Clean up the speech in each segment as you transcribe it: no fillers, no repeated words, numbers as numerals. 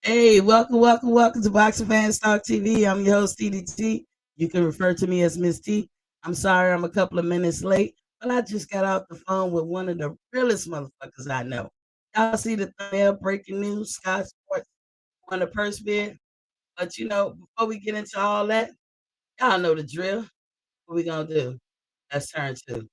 Hey, welcome to Boxing Fans Talk TV. I'm your host, TDT. You can refer to me as Miss T. I'm sorry I'm a couple of minutes late, but I just got off the phone with one of the realest motherfuckers I know. Y'all see the thumbnail, breaking news, Sky Sports won the purse bid. But before we get into all that, y'all know the drill. What we gonna do? Let's turn to.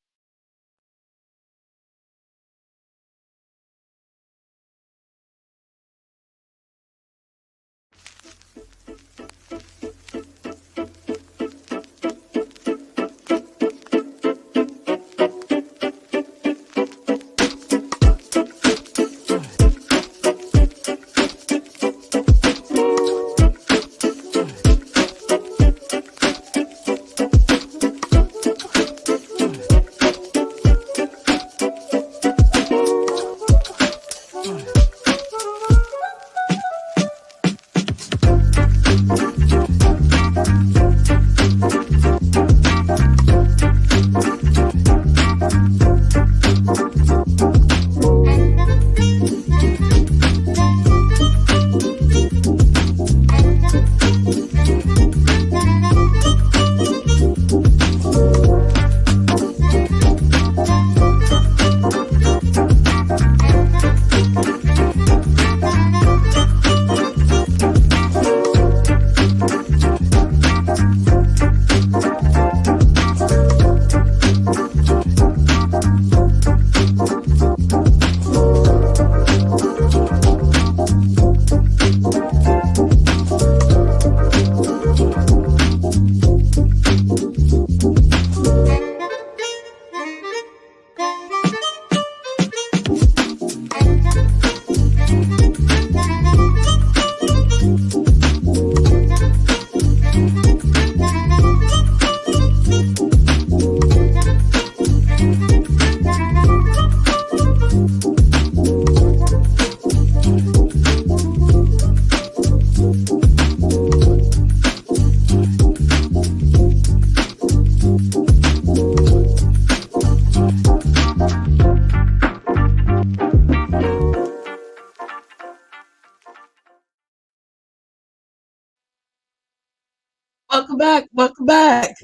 Welcome back.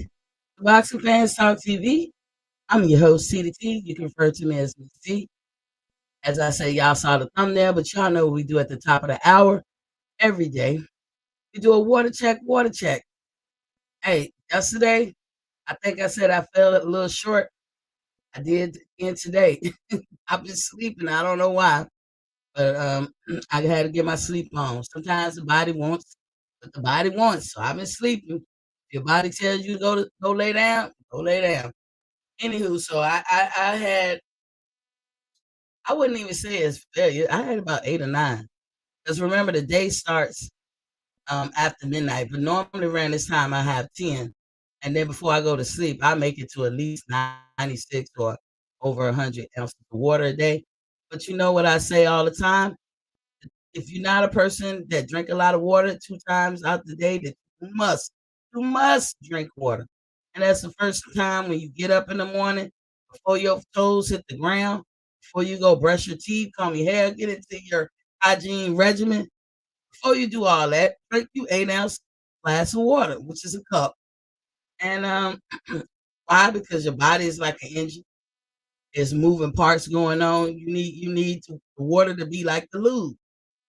Boxing Fans Talk TV. I'm your host, CDT. You can refer to me as Miss T. As I say, y'all saw the thumbnail, but y'all know what we do at the top of the hour every day. We do a water check, water check. Hey, yesterday, I think I said I fell a little short. I did again today. I've been sleeping. I don't know why, but I had to get my sleep on. Sometimes the body wants what the body wants. So I've been sleeping. If your body tells you to go lay down, go lay down. Anywho, so I had I wouldn't even say it's failure. I had about 8 or 9. Because remember the day starts after midnight, but normally around this time I have 10. And then before I go to sleep, I make it to at least 96 or over 100 ounces of water a day. But you know what I say all the time? If you're not a person that drink a lot of water 2 times out the day, that you must drink water. And that's the first time when you get up in the morning, before your toes hit the ground, before you go brush your teeth, comb your hair, get into your hygiene regimen. Before you do all that, drink you 8 ounce glass of water, which is a cup. And why? Because your body is like an engine. There's moving parts going on. You need the water to be like the lube.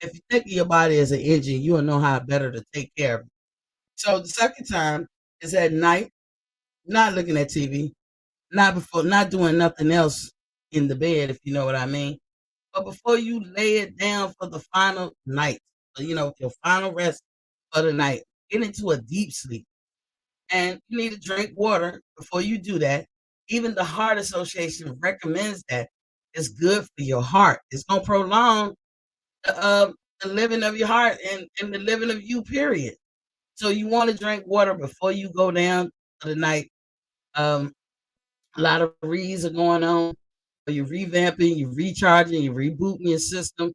If you think of your body as an engine, you'll know how better to take care of it. So the second time is at night, not looking at TV, not doing nothing else in the bed, if you know what I mean. But before you lay it down for the final night, so, your final rest for the night, get into a deep sleep. And you need to drink water before you do that. Even the Heart Association recommends that. It's good for your heart. It's gonna prolong the living of your heart and the living of you, period. So you want to drink water before you go down for the night. Um, a lot of reads are going on. So you're revamping, you're recharging, you're rebooting your system,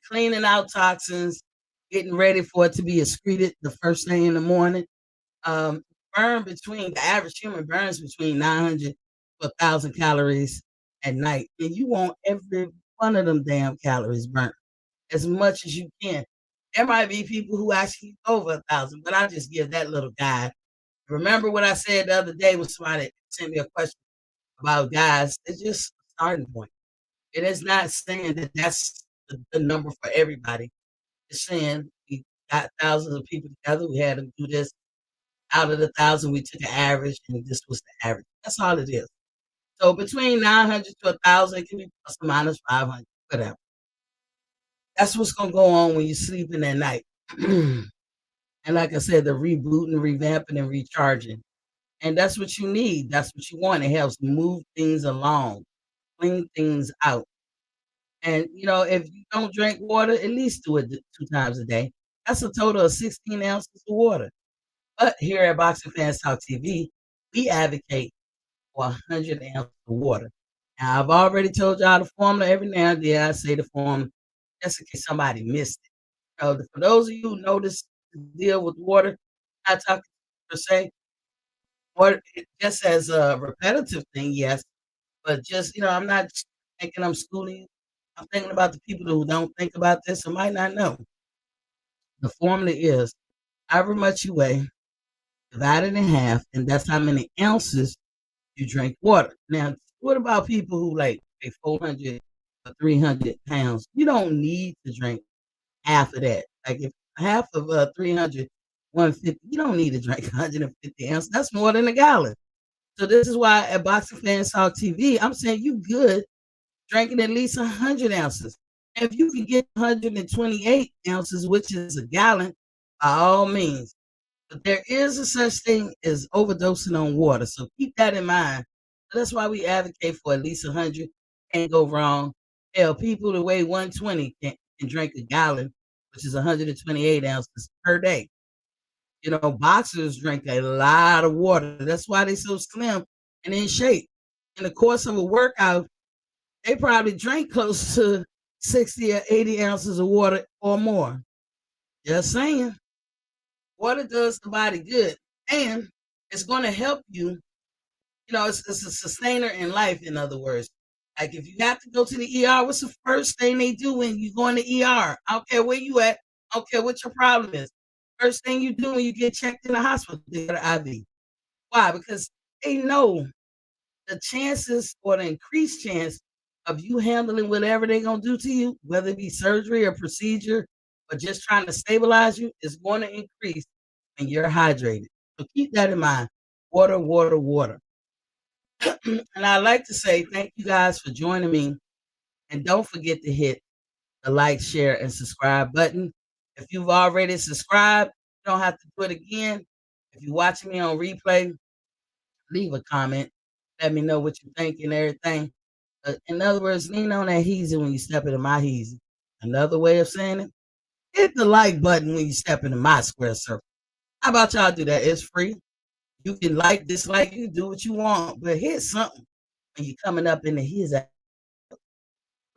cleaning out toxins, getting ready for it to be excreted the first thing in the morning. Um, the average human burns between 900 to 1,000 calories at night. And you want every one of them damn calories burnt as much as you can. There might be people who actually over 1,000, but I just give that little guide. Remember what I said the other day when somebody sent me a question about guys? It's just a starting point. It is not saying that that's the number for everybody. It's saying we got thousands of people together. We had them do this. Out of the thousand, we took an average, and this was the average. That's all it is. So between 900 to 1,000, it can be plus or minus 500, whatever. That's what's gonna go on when you're sleeping at night. And like I said, the rebooting, revamping, and recharging. And that's what you need. That's what you want. It helps move things along, clean things out. And if you don't drink water, at least do it 2 times a day. That's a total of 16 ounces of water. But here at Boxing Fans Talk TV, we advocate for 100 ounces of water. Now, I've already told y'all the formula. Every now and then I say the formula just in case somebody missed it. For those of you who know this deal with water, not talking per se, water just as a repetitive thing, yes, but just, I'm not thinking I'm schooling you. I'm thinking about the people who don't think about this and might not know. The formula is however much you weigh, divide it in half, and that's how many ounces you drink water. Now, what about people who like weigh 400 or 300 pounds? You don't need to drink half of that. Like if half of 300, 150, you don't need to drink 150 ounces. That's more than a gallon. So this is why at Boxing Fans Talk TV, I'm saying you good drinking at least 100 ounces. If you can get 128 ounces, which is a gallon, by all means. But there is a such thing as overdosing on water. So keep that in mind. That's why we advocate for at least 100. Can't go wrong. Hell, people that weigh 120 can drink a gallon, which is 128 ounces per day. Boxers drink a lot of water. That's why they're so slim and in shape. In the course of a workout, they probably drink close to 60 or 80 ounces of water or more. Just saying. Water does the body good. And it's going to help you. It's a sustainer in life, in other words. Like if you have to go to the ER, what's the first thing they do when you go in the ER? I don't care where you at. I don't care what your problem is. First thing you do when you get checked in the hospital, they get an IV. Why? Because they know the chances or the increased chance of you handling whatever they're going to do to you, whether it be surgery or procedure or just trying to stabilize you, is going to increase when you're hydrated. So keep that in mind. Water, water, water. And I'd like to say thank you guys for joining me. And don't forget to hit the like, share, and subscribe button. If you've already subscribed, you don't have to do it again. If you're watching me on replay, leave a comment. Let me know what you think and everything. In other words, lean on that heezy when you step into my heezy. Another way of saying it, hit the like button when you step into my square circle. How about y'all do that? It's free. You can like, dislike, you can do what you want, but hit something when you're coming up in the heezy.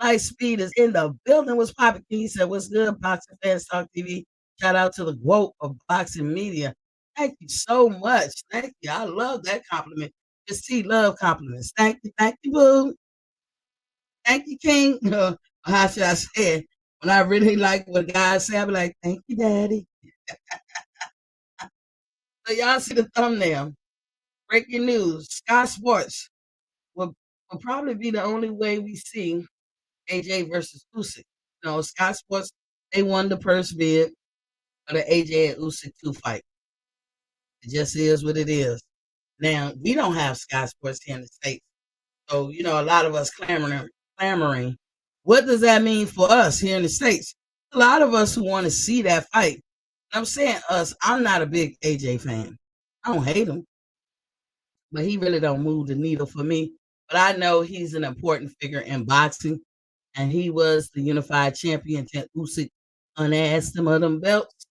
Light Speed is in the building. What's popping? He said, what's good, Boxing Fans Talk TV? Shout out to the GOAT of boxing media. Thank you so much. Thank you. I love that compliment. Just see love compliments. Thank you. Thank you, boo. Thank you, King. How should I say it? When I really like what God say, I be like, thank you, Daddy. So y'all see the thumbnail. Breaking news. Sky Sports will probably be the only way we see AJ versus Usyk. Sky Sports, they won the purse bid for the AJ and Usyk 2 fight. It just is what it is. Now, we don't have Sky Sports here in the States. So, a lot of us clamoring. What does that mean for us here in the States? A lot of us who want to see that fight. I'm saying us, I'm not a big AJ fan. I don't hate him, but he really don't move the needle for me. But I know he's an important figure in boxing, and he was the unified champion to Usyk unasked him of them belts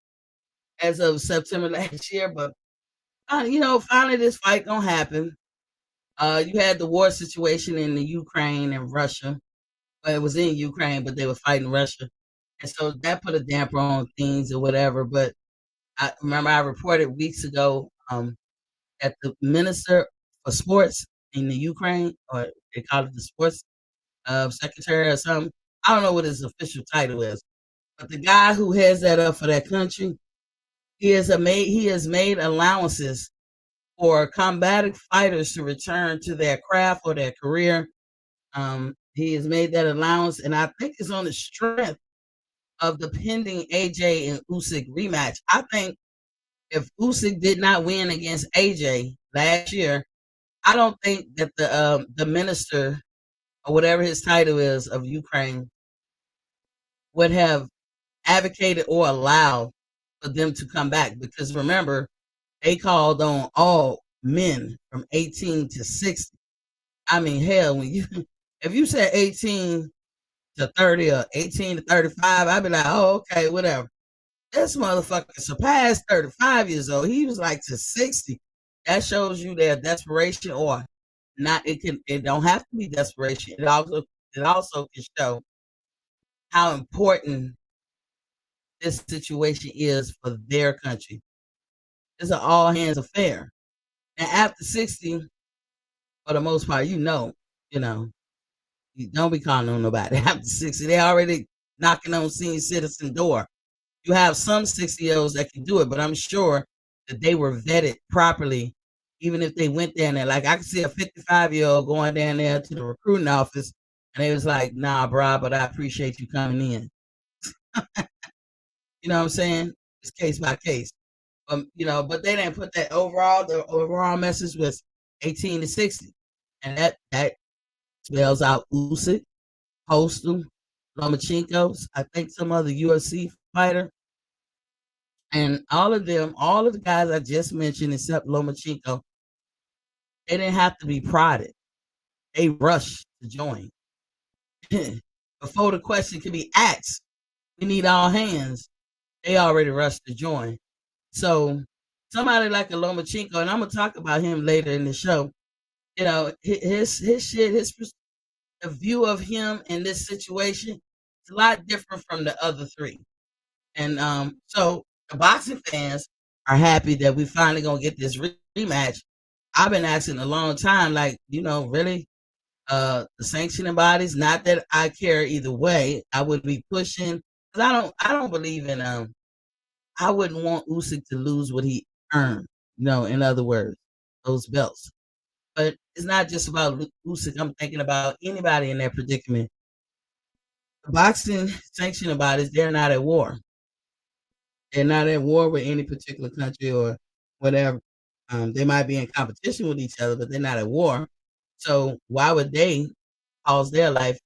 as of September last year. But finally this fight gonna happen. You had the war situation in the Ukraine and Russia. Well, it was in Ukraine, but they were fighting Russia, and so that put a damper on things or whatever. But I remember I reported weeks ago that the minister for sports in the Ukraine, or they call it the sports secretary or something. I don't know what his official title is, But the guy who heads that up for that country, he has made allowances for combative fighters to return to their craft or their career. He has made that allowance, and I think it's on the strength of the pending AJ and Usyk rematch. I think if Usyk did not win against AJ last year, I don't think that the minister or whatever his title is of Ukraine would have advocated or allowed for them to come back, because remember, they called on all men from 18 to 60. I mean, hell, when you if you said 18 to 30 or 18 to 35, I'd be like, oh, okay, whatever. This motherfucker surpassed 35 years old. He was like to 60. That shows you their desperation, or not. It don't have to be desperation. It also can show how important this situation is for their country. It's an all hands affair. And after 60, for the most part, you know, you don't be calling on nobody after 60. They already knocking on senior citizen door. You have some 60-year-olds that can do it, but I'm sure that they were vetted properly, even if they went down there. Like I could see a 55-year-old going down there to the recruiting office, and they was like, "Nah, bro, but I appreciate you coming in." You know what I'm saying? It's case by case. But they didn't put that overall. The overall message was 18 to 60, and that spells out Usyk, Postal, Lomachenko's, I think some other UFC fighter, and all of the guys I just mentioned, except Lomachenko, they didn't have to be prodded. They rushed to join. Before the question could be asked, we need all hands. They already rushed to join. So somebody like a Lomachenko, and I'm gonna talk about him later in the show. His shit, the view of him in this situation is a lot different from the other three. And so the boxing fans are happy that we finally gonna get this rematch. I've been asking a long time, like, really, the sanctioning bodies. Not that I care either way. I would be pushing, because I don't believe in I wouldn't want Usyk to lose what he earned. In other words, those belts. But it's not just about Usyk. I'm thinking about anybody in that predicament. The boxing sanctioning bodies, they're not at war. They're not at war with any particular country or whatever. They might be in competition with each other, but they're not at war. So why would they cause their life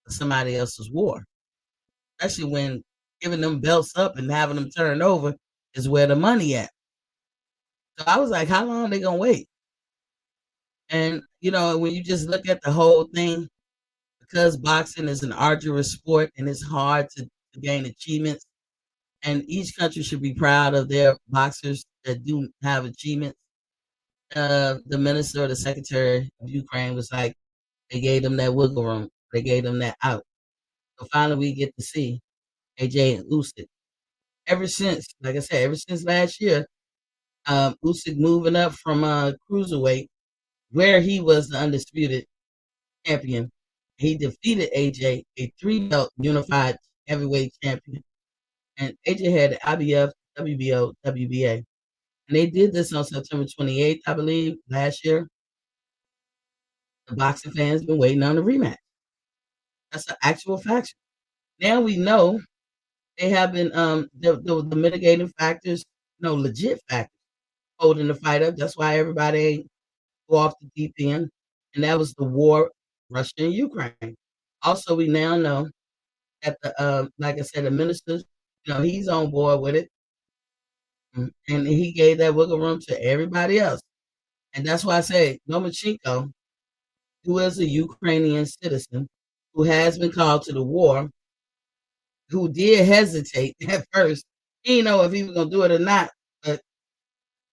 for somebody else's war? Especially when giving them belts up and having them turn over is where the money at. So I was like, how long are they gonna wait? And when you just look at the whole thing, because boxing is an arduous sport and it's hard to gain achievements, and each country should be proud of their boxers that do have achievements. The minister or the secretary of Ukraine was like, they gave them that wiggle room, they gave them that out. So finally, we get to see AJ and Usyk. Like I said, ever since last year, Usyk moving up from cruiserweight, where he was the undisputed champion. He defeated AJ, a three-belt unified heavyweight champion, and AJ had the IBF, WBO, WBA. And they did this on September 28th, I believe, last year. The boxing fans been waiting on the rematch. That's an actual fact. Now we know they have been the mitigating factors, no legit factors, holding the fight up. That's why everybody go off the deep end, and that was the war, Russia and Ukraine. Also, we now know that like I said, the minister, he's on board with it, and he gave that wiggle room to everybody else. And that's why I say Lomachenko, who is a Ukrainian citizen, who has been called to the war, who did hesitate at first. He didn't know if he was gonna do it or not, but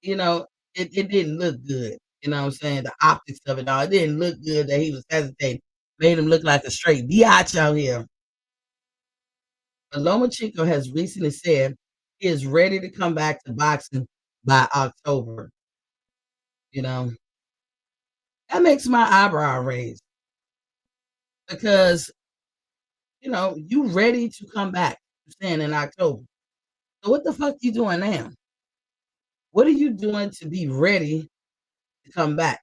it didn't look good. You know what I'm saying? The optics of it all. It didn't look good that he was hesitating. Made him look like a straight biatch out here. But Lomachenko has recently said he is ready to come back to boxing by October. You know, that makes my eyebrow raise, because you ready to come back. saying in October. So what the fuck you doing now? What are you doing to be ready to come back?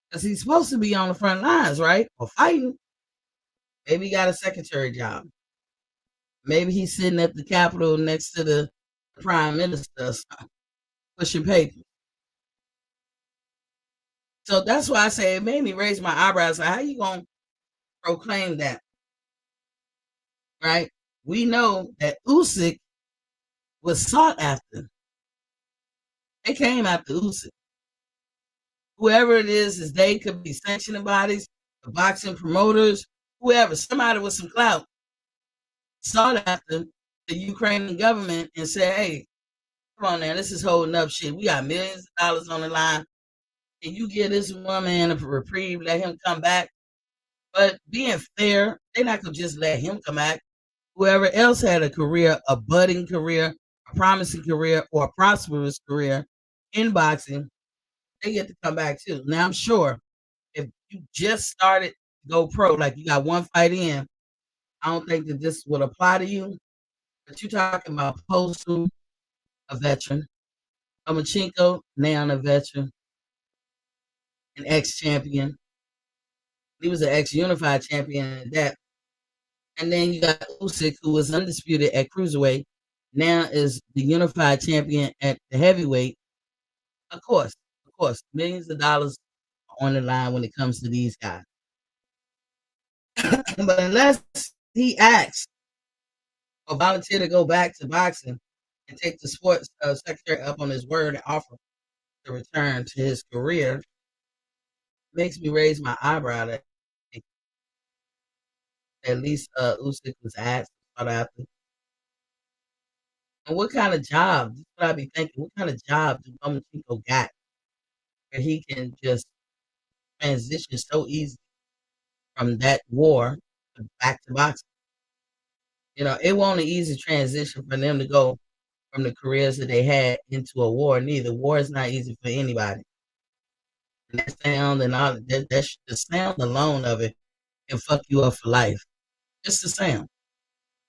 Because he's supposed to be on the front lines, right? Or fighting. Maybe he got a secretary job. Maybe he's sitting at the Capitol next to the prime minister or something, pushing papers. So that's why I say it made me raise my eyebrows. Like, how you gonna proclaim that, right? We know that Usyk was sought after. They came after Usyk. Whoever it is they could be sanctioning bodies, the boxing promoters, whoever, somebody with some clout sought after the Ukrainian government and said, hey, come on now, this is holding up shit. We got millions of dollars on the line. Can you give this woman a reprieve, let him come back? But being fair, they're not going to just let him come back. Whoever else had a career, a budding career, a promising career, or a prosperous career in boxing, they get to come back too. Now, I'm sure if you just started to go pro, like you got one fight in, I don't think that this would apply to you. But you're talking about Postal, a veteran, Lomachenko, now a veteran, an ex-champion. He was an ex-unified champion at that. And then you got Usyk, who was undisputed at cruiserweight, now is the unified champion at the heavyweight. Of course, millions of dollars on the line when it comes to these guys. But unless he asks or volunteer to go back to boxing and take the sports secretary up on his word and offer to return to his career, makes me raise my eyebrow that at least Usyk was asked sought after. And what kind of job? That's what I be thinking. What kind of job do Lomachenko got where he can just transition so easy from that war back to boxing? You know, it wasn't an easy transition for them to go from the careers that they had into a war. Neither war is not easy for anybody. And that sound and all that the sound alone of it can fuck you up for life. Just the sound.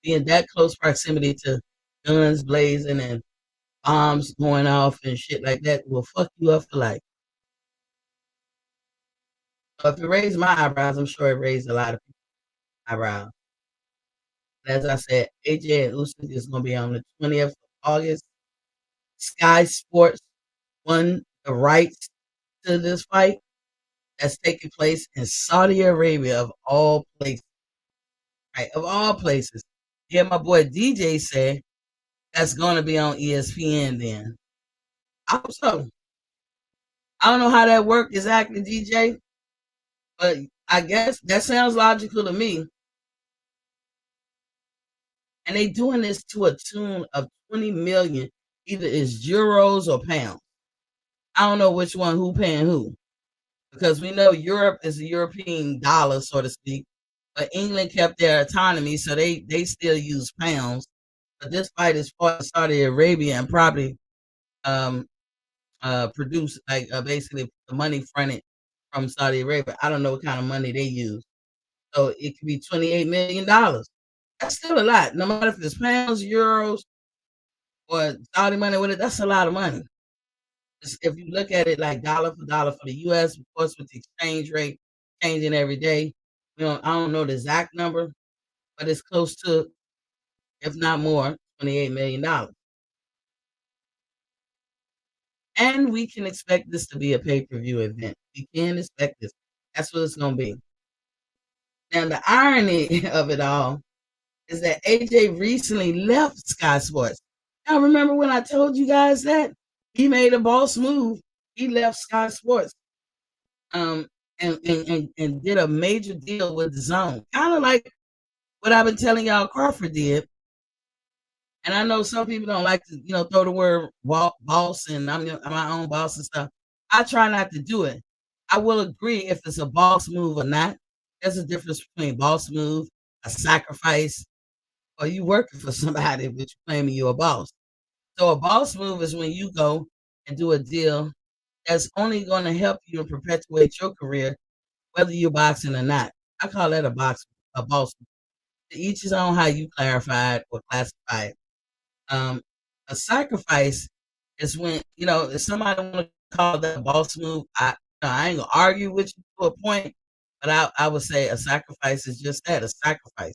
Being that close proximity to guns blazing and bombs going off and shit like that will fuck you up for life. So if it raised my eyebrows, I'm sure it raised a lot of people's eyebrows. And as I said, AJ and Usyk is going to be on the 20th of August. Sky Sports won the rights to this fight that's taking place in Saudi Arabia, of all places. Right, of all places. Yeah, my boy DJ said that's going to be on ESPN then. I hope so. I don't know how that worked exactly, DJ, but I guess that sounds logical to me. And they doing this to a tune of 20 million, either it's euros or pounds. I don't know which one, who paying who, because we know Europe is a European dollar, so to speak, but England kept their autonomy, so they still use pounds. But this fight is for Saudi Arabia and probably um, produce like basically the money fronted from Saudi Arabia. I don't know what kind of money they use, so it could be $28 million. That's still a lot, no matter if it's pounds, euros, or Saudi money with it. That's a lot of money. If you look at it like dollar for the U.S., of course, with the exchange rate changing every day, I don't know the exact number, but it's close to, if not more, $28 million. And we can expect this to be a pay-per-view event. We can expect this. That's what it's going to be. Now, the irony of it all is that AJ recently left Sky Sports. Now, remember when I told you guys that? He made a boss move. He left Sky Sports um, and did a major deal with the Zone. Kind of like what I've been telling y'all Crawford did. And I know some people don't like to, throw the word boss and I'm my own boss and stuff. I try not to do it. I will agree if it's a boss move or not. There's a difference between boss move, a sacrifice, or you working for somebody but you claiming you're a boss. So a boss move is when you go and do a deal that's only going to help you and perpetuate your career, whether you're boxing or not. I call that a boss move. To each his own how you clarify it or classify it. Um, a sacrifice is when, if somebody want to call that a boss move, I ain't gonna argue with you to a point, but I would say a sacrifice is just that, a sacrifice.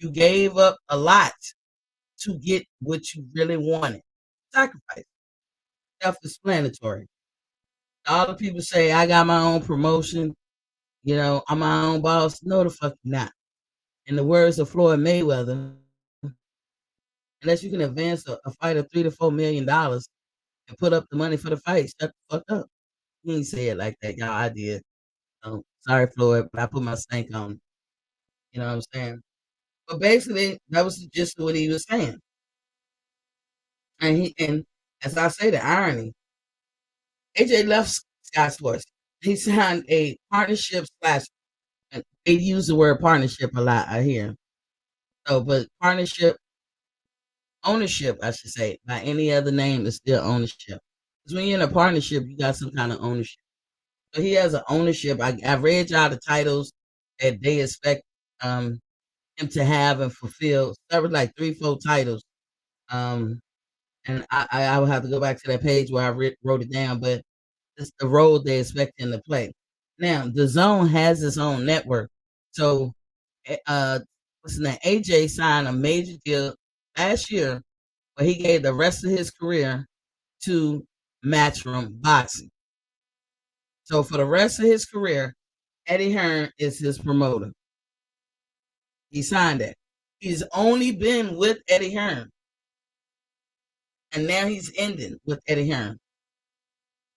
You gave up a lot to get what you really wanted. Sacrifice. Self-explanatory. All the people say, I got my own promotion, I'm my own boss. No, the fuck you not. In the words of Floyd Mayweather, unless you can advance a fight of $3 to $4 million and put up the money for the fight, shut the fuck up. He ain't say it like that, y'all. I did. Sorry, Floyd, but I put my stank on it. You know what I'm saying? But basically, that was just what he was saying. And as I say, the irony, AJ left Sky Sports. He signed a partnership slash. They use the word partnership a lot, I hear. So, but partnership, ownership, I should say, by any other name is still ownership. Because when you're in a partnership, you got some kind of ownership. So he has an ownership. I read y'all the titles that they expect him to have and fulfill. Several like 3, 4 titles. And I will have to go back to that page where I wrote it down, but it's the role they expect him to play. Now, the Zone has its own network. So, what's his name? AJ signed a major deal last year where he gave the rest of his career to Matchroom Boxing. So, for the rest of his career, Eddie Hearn is his promoter. He signed that. He's only been with Eddie Hearn. And now he's ending with Eddie Hearn.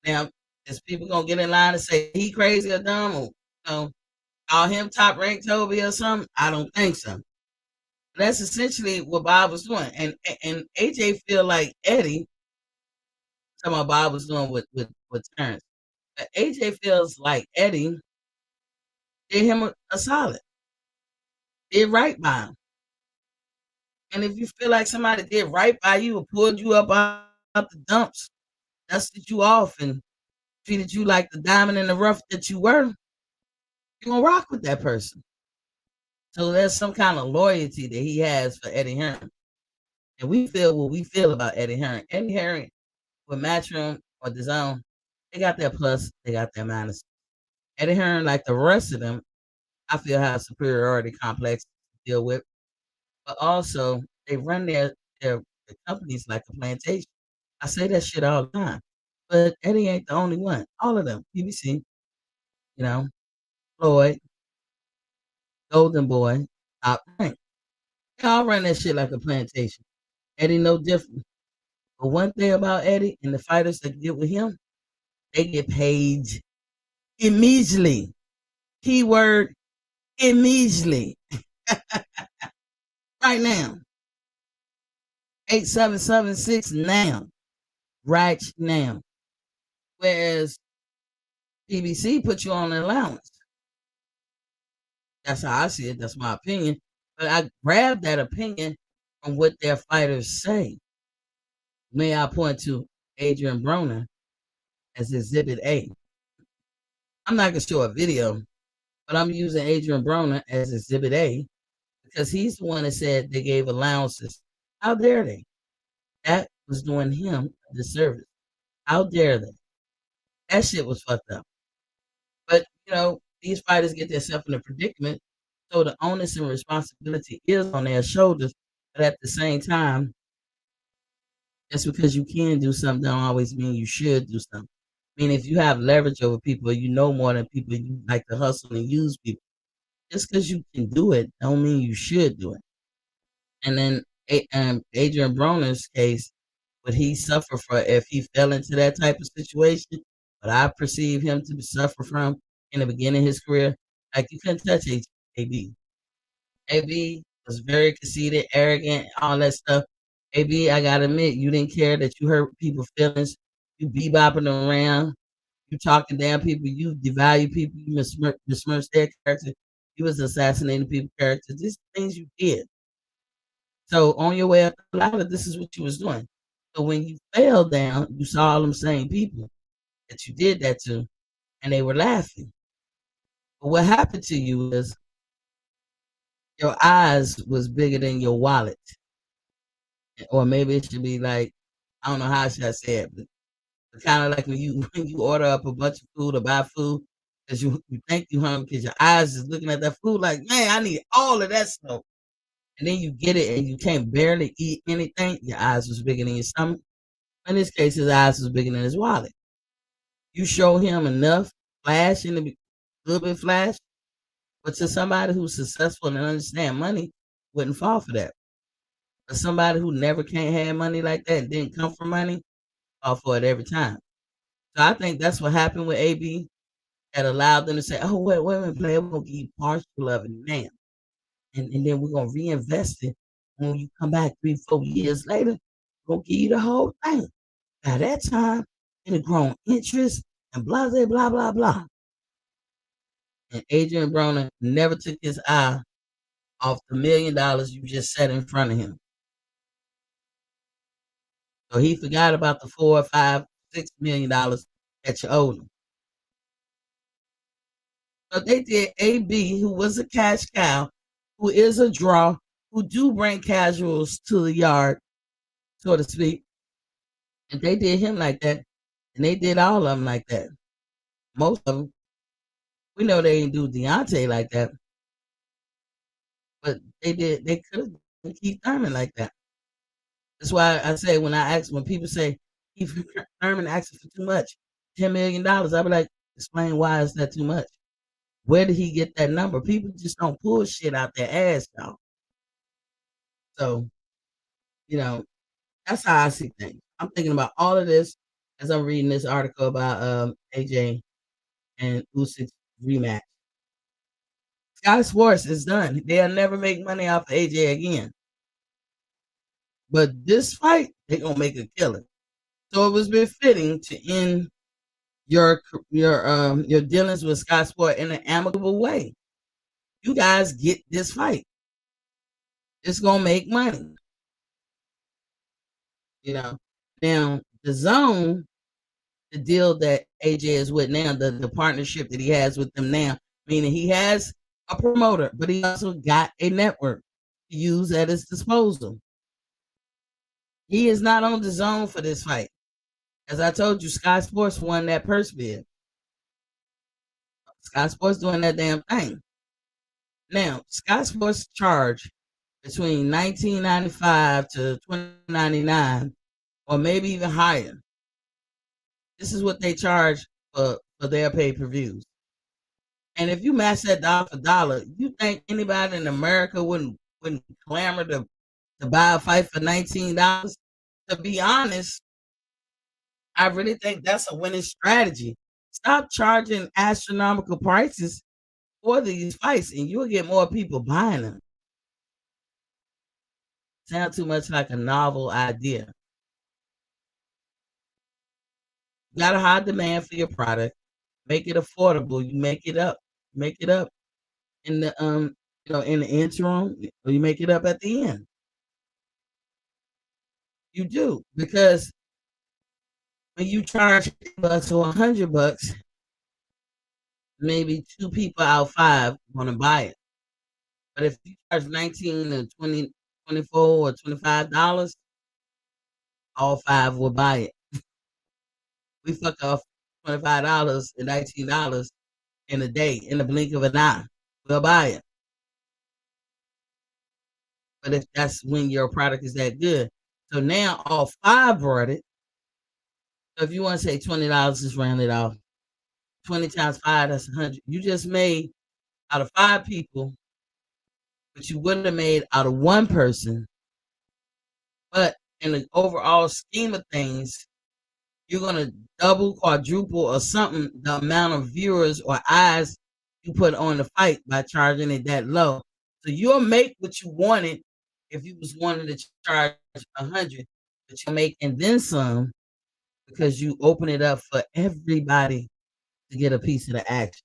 Now, is people gonna get in line and say he crazy or dumb or call him top ranked Toby or something? I don't think so. But that's essentially what Bob was doing. And AJ feel like Eddie, talking about Bob was doing with Terrence. But AJ feels like Eddie did him a solid. Did right by him. And if you feel like somebody did right by you or pulled you up out the dumps, dusted you off and treated you like the diamond in the rough that you were, you're gonna rock with that person. So there's some kind of loyalty that he has for Eddie Hearn. And we feel what we feel about Eddie Hearn. Eddie Hearn with Matchroom or the Zone, they got their plus, they got their minus. Eddie Hearn, like the rest of them, I feel has superiority complex to deal with. But also they run their companies like a plantation. I say that shit all the time. But Eddie ain't the only one. All of them, PBC, Floyd, Golden Boy, Top Rank. They all run that shit like a plantation. Eddie no different. But one thing about Eddie and the fighters that get with him, they get paid immediately. Keyword immediately. Right now. 8776 now. Right now. Whereas PBC put you on an allowance. That's how I see it. That's my opinion. But I grabbed that opinion from what their fighters say. May I point to Adrian Broner as Exhibit A. I'm not going to show a video, but I'm using Adrian Broner as Exhibit A because he's the one that said they gave allowances. How dare they? That was doing him a disservice. How dare they? That shit was fucked up. But, these fighters get themselves in a predicament, so the onus and responsibility is on their shoulders. But at the same time, just because you can do something don't always mean you should do something. I mean, if you have leverage over people, you know more than people, you like to hustle and use people. Just because you can do it don't mean you should do it. And then Adrian Broner's case, would he suffer for if he fell into that type of situation? But I perceive him to suffer from in the beginning of his career. Like you couldn't touch AB. AB was very conceited, arrogant, all that stuff. AB, I gotta admit, you didn't care that you hurt people's feelings. You bebopping around. You talking down people. You devalue people. You besmirch their character. You was assassinating people's character. These things you did. So on your way up the ladder, this is what you was doing. So when you fell down, you saw all them same people that you did that to, and they were laughing. But what happened to you is Your eyes was bigger than your wallet. Or maybe it should be like, I don't know how should I say it, but kind of like when you when you order up a bunch of food or buy food because you think you hungry because your eyes is looking at that food like, man, I need all of that stuff. And then you get it and you can't barely eat anything. Your eyes was bigger than your stomach. In this case, his eyes was bigger than his wallet. You show him enough flash in the little bit flash, but to somebody who's successful and understand money, wouldn't fall for that. But somebody who never can't have money like that and didn't come from money, fall for it every time. So I think that's what happened with AB that allowed them to say, "Oh, wait a minute, player, we're gonna give you partial of it now, and then we're gonna reinvest it. When you come back 3, 4 years later, we're gonna give you the whole thing. By that time, it'll grown interest and blah blah blah blah blah." And Adrian Broner never took his eye off the $1 million you just set in front of him. So he forgot about the $4, 5, 6 million that you owed him. So they did AB, who was a cash cow, who is a draw, who do bring casuals to the yard, so to speak. And they did him like that. And they did all of them like that. Most of them. We know they didn't do Deontay like that. But they could have done Keith Thurman like that. That's why I say when people say Keith Thurman asking for too much, $10 million, I be like, explain why is that too much? Where did he get that number? People just don't pull shit out their ass, y'all. So, you know, that's how I see things. I'm thinking about all of this as I'm reading this article about AJ and Usyk's rematch. Sky Sports is done. They'll never make money off of AJ again. But this fight, they're gonna make a killing. So it was befitting to end your dealings with Sky Sport in an amicable way. You guys get this fight. It's gonna make money. You know. Now the zone, the deal that AJ is with now, the partnership that he has with them now, meaning he has a promoter, but he also got a network to use at his disposal. He is not on the zone for this fight. As I told you, Sky Sports won that purse bid. Sky Sports doing that damn thing. Now, Sky Sports charge between $19.95 to $20.99, or maybe even higher. This is what they charge for their pay-per-views. And if you match that dollar for dollar, you think anybody in America wouldn't clamor to buy a fight for $19? To be honest, I really think that's a winning strategy. Stop charging astronomical prices for these fights, and you'll get more people buying them. Sound too much like a novel idea. You got a high demand for your product. Make it affordable. You make it up. Make it up in the in the interim, or you make it up at the end. You do, because when you charge $50 or $100, maybe two people out five want to buy it. But if you charge 19 or 20, 24 or $25, all five will buy it. We fuck off $25 and $19 in a day, in the blink of an eye. We'll buy it. But if that's when your product is that good. So now all five brought it. So if you want to say $20, just round it off. 20 times five, that's 100. You just made out of five people, but you wouldn't have made out of one person. But in the overall scheme of things, you're gonna double, quadruple, or something the amount of viewers or eyes you put on the fight by charging it that low. So you'll make what you wanted if you was wanting to charge 100, but you'll make and then some because you open it up for everybody to get a piece of the action.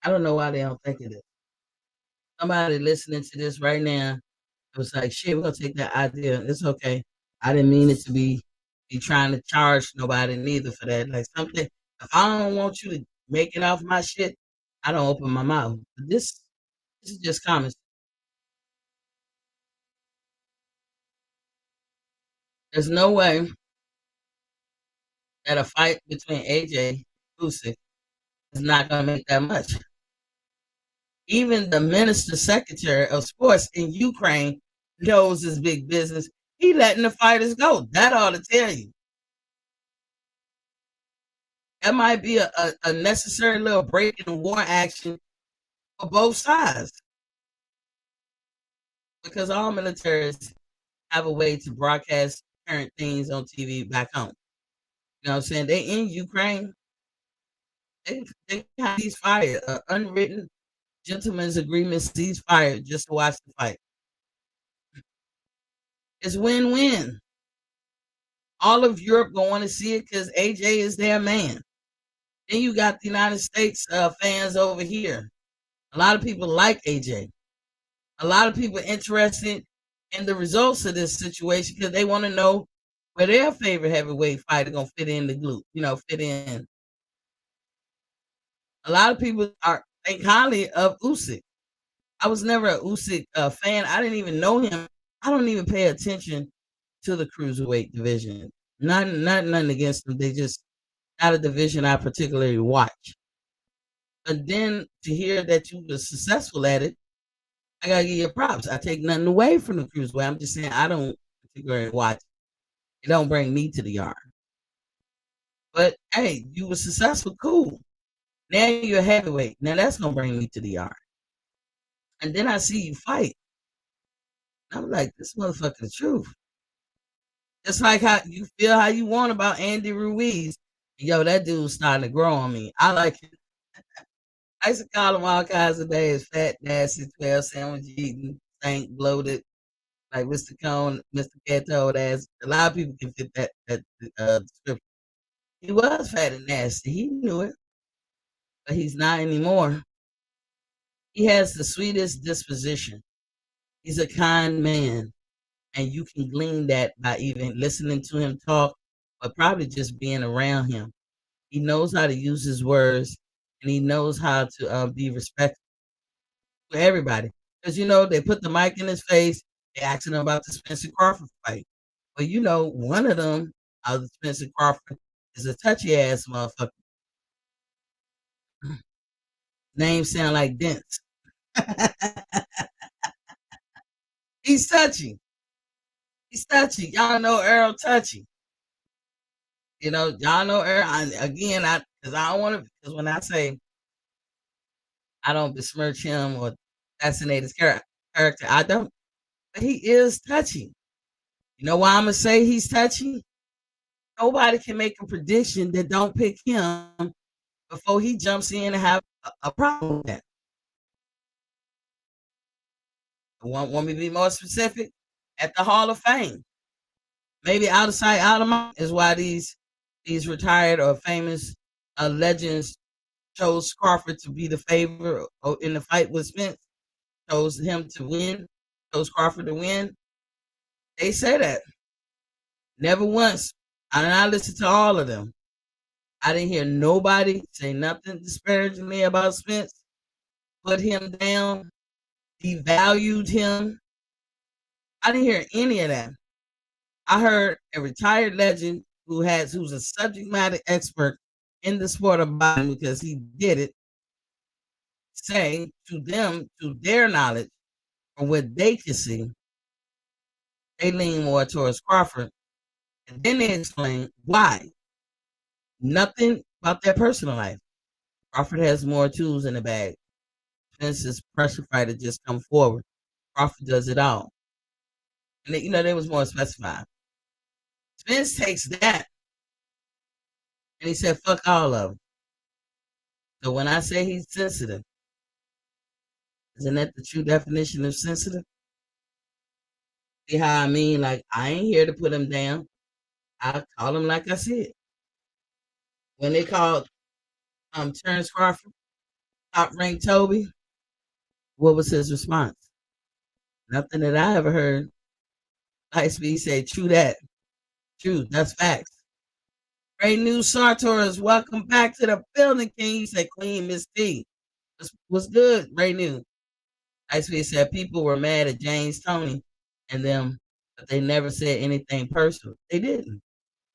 I don't know why they don't think of this. Somebody listening to this right now, it was like, shit, we're gonna take that idea. It's okay. I didn't mean it to be trying to charge nobody neither for that. Like something, if I don't want you to make it off my shit, I don't open my mouth. But this This is just common sense. There's no way that a fight between AJ and Usyk is not going to make that much. Even the minister secretary of sports in Ukraine knows his big business. He letting the fighters go. That ought to tell you. That might be a necessary little break in the war action for both sides, because all militaries have a way to broadcast current things on TV back home. You know what I'm saying? They in Ukraine. They have ceasefire, unwritten gentleman's agreement ceasefire just to watch the fight. It's win-win. All of Europe gonna want to see it because AJ is their man. Then you got the United States fans over here. A lot of people like AJ. A lot of people interested in the results of this situation because they want to know where their favorite heavyweight fighter gonna fit in the group. Fit in. A lot of people think highly of Usyk. I was never a Usyk fan. I didn't even know him. I don't even pay attention to the cruiserweight division. Nothing against them. They just not a division I particularly watch. But then to hear that you were successful at it, I gotta give you props. I take nothing away from the cruiserweight. I'm just saying I don't particularly watch. It don't bring me to the yard. But hey, you were successful, cool. Now you're a heavyweight. Now that's gonna bring me to the yard. And then I see you fight. I'm like, this motherfucker the truth. Just like how you feel how you want about Andy Ruiz. Yo, that dude's starting to grow on me. I like it. I used to call him all kinds of names: fat, nasty, 12 sandwich eating, stank, bloated, like Mr. Cone, Mr. Cato. Ass. A lot of people can fit that description. He was fat and nasty. He knew it, but he's not anymore. He has the sweetest disposition. He's a kind man, and you can glean that by even listening to him talk, but probably just being around him. He knows how to use his words, and he knows how to be respectful to everybody. Because they put the mic in his face. They asking him about the Spencer Crawford fight. Well, one of them, the Spencer Crawford, is a touchy ass motherfucker. Name sound like Dents. He's touchy. He's touchy. Y'all know Earl Touchy. Y'all know Earl. Because I don't want to. Because when I say I don't besmirch him or assassinate his character, I don't. But he is touchy. You know why I'm gonna say he's touchy? Nobody can make a prediction that don't pick him before he jumps in and have a problem with that. Want me to be more specific? At the Hall of Fame, maybe out of sight, out of mind is why these retired or famous legends chose Crawford to be the favorite in the fight with Spence. Chose him to win. Chose Crawford to win. They say that. Never once. I listened to all of them. I didn't hear nobody say nothing disparagingly about Spence. Put him down. Devalued him. I didn't hear any of that. I heard a retired legend who's a subject matter expert in the sport of boxing because he did it, say to them, to their knowledge, or what they can see, they lean more towards Crawford. And then they explain why. Nothing about their personal life. Crawford has more tools in the bag. Spence's pressure fighter just come forward. Crawford does it all. And they was more specified. Spence takes that and he said, fuck all of them. So when I say he's sensitive, isn't that the true definition of sensitive? See how I mean? Like, I ain't here to put him down. I call him like I said. When they called Terrence Crawford top ranked Toby, what was his response? Nothing that I ever heard. Lightspeed said, true that. True, that's facts. Great news, Sartoris. Welcome back to the building, King. You said Queen Miss T. What's good, Great news? Iceweed said people were mad at James Tony and them, but they never said anything personal. They didn't.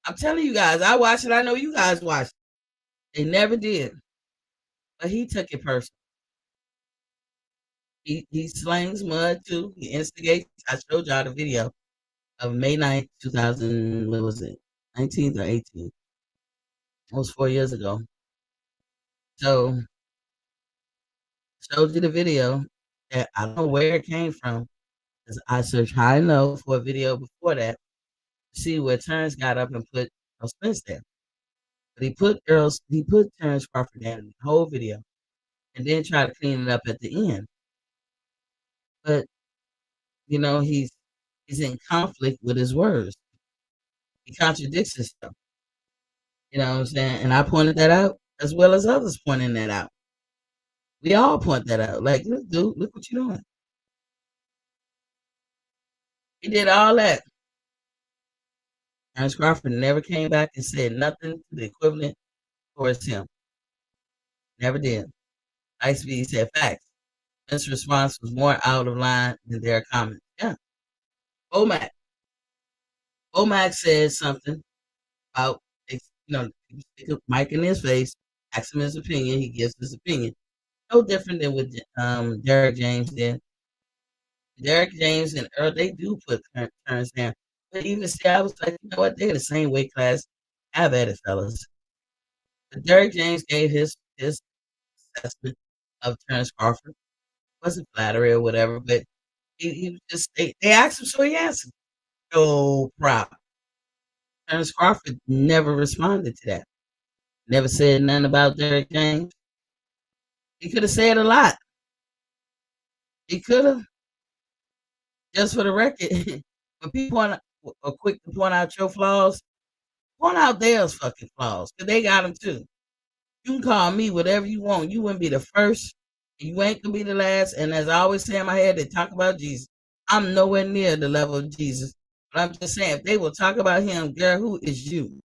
I'm telling you guys, I watched it. I know you guys watched it. They never did. But he took it personal. He slings mud too. He instigates. I showed y'all the video of May 9th, 2000, what was it? 19th or 18th? It was 4 years ago. So showed you the video that I don't know where it came from. Because I searched high and low for a video before that to see where Terrence got up and put Earl Spence there. But he put Terrence Crawford down in the whole video and then tried to clean it up at the end. But he's in conflict with his words. He contradicts himself. You know what I'm saying? And I pointed that out as well as others pointing that out. We all point that out. Like, look, dude, look what you're doing. He did all that. Terrence Crawford never came back and said nothing to the equivalent towards him. Never did. Iceweed said facts. His response was more out of line than their comments. Yeah. Omac. Omac said something about, stick a mic in his face, ask him his opinion, he gives his opinion. No different than what Derek James did. Derek James and Earl, they do put Terrence down. But even see, I was like, you know what? They're in the same weight class. Have at it, fellas. But Derek James gave his assessment of Terrence Crawford. Wasn't flattery or whatever, but he was just, they asked him, so he answered. No problem. Terrence Crawford never responded to that. Never said nothing about Derek James. He could have said a lot. He could have. Just for the record, when people are quick to point out your flaws, point out theirs fucking flaws, because they got them too. You can call me whatever you want. You wouldn't be the first, and you ain't going to be the last. And as I always say in my head, they talk about Jesus. I'm nowhere near the level of Jesus. But I'm just saying, if they will talk about him, girl, who is you?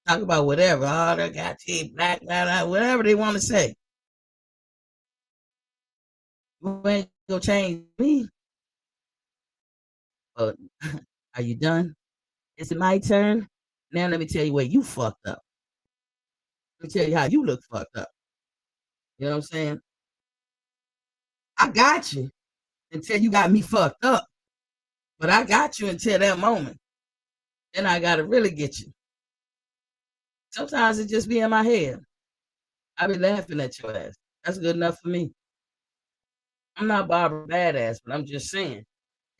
Talk about whatever. Oh, they got you, black, whatever they want to say. You ain't going to change me. But are you done? Is it my turn? Now let me tell you where you fucked up. Let me tell you how you look fucked up. You know what I'm saying? I got you until you got me fucked up. But I got you until that moment. Then I got to really get you. Sometimes it just be in my head. I be laughing at your ass. That's good enough for me. I'm not Barbara Badass, but I'm just saying,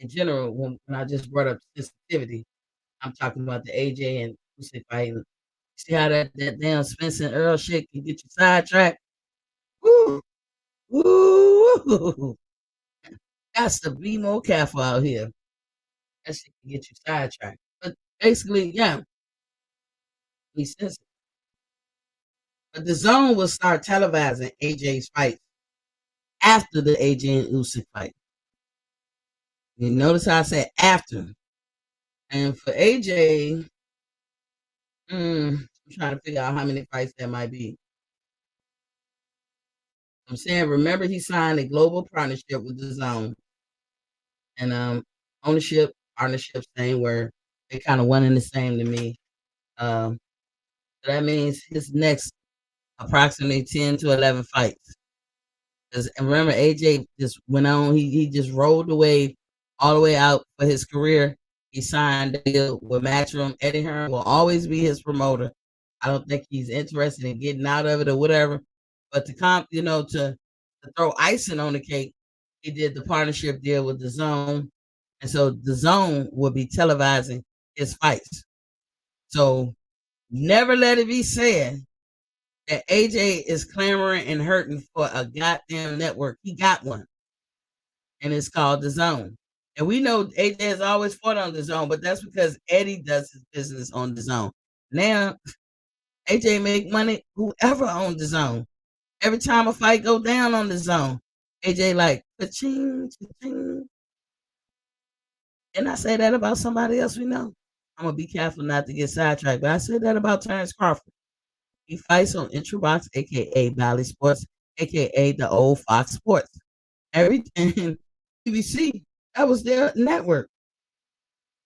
in general, when I just brought up sensitivity, I'm talking about the AJ and Usyk fighting. See how that damn Spence and Earl shit can get you sidetracked? Woo! Woo! Got to be more careful out here. That shit can get you sidetracked. But basically, yeah, he says it. But the zone will start televising AJ's fight after the AJ and Usyk fight. You notice how I said after. And for AJ, I'm trying to figure out how many fights that might be. I'm saying, remember, he signed a global partnership with the zone. And ownership, partnership, same word. They kind of one and the same to me. So that means his next approximately 10 to 11 fights. And remember, AJ just went on. He just rolled away all the way out for his career. He signed a deal with Matchroom. Eddie Hearn will always be his promoter. I don't think he's interested in getting out of it or whatever. But to throw icing on the cake, he did the partnership deal with the Zone, and so the Zone will be televising his fights. So never let it be said that AJ is clamoring and hurting for a goddamn network. He got one, and it's called the Zone. And we know AJ has always fought on the Zone, but that's because Eddie does his business on the Zone. Now AJ make money whoever owns the Zone. Every time a fight go down on the Zone, AJ like, cha-ching, cha-ching. And I say that about somebody else we know. I'm going to be careful not to get sidetracked, but I said that about Terrence Crawford. He fights on Introbox, a.k.a. Valley Sports, aka the old Fox Sports. Everything BBC, that was their network,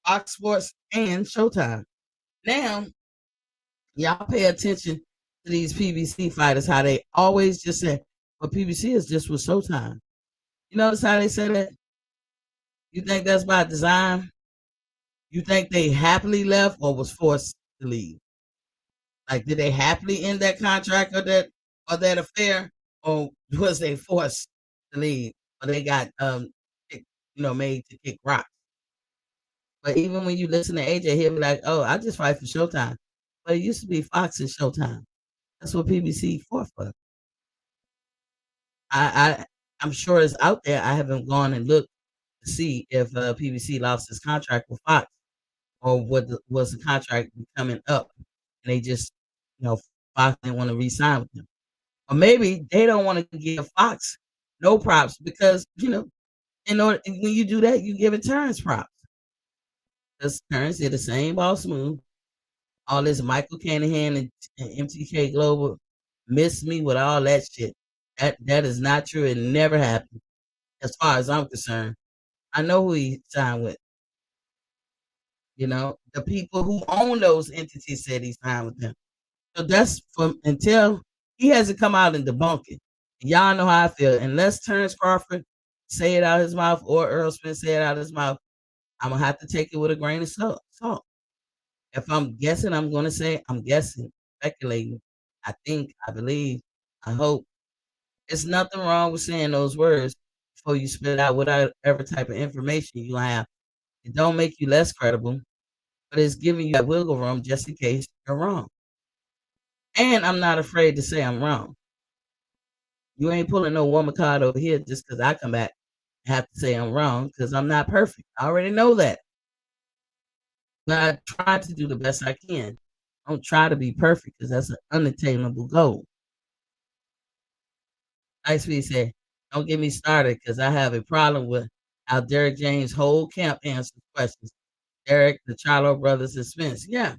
Fox Sports and Showtime. Now, y'all pay attention to these PBC fighters, how they always just say, well, PBC is just with Showtime. You notice how they say that? You think that's by design? You think they happily left or was forced to leave? Like, did they happily end that contract or that affair, or was they forced to leave, or they got kicked, made to kick rocks? But even when you listen to AJ, he'll be like, "Oh, I just fight for Showtime," but it used to be Fox and Showtime. That's what PBC fought for. I'm sure it's out there. I haven't gone and looked to see if PBC lost his contract with Fox, or was the contract coming up, and they just, you know, Fox didn't want to re-sign with them, or maybe they don't want to give Fox no props because in order when you do that, you give it Terrence props. Because Terrence did the same boss move. All this Michael Canahan and MTK Global missed me with all that shit. That is not true. It never happened, as far as I'm concerned. I know who he signed with. The people who own those entities said he signed with them. So that's from until he hasn't come out and debunk it. Y'all know how I feel. Unless Terrence Crawford say it out of his mouth or Earl Smith say it out of his mouth, I'm gonna have to take it with a grain of salt. If I'm guessing, I'm gonna say I'm guessing, speculating. I think, I believe, I hope. It's nothing wrong with saying those words before you spit out whatever type of information you have. It don't make you less credible, but it's giving you that wiggle room just in case you're wrong. And I'm not afraid to say I'm wrong. You ain't pulling no woman card over here just because I come back and have to say I'm wrong because I'm not perfect. I already know that. But I try to do the best I can. I don't try to be perfect because that's an unattainable goal. Ice Speed said, don't get me started because I have a problem with how Derek James' whole camp answers questions. Derek, the Charlo brothers, and Spence. Yeah,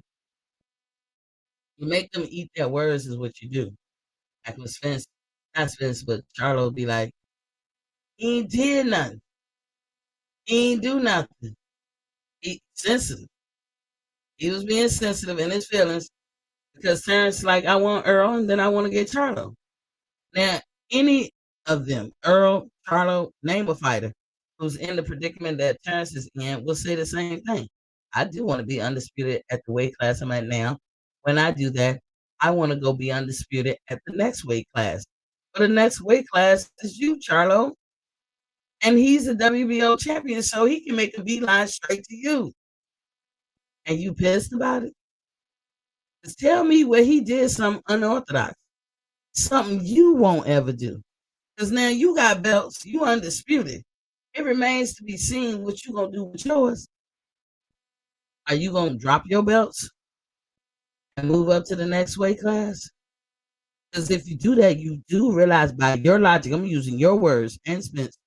you make them eat their words is what you do. Like with Spence, not Spence, but Charlo be like, he ain't did nothing. He ain't do nothing. He sensitive. He was being sensitive in his feelings because Terrence like, I want Earl and then I want to get Charlo. Now, any of them, Earl, Charlo, name a fighter who's in the predicament that Terrence is in, will say the same thing. I do want to be undisputed at the weight class I'm at now. When I do that, I want to go be undisputed at the next weight class. But the next weight class is you, Charlo. And he's a WBO champion, so he can make a beeline straight to you. And you pissed about it? Just tell me where he did something unorthodox, something you won't ever do. Because now you got belts, you undisputed. It remains to be seen what you gonna do with yours. Are you gonna drop your belts and move up to the next weight class? Because if you do that, you do realize by your logic, I'm using your words and Spence,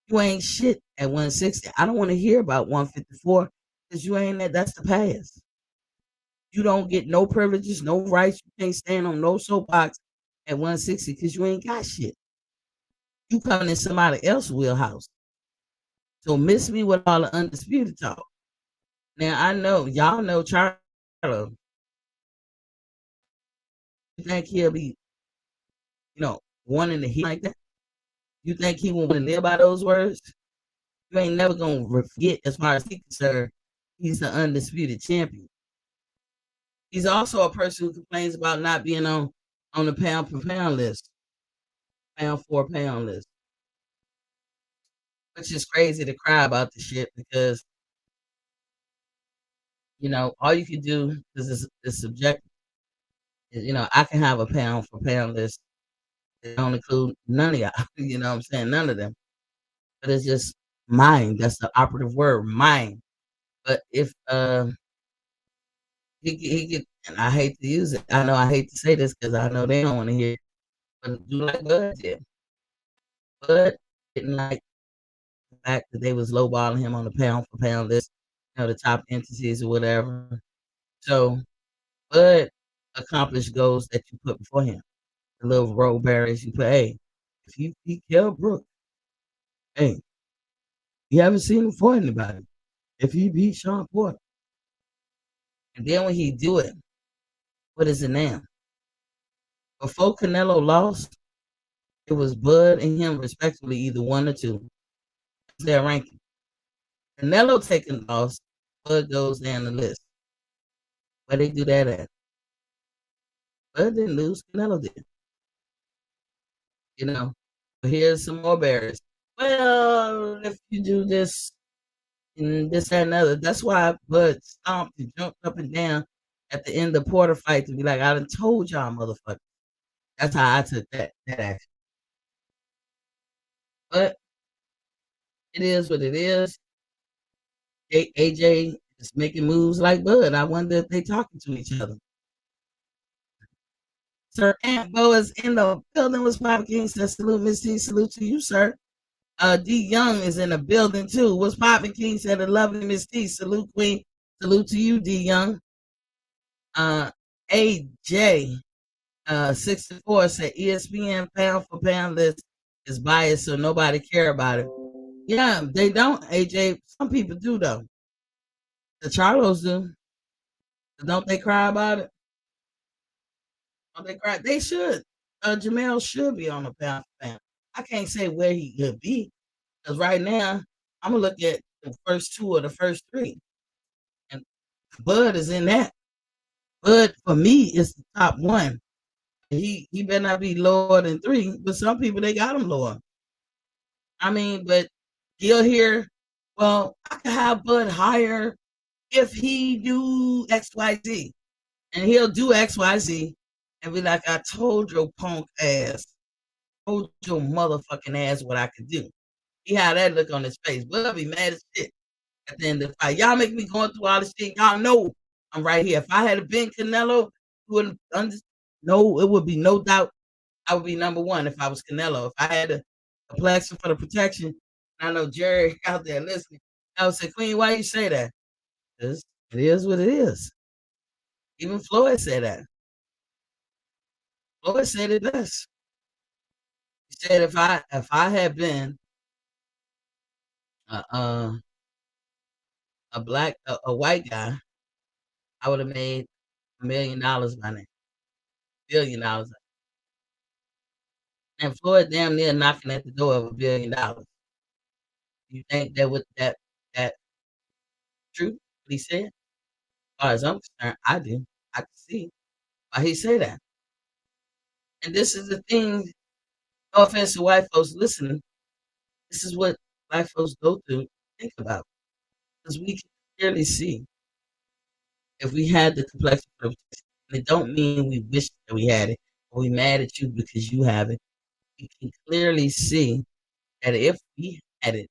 you ain't shit at 160. I don't want to hear about 154 because you ain't that's the past. You don't get no privileges, no rights. You can't stand on no soapbox at 160 because you ain't got shit. You coming in somebody else's wheelhouse. So miss me with all the undisputed talk. Now I know y'all know Charlo. You think he'll be, wanting to hear like that? You think he won't want to live by those words? You ain't never gonna forget, as far as he's concerned, he's the undisputed champion. He's also a person who complains about not being on the pound per pound list, pound for pound list, which is crazy to cry about the shit because all you can do is it's subjective. I can have a pound for pound list that don't include none of y'all. You know what I'm saying? None of them. But it's just mine. That's the operative word, mine. But if he get, and I hate to use it. I know I hate to say this because I know they don't want to hear it. But do like Bud did. Bud didn't like the fact that they was lowballing him on the pound for pound list, the top entities or whatever. So Bud accomplished goals that you put before him. the little roll barriers you put. Hey, if you beat Kell Brook, hey, you haven't seen him for anybody. If you beat Sean Porter, and then when he do it, what is it now? Before Canelo lost, it was Bud and him respectively, either one or two. That's their ranking. Canelo taking loss, Bud goes down the list. Where they do that at? Bud didn't lose, Canelo did. You know, but here's some more barriers. Well, if you do this and this, that, and other, that's why Bud stomped and jumped up and down at the end of the Porter fight to be like, I done told y'all, motherfucker. That's how I took that action. But it is what it is. AJ is making moves like Bud. I wonder if they talking to each other. Sir Aunt Bo is in the building with Papa King. Says salute, Miss T. Salute to you, sir. D Young is in the building too. What's poppin', King? Said the lovely Miss T. Salute, Queen. Salute to you, D Young. AJ 64 said ESPN pound for pound list is biased, so nobody care about it. Yeah, they don't, AJ. Some people do though. The Charlos do. Don't they cry about it? Don't they cry? They should. Jamel should be on the pound for pound. I can't say where he could be because right now I'm gonna look at the first two or the first three, and Bud is in that. Bud for me is the top one. He better not be lower than three, but some people they got him lower. I mean, but he'll hear, well, I could have Bud higher if he do XYZ. And he'll do XYZ and be like, I told your punk ass, told your motherfucking ass what I could do. He had that look on his face. Bud be mad as shit at the end of the fight. Y'all make me going through all this shit. Y'all know I'm right here. If I had been Canelo, no, it would be no doubt I would be number one if I was Canelo. If I had a plexion for the protection, and I know Jerry out there listening, I would say, Queen, why you say that? Because it is what it is. Even Floyd said that. Floyd said it best. He said if I had been a white guy, I would have made $1 million by now, $1 billion. And Floyd damn near knocking at the door of $1 billion. You think that true? What he said? As far as I'm concerned, I do. I can see why he say that. And this is the thing. No offense to white folks listening. This is what black folks go through. Think about because we can clearly see if we had the complexion of protection. And it don't mean we wish that we had it or we mad at you because you have it. We can clearly see that if we had it,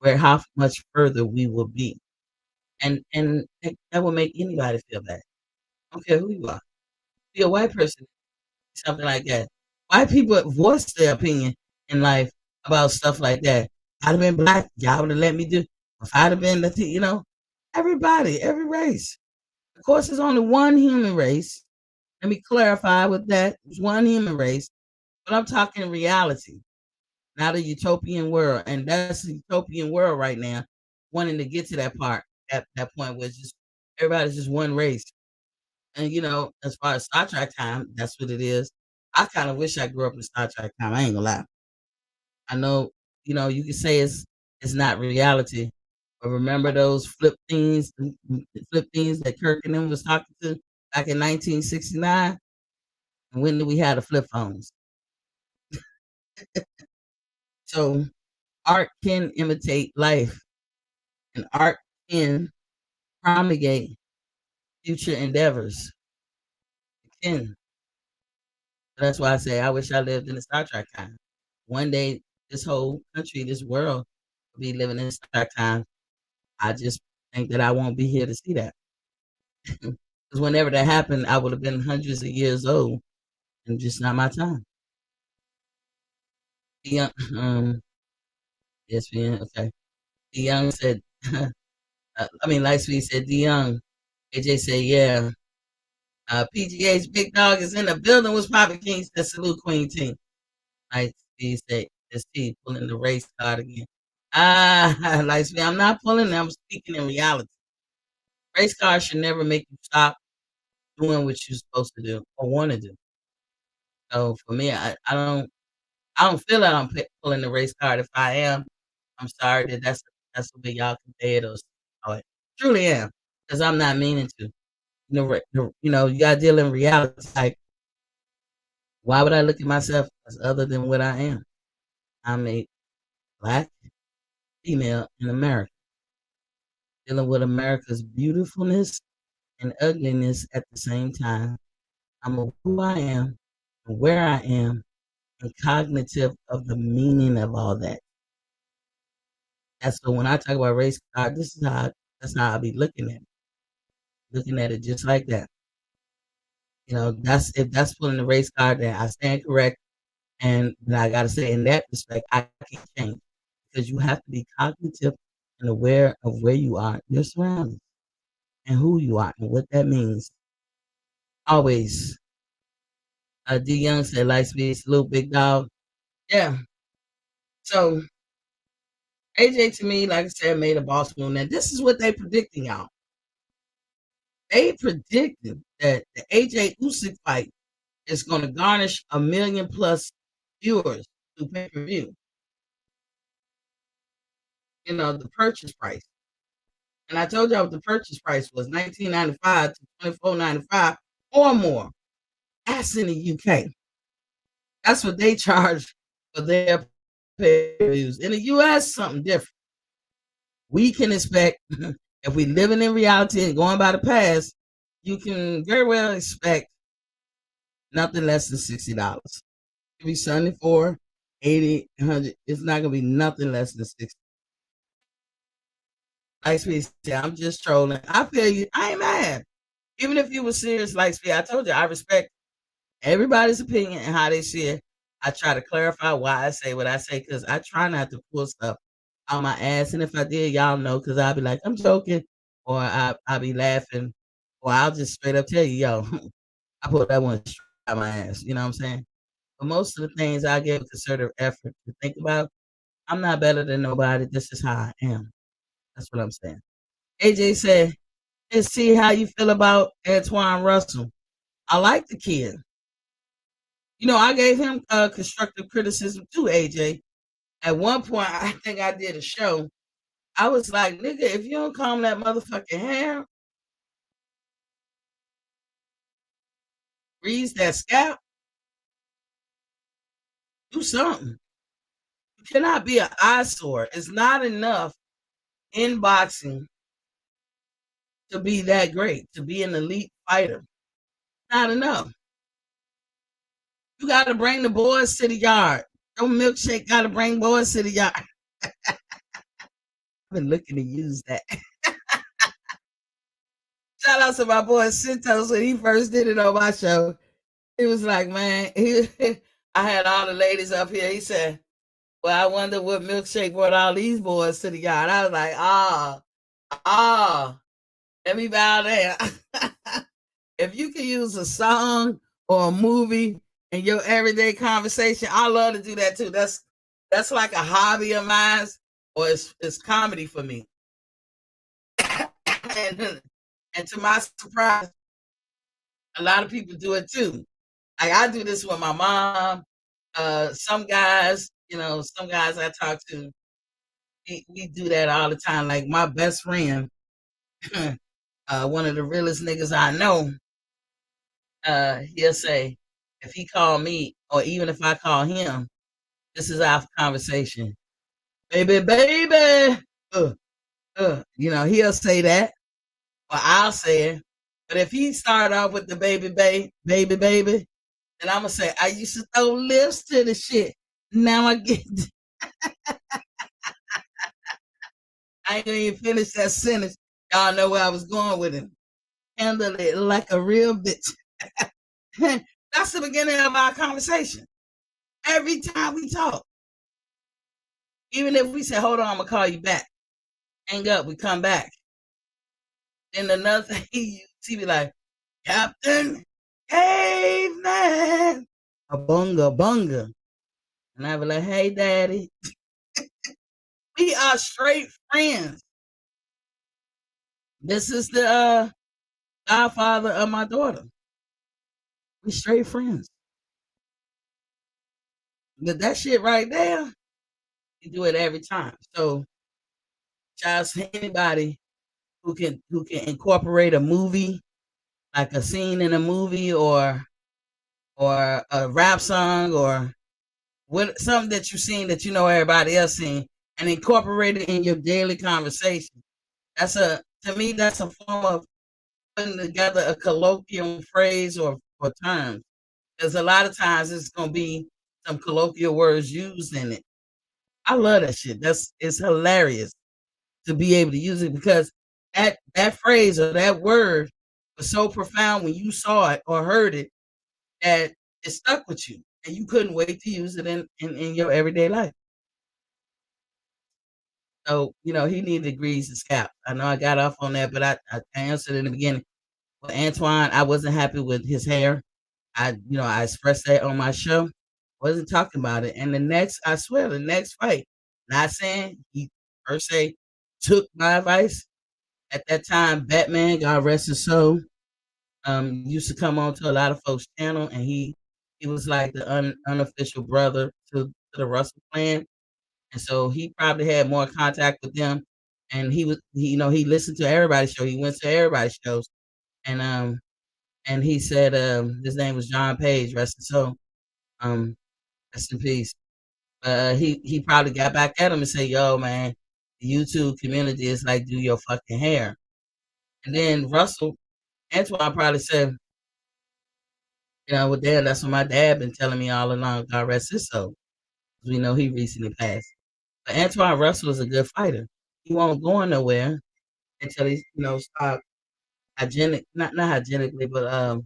where how much further we will be. And that will make anybody feel bad. I don't care who you are. Be a white person, something like that. White people voice their opinion in life about stuff like that. I'd have been black, y'all would have let me do. If I'd have been Latino, everybody, every race. Of course, there's only one human race. Let me clarify with that. There's one human race, but I'm talking reality, not a utopian world. And that's a utopian world right now, wanting to get to that part, at that point where it's just everybody's just one race. And as far as Star Trek time, that's what it is. I kind of wish I grew up in Star Trek time. I ain't gonna lie. I know, you can say it's not reality, but remember those flip things that Kirk and them was talking to back in 1969? And when did we have the flip phones? So art can imitate life, and art can promulgate future endeavors. It can. That's why I say I wish I lived in the Star Trek time. One day, this whole country, this world, will be living in Star Trek time. I just think that I won't be here to see that. Because whenever that happened, I would have been hundreds of years old, and just not my time. The young, ESPN, okay. The young said, Lightspeed said, the young. AJ said, yeah. PGH Big Dog is in the building. What's poppin' Kings? That salute Queen Team. Like Steve said, this Steve pulling the race card again. Like me, I'm not pulling them. I'm speaking in reality. Race card should never make you stop doing what you're supposed to do or want to do. So for me, I don't feel like I'm pulling the race card. If I am, I'm sorry that's the way y'all can say it or how it truly am, because I'm not meaning to. You gotta deal in reality. Like, why would I look at myself as other than what I am? I'm a black female in America, dealing with America's beautifulness and ugliness at the same time. I'm a who I am and where I am and cognitive of the meaning of all that. That's so when I talk about race card, that's how I be looking at it just like that. That's if that's pulling the race card, then I stand correct. And then I gotta say, in that respect, I can't change because you have to be cognitive and aware of where you are, your surroundings, and who you are, and what that means. Always. D Young said, "Light speed, salute, big dog." Yeah. So AJ to me, like I said, made a boss move. Now this is what they predicting, y'all. They predicted that the AJ Usyk fight is going to garnish 1 million plus viewers through pay per view. The purchase price. And I told y'all what the purchase price was, $19.95 to $24.95 or more. That's in the UK. That's what they charge for their pay-per-views. In the US, something different. We can expect, if we living in reality and going by the past, you can very well expect nothing less than $60. It'll be 74, 80, 100. It's not gonna be nothing less than 60. Like Speed said, I'm just trolling. I feel you. I ain't mad. Even if you were serious, like Speed, I told you I respect everybody's opinion and how they see it. I try to clarify why I say what I say because I try not to pull stuff out my ass. And if I did, y'all know because I'll be like, I'm joking, or I'll be laughing, or I'll just straight up tell you, yo, I put that one straight out my ass. You know what I'm saying? But most of the things I give a concerted effort to think about, I'm not better than nobody. This is how I am. That's what I'm saying. AJ said, let's see how you feel about Antoine Russell. I like the kid. I gave him constructive criticism too, AJ. At one point, I think I did a show. I was like, nigga, if you don't comb that motherfucking hair, grease that scalp, do something. You cannot be an eyesore. It's not enough in boxing to be that great, to be an elite fighter. Not enough. You got to bring the boys to the yard. Your milkshake got to bring boys to the yard. I've been looking to use that. Shout out to my boy Cintos when he first did it on my show. He was like, man, I had all the ladies up here. He said, well, I wonder what milkshake brought all these boys to the yard. I was like, let me bow down. If you can use a song or a movie in your everyday conversation, I love to do that too. That's like a hobby of mine, or it's comedy for me. and to my surprise, a lot of people do it too. Like I do this with my mom. Some guys, some guys I talk to, we do that all the time. Like my best friend, one of the realest niggas I know, he'll say, if he call me, or even if I call him, this is our conversation. Baby, baby. He'll say that, or I'll say it. But if he start off with the baby, baby, baby, then I'm gonna say, I used to throw lips to the shit. Now I get. I ain't gonna even finish that sentence. Y'all know where I was going with him. Handle it like a real bitch. That's the beginning of our conversation. Every time we talk. Even if we say, hold on, I'm gonna call you back. Hang up, we come back. Then another thing, he be like, Captain Caveman, a bunga bunga. And I be like, hey, daddy, we are straight friends. This is the godfather of my daughter. We straight friends. But that shit right there, you do it every time. So, just anybody who can incorporate a movie, like a scene in a movie, or a rap song, or what something that you've seen that you know everybody else seen, and incorporate it in your daily conversation. That's a To me, that's a form of putting together a colloquial phrase or term. Because a lot of times it's gonna be some colloquial words used in it. I love that shit. It's hilarious to be able to use it because that phrase or that word was so profound when you saw it or heard it that it stuck with you and you couldn't wait to use it in your everyday life. So, he needed to grease his scalp. I know I got off on that, but I answered in the beginning. Well, Antoine, I wasn't happy with his hair. I expressed that on my show. Wasn't talking about it. And I swear, the next fight, not saying he per se took my advice. At that time, Batman, God rest his soul, used to come on to a lot of folks' channel, and he was like the unofficial brother to the Russell clan, and so he probably had more contact with them. And he listened to everybody's show. He went to everybody's shows, and he said his name was John Page, rest his soul, um, rest in peace. He probably got back at him and said, "Yo, man, the YouTube community is like do your fucking hair." And then Russell Antoine probably said, well, Dad, that's what my dad been telling me all along. God rest his soul. We know he recently passed. But Antoine Russell is a good fighter. He won't go nowhere until he, stop not hygienically, but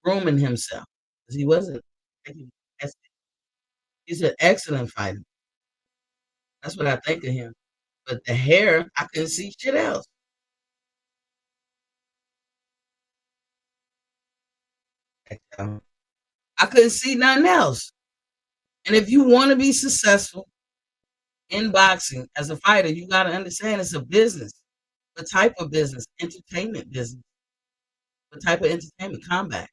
grooming himself. Because he wasn't. He's an excellent fighter. That's what I think of him. But the hair, I couldn't see shit else. I couldn't see nothing else. And if you want to be successful in boxing as a fighter, you got to understand it's a business. What type of business? Entertainment business. What type of entertainment? Combat.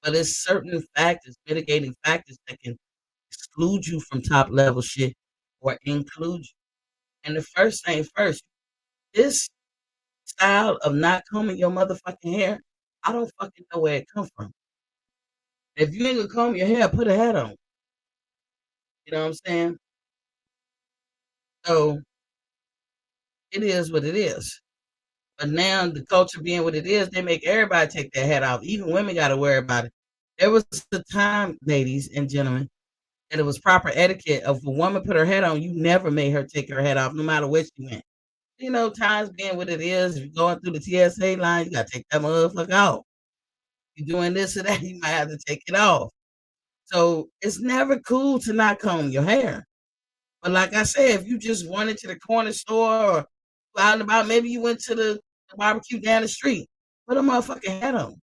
But there's certain factors, mitigating factors that can exclude you from top level shit or include you. And the first thing first, this style of not combing your motherfucking hair, I don't fucking know where it come from. If you ain't gonna comb your hair, put a hat on. You know what I'm saying? So it is what it is. But now the culture being what it is, they make everybody take their hat off. Even women got to worry about it. There was a time, ladies and gentlemen, that it was proper etiquette of a woman put her hat on. You never made her take her hat off, no matter where she went. Times being what it is, if you're going through the TSA line, you got to take that motherfucker off. You're doing this or that, you might have to take it off. So it's never cool to not comb your hair. But like I said, if you just went into the corner store or out and about, maybe you went to the barbecue down the street, put a motherfucking hat on.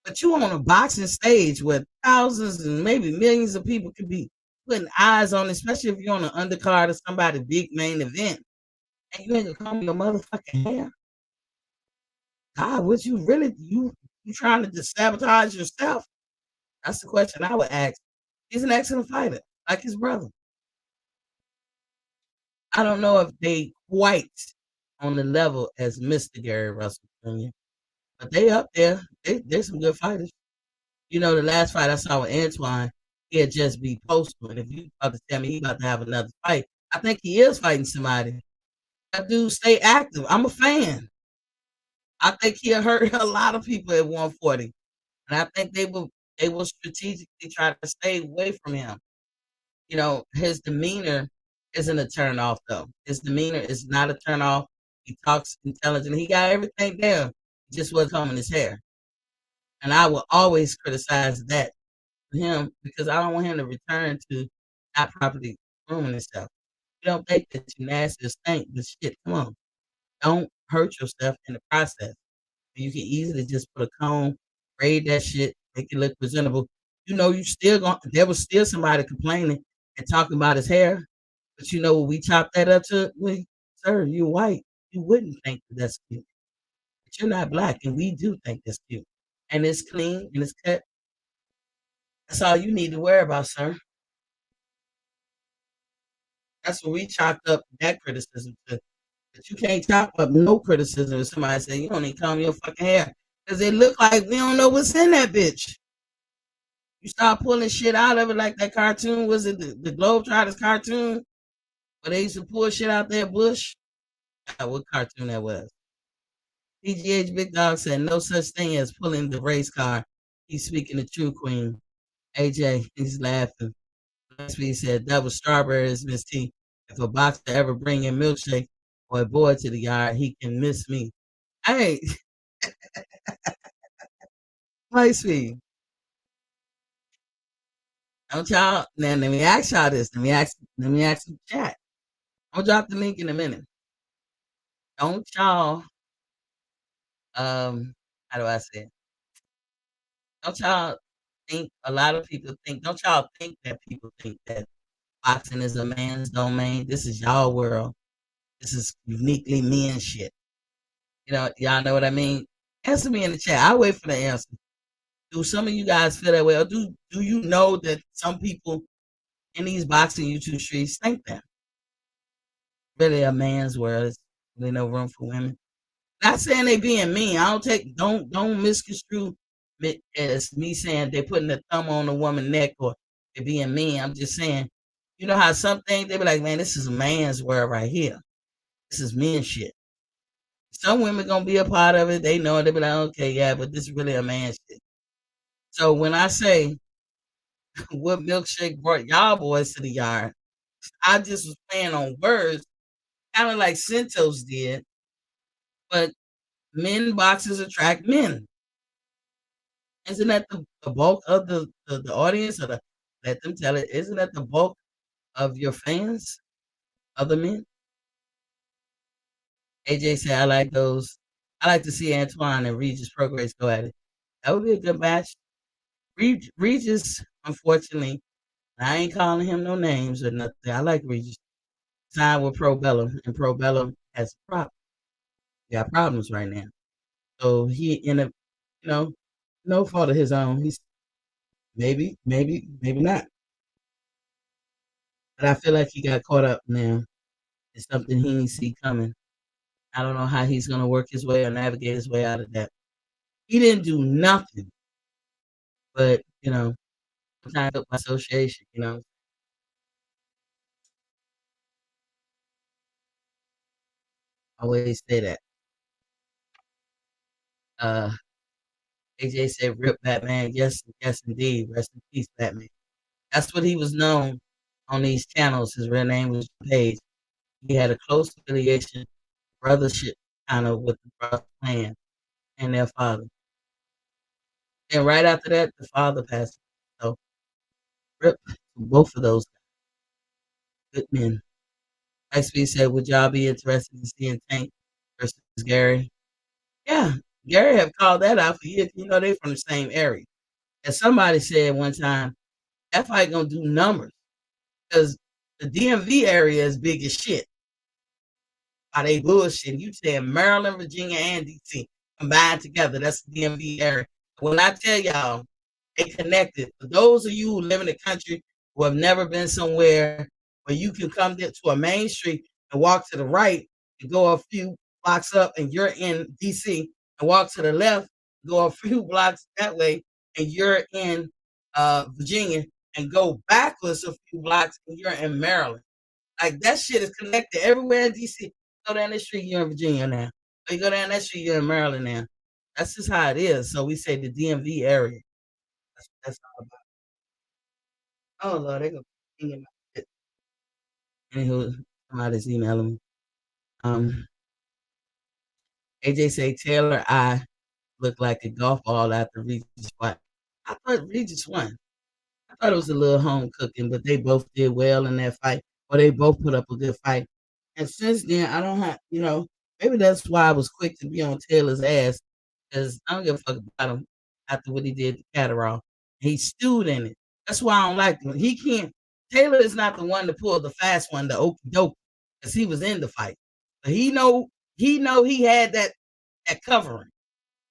But you on a boxing stage where thousands and maybe millions of people could be putting eyes on, especially if you're on an undercard of somebody's big main event, and you ain't gonna comb your motherfucking hair. God, what you trying to just sabotage yourself? That's the question I would ask. He's an excellent fighter, like his brother. I don't know if they quite on the level as Mr. Gary Russell Jr., but they up there. They're some good fighters. The last fight I saw with Antoine, he had just be postal. And if you about to tell me he about to have another fight, I think he is fighting somebody. That dude stay active. I'm a fan. I think he'll hurt a lot of people at 140. And I think they will strategically try to stay away from him. His demeanor isn't a turn off though. His demeanor is not a turn off. He talks intelligent. He got everything down. He just wasn't combing his hair. And I will always criticize that for him because I don't want him to return to not properly grooming himself. You don't think that you nasty or stink, but shit, come on. Don't hurt yourself in the process. You can easily just put a comb, braid that shit, make it look presentable. You know, you still going there was still somebody complaining and talking about his hair, but you know what we chop that up to? We, sir, you're white. You wouldn't think that that's cute. But you're not black, and we do think that's cute. And it's clean and it's cut. That's all you need to worry about, sir. That's what we chalked up that criticism to. But you can't chop up no criticism if somebody say you don't need to comb your fucking hair. Because it look like we don't know what's in that bitch. You start pulling shit out of it like that cartoon. Was it the Globetrotters cartoon? Where they used to pull shit out their bush? What cartoon that was? PGH Big Dog said no such thing as pulling the race car. He's speaking the true queen. AJ, he's laughing. Last week he said double strawberries, Miss T. If a boxer ever bring in milkshake or a boy to the yard, he can miss me. Hey, play sweet. Don't y'all now let me ask y'all this. Let me ask the chat. I'll drop the link in a minute. Don't y'all how do I say it? Don't y'all think a lot of people think don't y'all think that people think that boxing is a man's domain? This is y'all world. This is uniquely men shit. You know, y'all know what I mean? Answer me in the chat. I'll wait for the answer. Do some of you guys feel that way? Or do you know that some people in these boxing YouTube streets think that? Really a man's world. There's really no room for women. Not saying they being mean. I don't misconstrue it as me saying they putting the thumb on the woman's neck or they being mean. I'm just saying, you know how some things they be like, man, this is a man's world right here. This is men shit. Some women gonna be a part of it. They know it. They be like, okay, yeah, but this is really a man shit. So when I say what milkshake brought y'all boys to the yard, I just was playing on words, kind of like Santos did. But men boxers attract men. Isn't that the bulk of the audience? Or let them tell it. Isn't that the bulk of your fans, other men? AJ said, I like those. I like to see Antoine and Regis Progress go at it. That would be a good match. Regis, unfortunately, I ain't calling him no names or nothing. I like Regis. Signed with Pro Bellum, and Pro Bellum has a problem. Got problems right now. So he in a, you know, no fault of his own. He's maybe not. But I feel like he got caught up now. It's something he didn't see coming. I don't know how he's gonna work his way or navigate his way out of that. He didn't do nothing, but sometimes by association. I always say that. Uh, AJ said, "Rip Batman." Yes, yes, indeed. Rest in peace, Batman. That's what he was known on these channels. His real name was Page. He had a close affiliation, brothership, kind of with the Brothers clan and their father. And right after that, the father passed. So, rip both of those good men. XP said, "Would y'all be interested in seeing Tank versus Gary?" Yeah, Gary have called that out for years. You know, they from the same area. And somebody said one time, that fight gonna do numbers because the DMV area is big as shit. Are they bullshit? You saying Maryland, Virginia, and DC combined together? That's the DMV area. When I tell y'all, they connected. For those of you who live in the country who have never been somewhere where you can come to a main street and walk to the right and go a few blocks up and you're in DC, and walk to the left, go a few blocks that way and you're in Virginia, and go backwards a few blocks and you're in Maryland. Like that shit is connected everywhere in DC. Go down that street, you're in Virginia now. Or you go down that street, you're in Maryland now. That's just how it is. So we say the DMV area. That's all about. Oh Lord, they gonna ping in my shit. Anywho, somebody's emailing me. Um, AJ say Taylor I look like a golf ball after Regis fight. I thought Regis won. I thought it was a little home cooking, but they both did well in that fight, or they both put up a good fight. And since then, I don't have, maybe that's why I was quick to be on Taylor's ass 'cause I don't give a fuck about him after what he did to Catterall. He stewed in it. That's why I don't like him. He can't Taylor is not the one to pull the fast one, the okey doke, because he was in the fight. But he know he had that covering,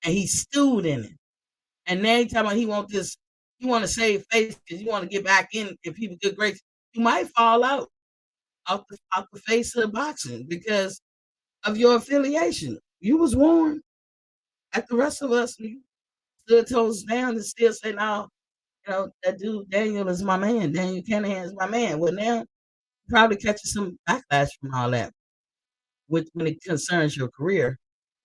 and he stewed in it. And now he talking about he want to save face because you want to get back in people good graces. You might fall out the face of boxing because of your affiliation. You was warned, like the rest of us. You stood toes down and still say, "No, that dude Daniel is my man. Daniel Canahan is my man." Well, now you probably catching some backlash from all that, when it concerns your career.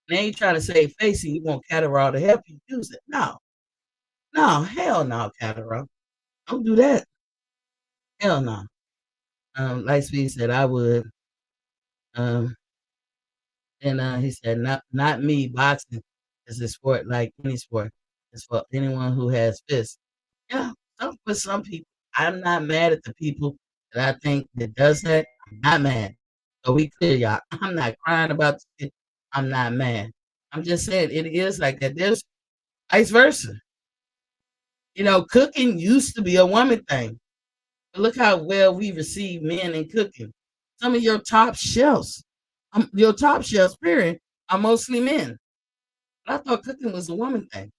Now you try to save face and you want Catterall to help you use it. No, no, hell no, Catterall. Don't do that. Hell no. Like Speed said, I would. Um, and he said, not me. Boxing is a sport like any sport. It's for anyone who has fists. Yeah, for some people. I'm not mad at the people that I think that does that. I'm not mad. So we clear, y'all. I'm not crying about the shit. I'm not mad. I'm just saying it is like that. There's vice versa. Cooking used to be a woman thing. But look how well we receive men in cooking. Some of your top chefs, period, are mostly men. But I thought cooking was a woman thing.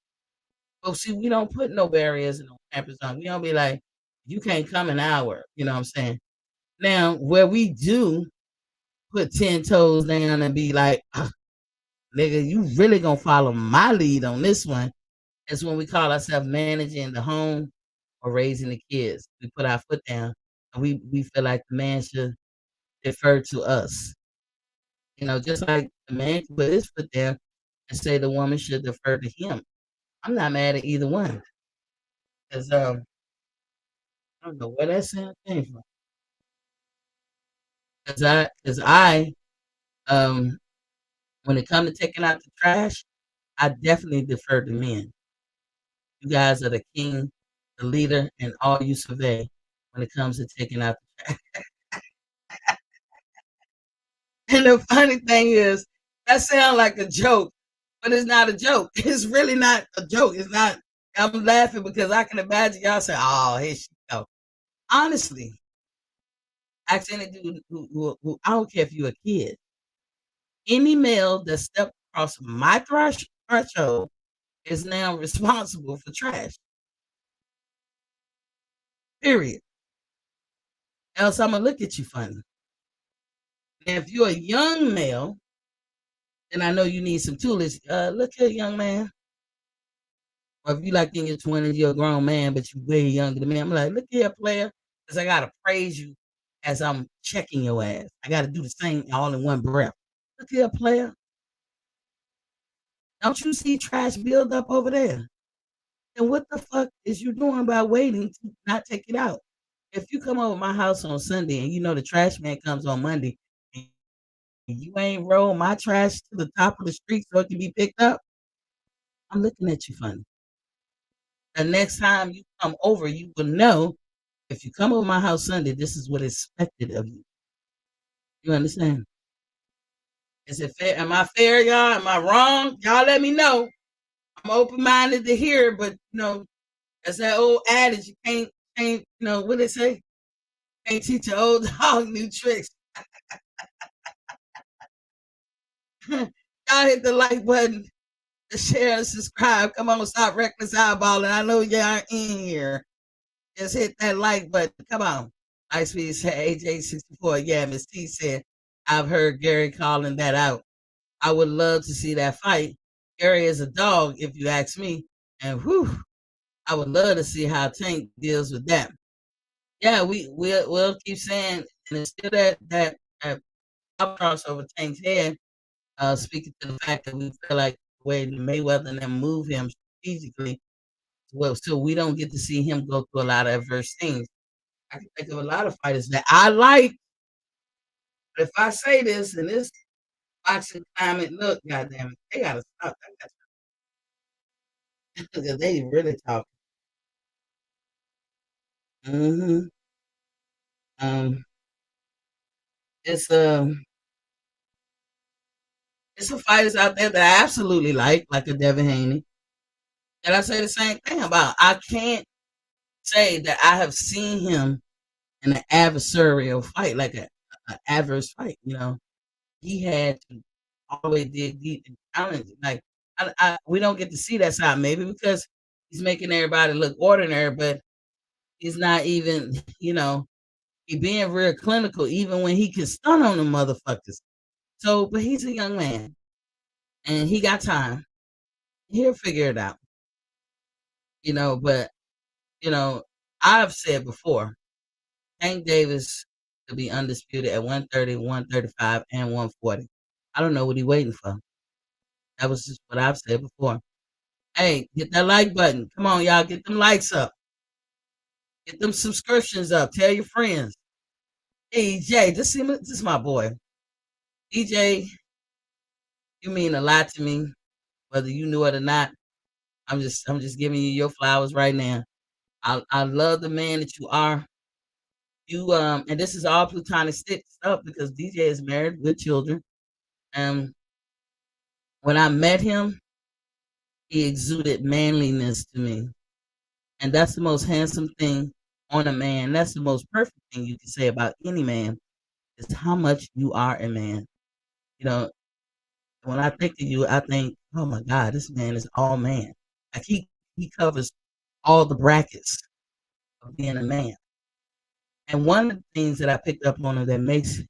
But see, we don't put no barriers and no pampers on. We don't be like, you can't come an hour. You know what I'm saying? Now, where we do put 10 toes down and be like, nigga, you really gonna follow my lead on this one, is when we call ourselves managing the home or raising the kids. We put our foot down and we feel like the man should defer to us. Just like the man can put his foot down and say the woman should defer to him. I'm not mad at either one. Because I don't know where that sound came from. Because I when it comes to taking out the trash, I definitely defer to men. You guys are the king, the leader, and all you survey when it comes to taking out the trash. And the funny thing is, that sounds like a joke, but it's not a joke. It's really not a joke. It's not. I'm laughing because I can imagine y'all say, "Oh, here she go." Honestly, ask any dude who I don't care if you're a kid. Any male that stepped across my threshold is now responsible for trash. Period. Else I'm gonna look at you funny. Now, if you're a young male, then I know you need some tools. Look here, young man. Or if you like in your 20s, you're a grown man, but you way younger than me. I'm like, look here, player, because I gotta praise you as I'm checking your ass. I gotta do the same all in one breath. Look here, player. Don't you see trash build up over there? And what the fuck is you doing by waiting to not take it out? If you come over my house on Sunday and you know the trash man comes on Monday and you ain't roll my trash to the top of the street so it can be picked up, I'm looking at you funny. The next time you come over, you will know if you come over my house Sunday, this is what is expected of you. You understand? Is it fair? Am I fair, y'all? Am I wrong? Y'all let me know. I'm open minded to hear, but that's that old adage. You can't, what they say? Can't teach an old dog new tricks. Y'all hit the like button, the share, and subscribe. Come on, stop reckless eyeballing. I know y'all in here. Just hit that like button. Come on. Ice Speed said AJ64. Yeah, Miss T said, I've heard Gary calling that out. I would love to see that fight. Gary is a dog, if you ask me. And whew, I would love to see how Tank deals with that. Yeah, we'll keep saying, and it's still that crossover Tank's head. Speaking to the fact that we feel like the way Mayweather and them move him strategically, well, so we don't get to see him go through a lot of adverse things. I can think of a lot of fighters that I like. But if I say this in this boxing climate, look, goddamn it, they gotta stop that because they really talk. Hmm. Um, it's There's some fighters out there that I absolutely like a Devin Haney. And I say the same thing about. I can't say that I have seen him in an adversarial fight, like a adverse fight. He had to always dig deep and challenge it. Like we don't get to see that side, maybe because he's making everybody look ordinary, but he's not even, he being real clinical, even when he can stun on the motherfuckers. So, but he's a young man and he got time. He'll figure it out, but you know, I've said before, Tank Davis to be undisputed at 130, 135, and 140. I don't know what he's waiting for. That was just what I've said before. Hey, hit that like button. Come on, y'all. Get them likes up. Get them subscriptions up. Tell your friends. Hey, EJ, this is my boy. EJ, you mean a lot to me, whether you knew it or not. I'm just giving you your flowers right now. I love the man that you are. And this is all plutonic stuff because DJ is married with children. Um, when I met him, he exuded manliness to me. And that's the most handsome thing on a man. That's the most perfect thing you can say about any man is how much you are a man. You know, when I think of you, I think, oh my God, this man is all man. Like he covers all the brackets of being a man. And one of the things that I picked up on him that makes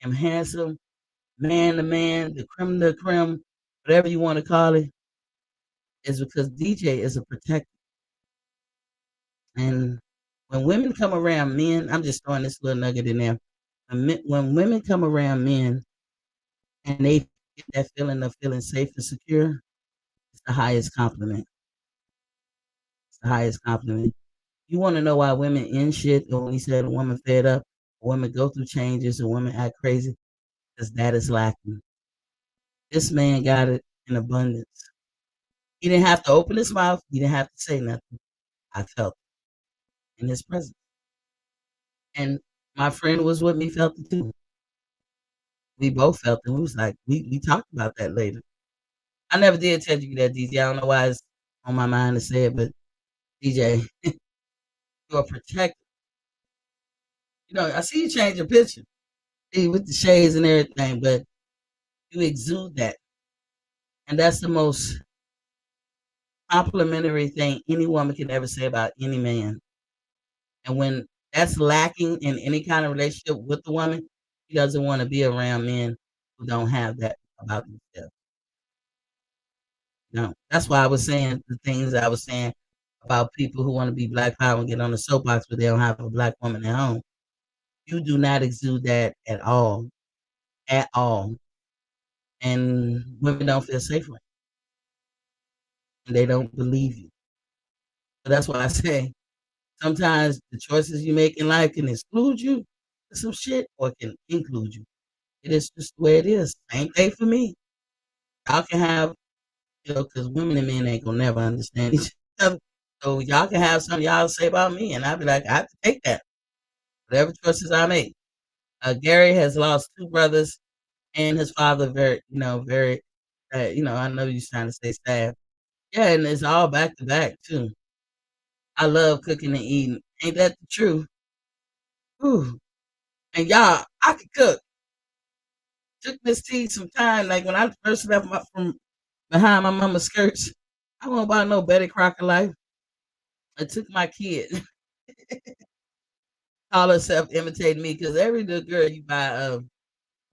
him handsome, man to man, the creme de creme, whatever you want to call it, is because DJ is a protector. And when women come around men, I'm just throwing this little nugget in there. When women come around men and they get that feeling of feeling safe and secure, it's the highest compliment. It's the highest compliment. You want to know why women end shit, or when he said a woman fed up, a woman go through changes, a woman act crazy, because that is lacking. This man got it in abundance. He didn't have to open his mouth. He didn't have to say nothing. I felt it in his presence. And my friend was with me, felt it too. We both felt it. We was like, we talked about that later. I never did tell you that, DJ. I don't know why it's on my mind to say it, but DJ, you're a protector. I see you change your picture with the shades and everything, but you exude that. And that's the most complimentary thing any woman can ever say about any man. And when that's lacking in any kind of relationship with the woman, she doesn't want to be around men who don't have that about themselves. No, that's why I was saying the things I was saying about people who want to be black power and get on the soapbox, but they don't have a black woman at home. You do not exude that at all. And women don't feel safe with you. And they don't believe you. So that's why I say sometimes the choices you make in life can exclude you to some shit or can include you. It is just the way it is. Same thing for me. Y'all can have, because women and men ain't gonna never understand each other. So y'all can have something y'all say about me, and I'll be like, I have to take that. Whatever choices I make. Gary has lost two brothers and his father very, very, I know you're trying to say sad. Yeah, and it's all back to back too. I love cooking and eating. Ain't that the truth? Ooh. And y'all, I could cook. Took Miss T some time. Like when I first left from behind my mama's skirts, I won't buy no Betty Crocker life. I took my kid. Call herself imitating me because every little girl you buy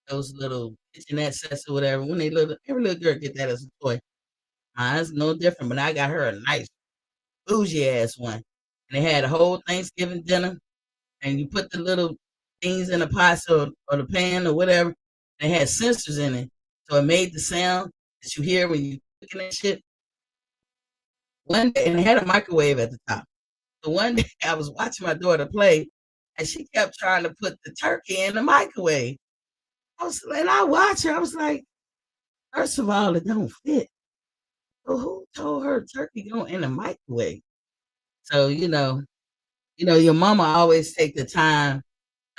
those little kitchenette sets or whatever, when every little girl get that as a toy. Mine's no different, but I got her a nice bougie ass one. And they had a whole Thanksgiving dinner, and you put the little things in the pot or the pan or whatever. They had sensors in it, so it made the sound that you hear when you cooking that shit. One day, and they had a microwave at the top. So one day, I was watching my daughter play, and she kept trying to put the turkey in the microwave. And I watched her. I was like, first of all, it don't fit. So who told her turkey go in the microwave? So your mama always take the time.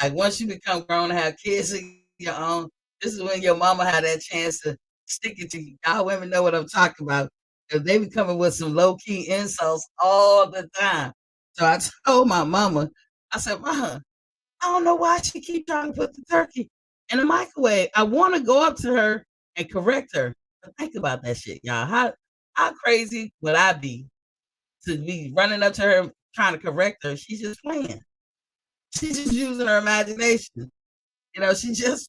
Like once you become grown and have kids of your own, this is when your mama had that chance to stick it to you. Y'all women know what I'm talking about. 'Cause they be coming with some low key insults all the time. So I told my mama, I said, "Mama, I don't know why she keep trying to put the turkey in the microwave. I want to go up to her and correct her. But think about that shit, y'all. How crazy would I be to be running up to her trying to correct her? She's just playing. She's just using her imagination. You know, she's just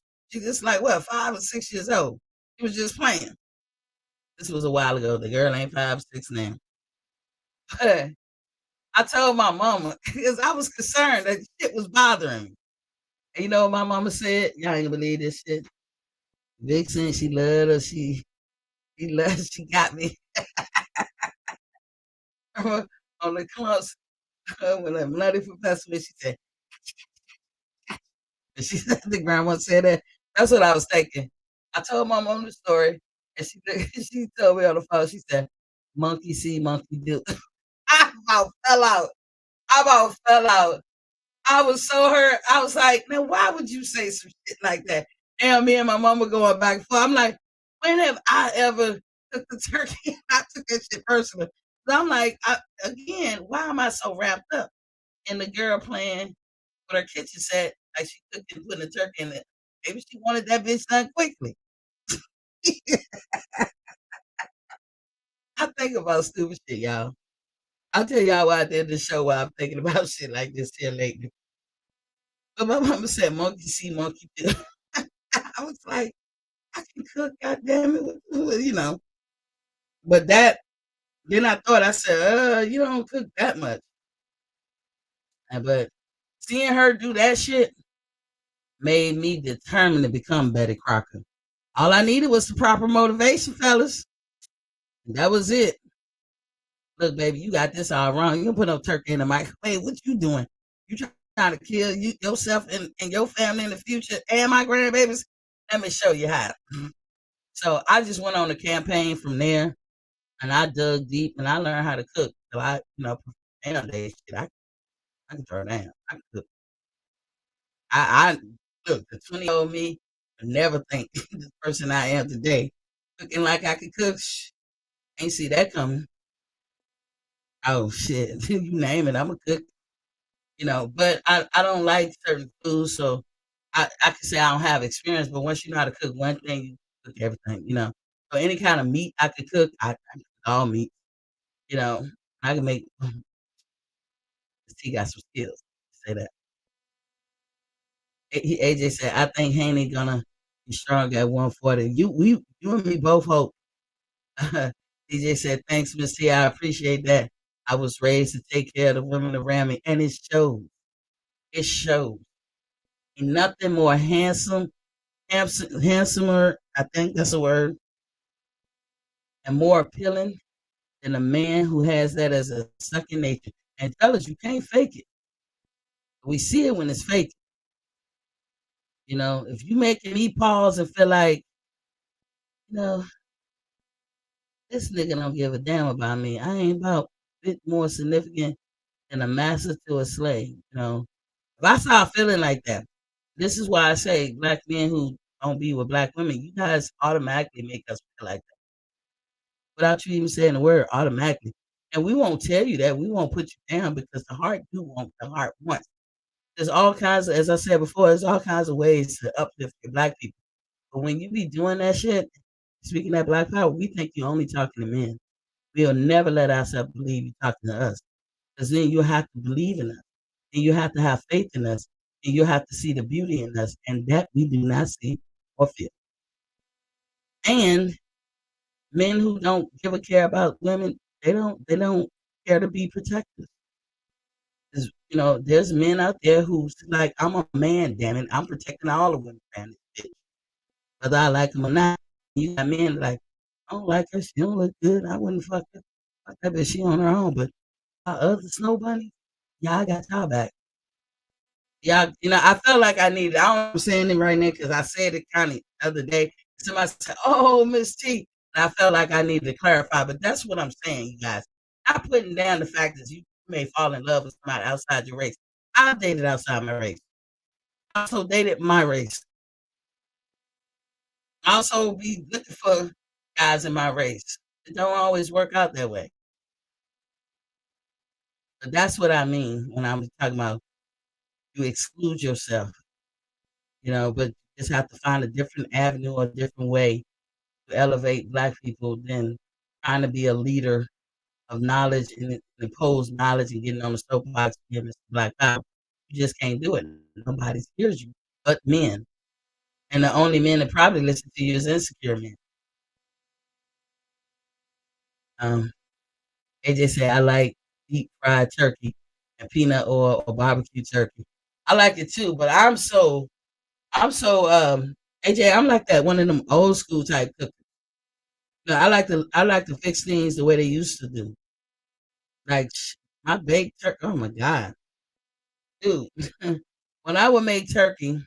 like what 5 or 6 years old. She was just playing. This was a while ago. The girl ain't 5, 6 now. But I told my mama because I was concerned that shit was bothering me. And you know what my mama said? Y'all ain't gonna believe this shit. Vixen, she loved her. She loved. She got me on the close when a bloody professor. She said, and she said the grandma said that. That's what I was thinking. I told my mom the story, and she she told me on the phone. She said, "Monkey see, monkey do." I about fell out. I about fell out. I was so hurt. I was like, "Man, why would you say some shit like that?" And me and my mama going back and forth. I'm like, "When have I ever took the turkey?" I took that shit personal. So I'm like, again, why am I so wrapped up in the girl playing with her kitchen set like she cooking, putting the turkey in it? Maybe she wanted that bitch done quickly. I think about stupid shit, y'all. I'll tell y'all why I did this show while I'm thinking about shit like this here lately. But my mama said, "Monkey see, monkey do." I was like, I can cook, goddamn it, you know. But that, then I thought, I said, you don't cook that much. But seeing her do that shit made me determined to become Betty Crocker. All I needed was the proper motivation, fellas. And that was it. Look, baby, you got this all wrong. You can put no turkey in the microwave. What you doing? You trying to kill yourself and your family in the future and my grandbabies? Let me show you how. So I just went on a campaign from there, and I dug deep and I learned how to cook. So nowadays, shit, I can throw down. I can cook. I look, the 20-year-old me would never think the person I am today cooking like I could cook. Ain't see that coming. Oh shit, you name it, I'm a cook. But I don't like certain foods, so I can say I don't have experience. But once you know how to cook one thing, you cook everything. So any kind of meat I could cook, I can cook all meat. You know, I can make. He got some skills. Say that. AJ said, "I think Haney gonna be strong at 140." You and me both hope. DJ said, "Thanks, Miss T. I appreciate that. I was raised to take care of the women around me, and it shows. It shows. Ain't nothing more handsomer. I think that's a word, and more appealing than a man who has that as a second nature. And fellas, you can't fake it. We see it when it's fake. If you making me pause and feel like, you know, this nigga don't give a damn about me. I ain't about bit more significant than a master to a slave. If I start feeling like that, this is why I say black men who don't be with black women, you guys automatically make us feel like that without you even saying the word automatically. And we won't tell you that. We won't put you down because the heart do want the heart wants. There's all kinds of, as I said before, there's all kinds of ways to uplift your black people. But when you be doing that shit, speaking that black power, we think you're only talking to men. We'll never let ourselves believe you're talking to us. Because then you have to believe in us. And you have to have faith in us. And you have to see the beauty in us. And that we do not see or feel. And men who don't give a care about women, they don't care to be protected. There's men out there who's like, I'm a man, damn it. I'm protecting all the women around this bitch. Whether I like them or not. You got men like, I don't like her. She don't look good. I wouldn't fuck her. Fuck that bitch. She on her own. But other snow bunny, yeah, I got y'all back. Yeah, I felt like I needed. I don't know if I'm saying it right now because I said it kind of the other day. Somebody said, "Oh, Miss T," and I felt like I needed to clarify. But that's what I'm saying, you guys. Not putting down the fact that you may fall in love with somebody outside your race. I dated outside my race. I also dated my race. I also be looking for guys in my race. It don't always work out that way. But that's what I mean when I'm talking about you exclude yourself, but you just have to find a different avenue or a different way to elevate black people than trying to be a leader of knowledge and impose knowledge and getting on the soapbox and giving black power. You just can't do it. Nobody hears you but men. And the only men that probably listen to you is insecure men. Um, AJ said, I like deep fried turkey and peanut oil or barbecue turkey. I like it too, but I'm so AJ, I'm like that one of them old school type cookers. No, I like to fix things the way they used to do. Like my baked turkey. Oh my god, dude! When I would make turkey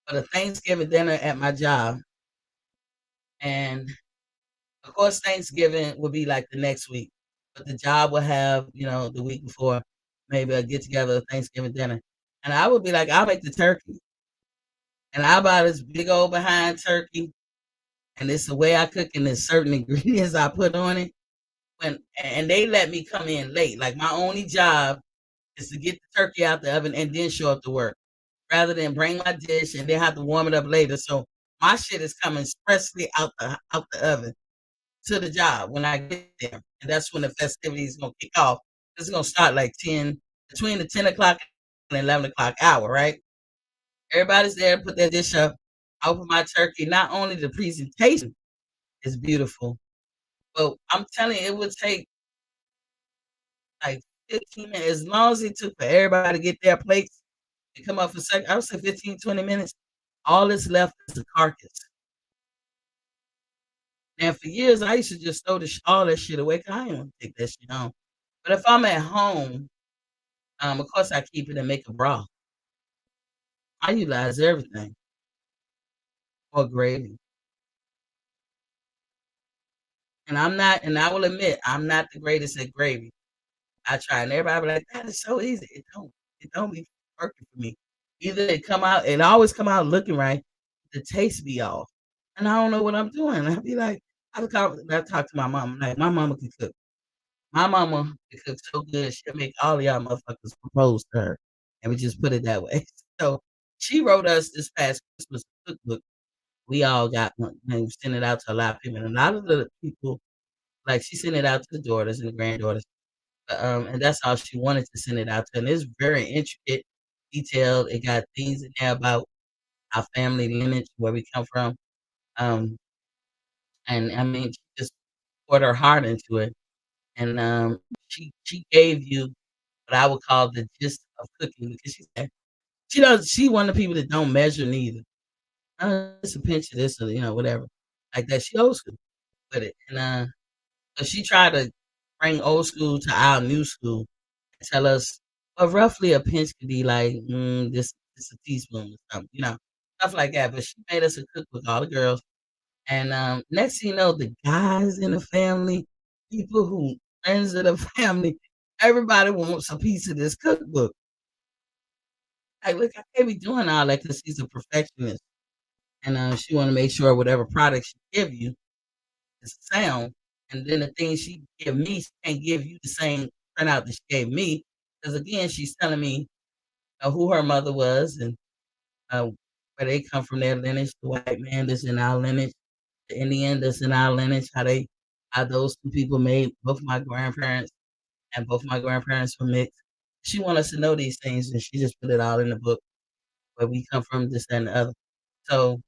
for the Thanksgiving dinner at my job, and of course Thanksgiving would be like the next week, but the job would have the week before maybe a get together Thanksgiving dinner, and I would be like, I'll make the turkey, and I buy this big old behind turkey, and it's the way I cook, and there's certain ingredients I put on it. And they let me come in late. Like my only job is to get the turkey out the oven and then show up to work, rather than bring my dish and then have to warm it up later. So my shit is coming expressly out the oven to the job when I get there, and that's when the festivities gonna kick off. It's gonna start like between the 10 o'clock and 11 o'clock hour, right? Everybody's there to put their dish up. I open my turkey. Not only the presentation is beautiful, but I'm telling you, it would take like 15 minutes, as long as it took for everybody to get their plates and come up for second. I would say 15, 20 minutes. All that's left is the carcass. And for years, I used to just throw all that shit away 'cause I didn't want to take that shit home. But if I'm at home, of course I keep it and make a broth. I utilize everything or gravy. And I will admit, I'm not the greatest at gravy. I try, and everybody be like, "That is so easy." It don't be working for me. Either it always come out looking right, the taste be off, and I don't know what I'm doing. I be like, I talk to my mom. I'm like, my mama can cook. My mama can cook so good, she'll make all of y'all motherfuckers propose to her, and we just put it that way. So she wrote us this past Christmas a cookbook. We all got one, and we sent it out to a lot of people, and a lot of the people, like she sent it out to the daughters and the granddaughters. And that's how she wanted to send it out to. And it's very intricate, detailed. It got things in there about our family lineage, where we come from. Um, and I mean, she just poured her heart into it. And she gave you what I would call the gist of cooking, because she said she one of the people that don't measure neither. It's a pinch of this or whatever like that. She old school with it, and so she tried to bring old school to our new school, tell us, well, roughly a pinch could be like this a teaspoon or something, stuff like that. But she made us a cookbook, all the girls, and next thing you know, the guys in the family, people who friends of the family, everybody wants a piece of this cookbook. Like, look, I can't be doing all that because she's a perfectionist, and she want to make sure whatever product she give you is sound. And then the things she give me, she can't give you the same turnout that she gave me, because again, she's telling me who her mother was, and uh, where they come from, their lineage, the white man that's in our lineage, the Indian that's in our lineage, how those two people made both my grandparents, and both my grandparents were mixed. She want us to know these things, and she just put it all in the book, where we come from, this, that, and the other. So,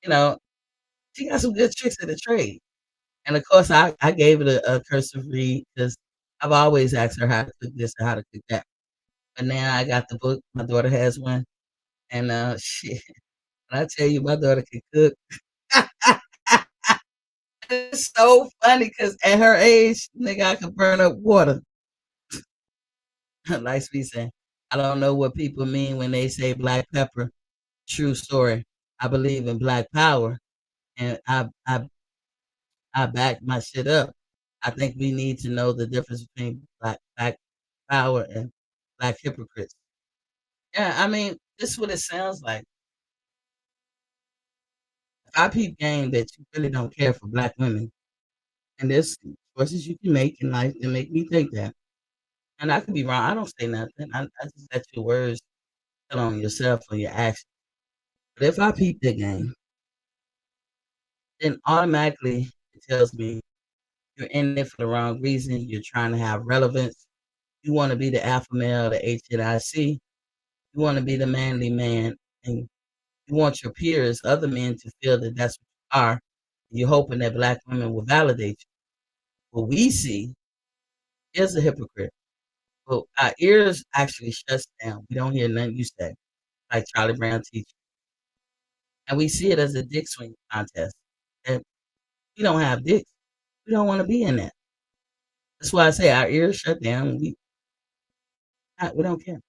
you know, she got some good tricks of the trade. And of course, I gave it a cursive read, because I've always asked her how to cook this or how to cook that. But now I got the book. My daughter has one, and shit, when I tell you my daughter can cook, it's so funny because at her age, nigga, I could burn up water. Like we saying, I don't know what people mean when they say black pepper. True story. I believe in black power, and I back my shit up. I think we need to know the difference between black power and black hypocrites. Yeah, I mean, this is what it sounds like. If I peep game that you really don't care for black women, and there's choices you can make in life that make me think that. And I could be wrong. I don't say nothing. I just let your words tell on yourself or your actions. But if I peep the game, then automatically it tells me you're in it for the wrong reason. You're trying to have relevance. You want to be the alpha male, the HNIC. You want to be the manly man, and you want your peers, other men, to feel that that's what you are. You're hoping that black women will validate you. What we see is a hypocrite. Well, our ears actually shuts down. We don't hear nothing you say, like Charlie Brown teacher. And we see it as a dick swing contest. And we don't have dicks. We don't want to be in that. That's why I say our ears shut down. We don't care.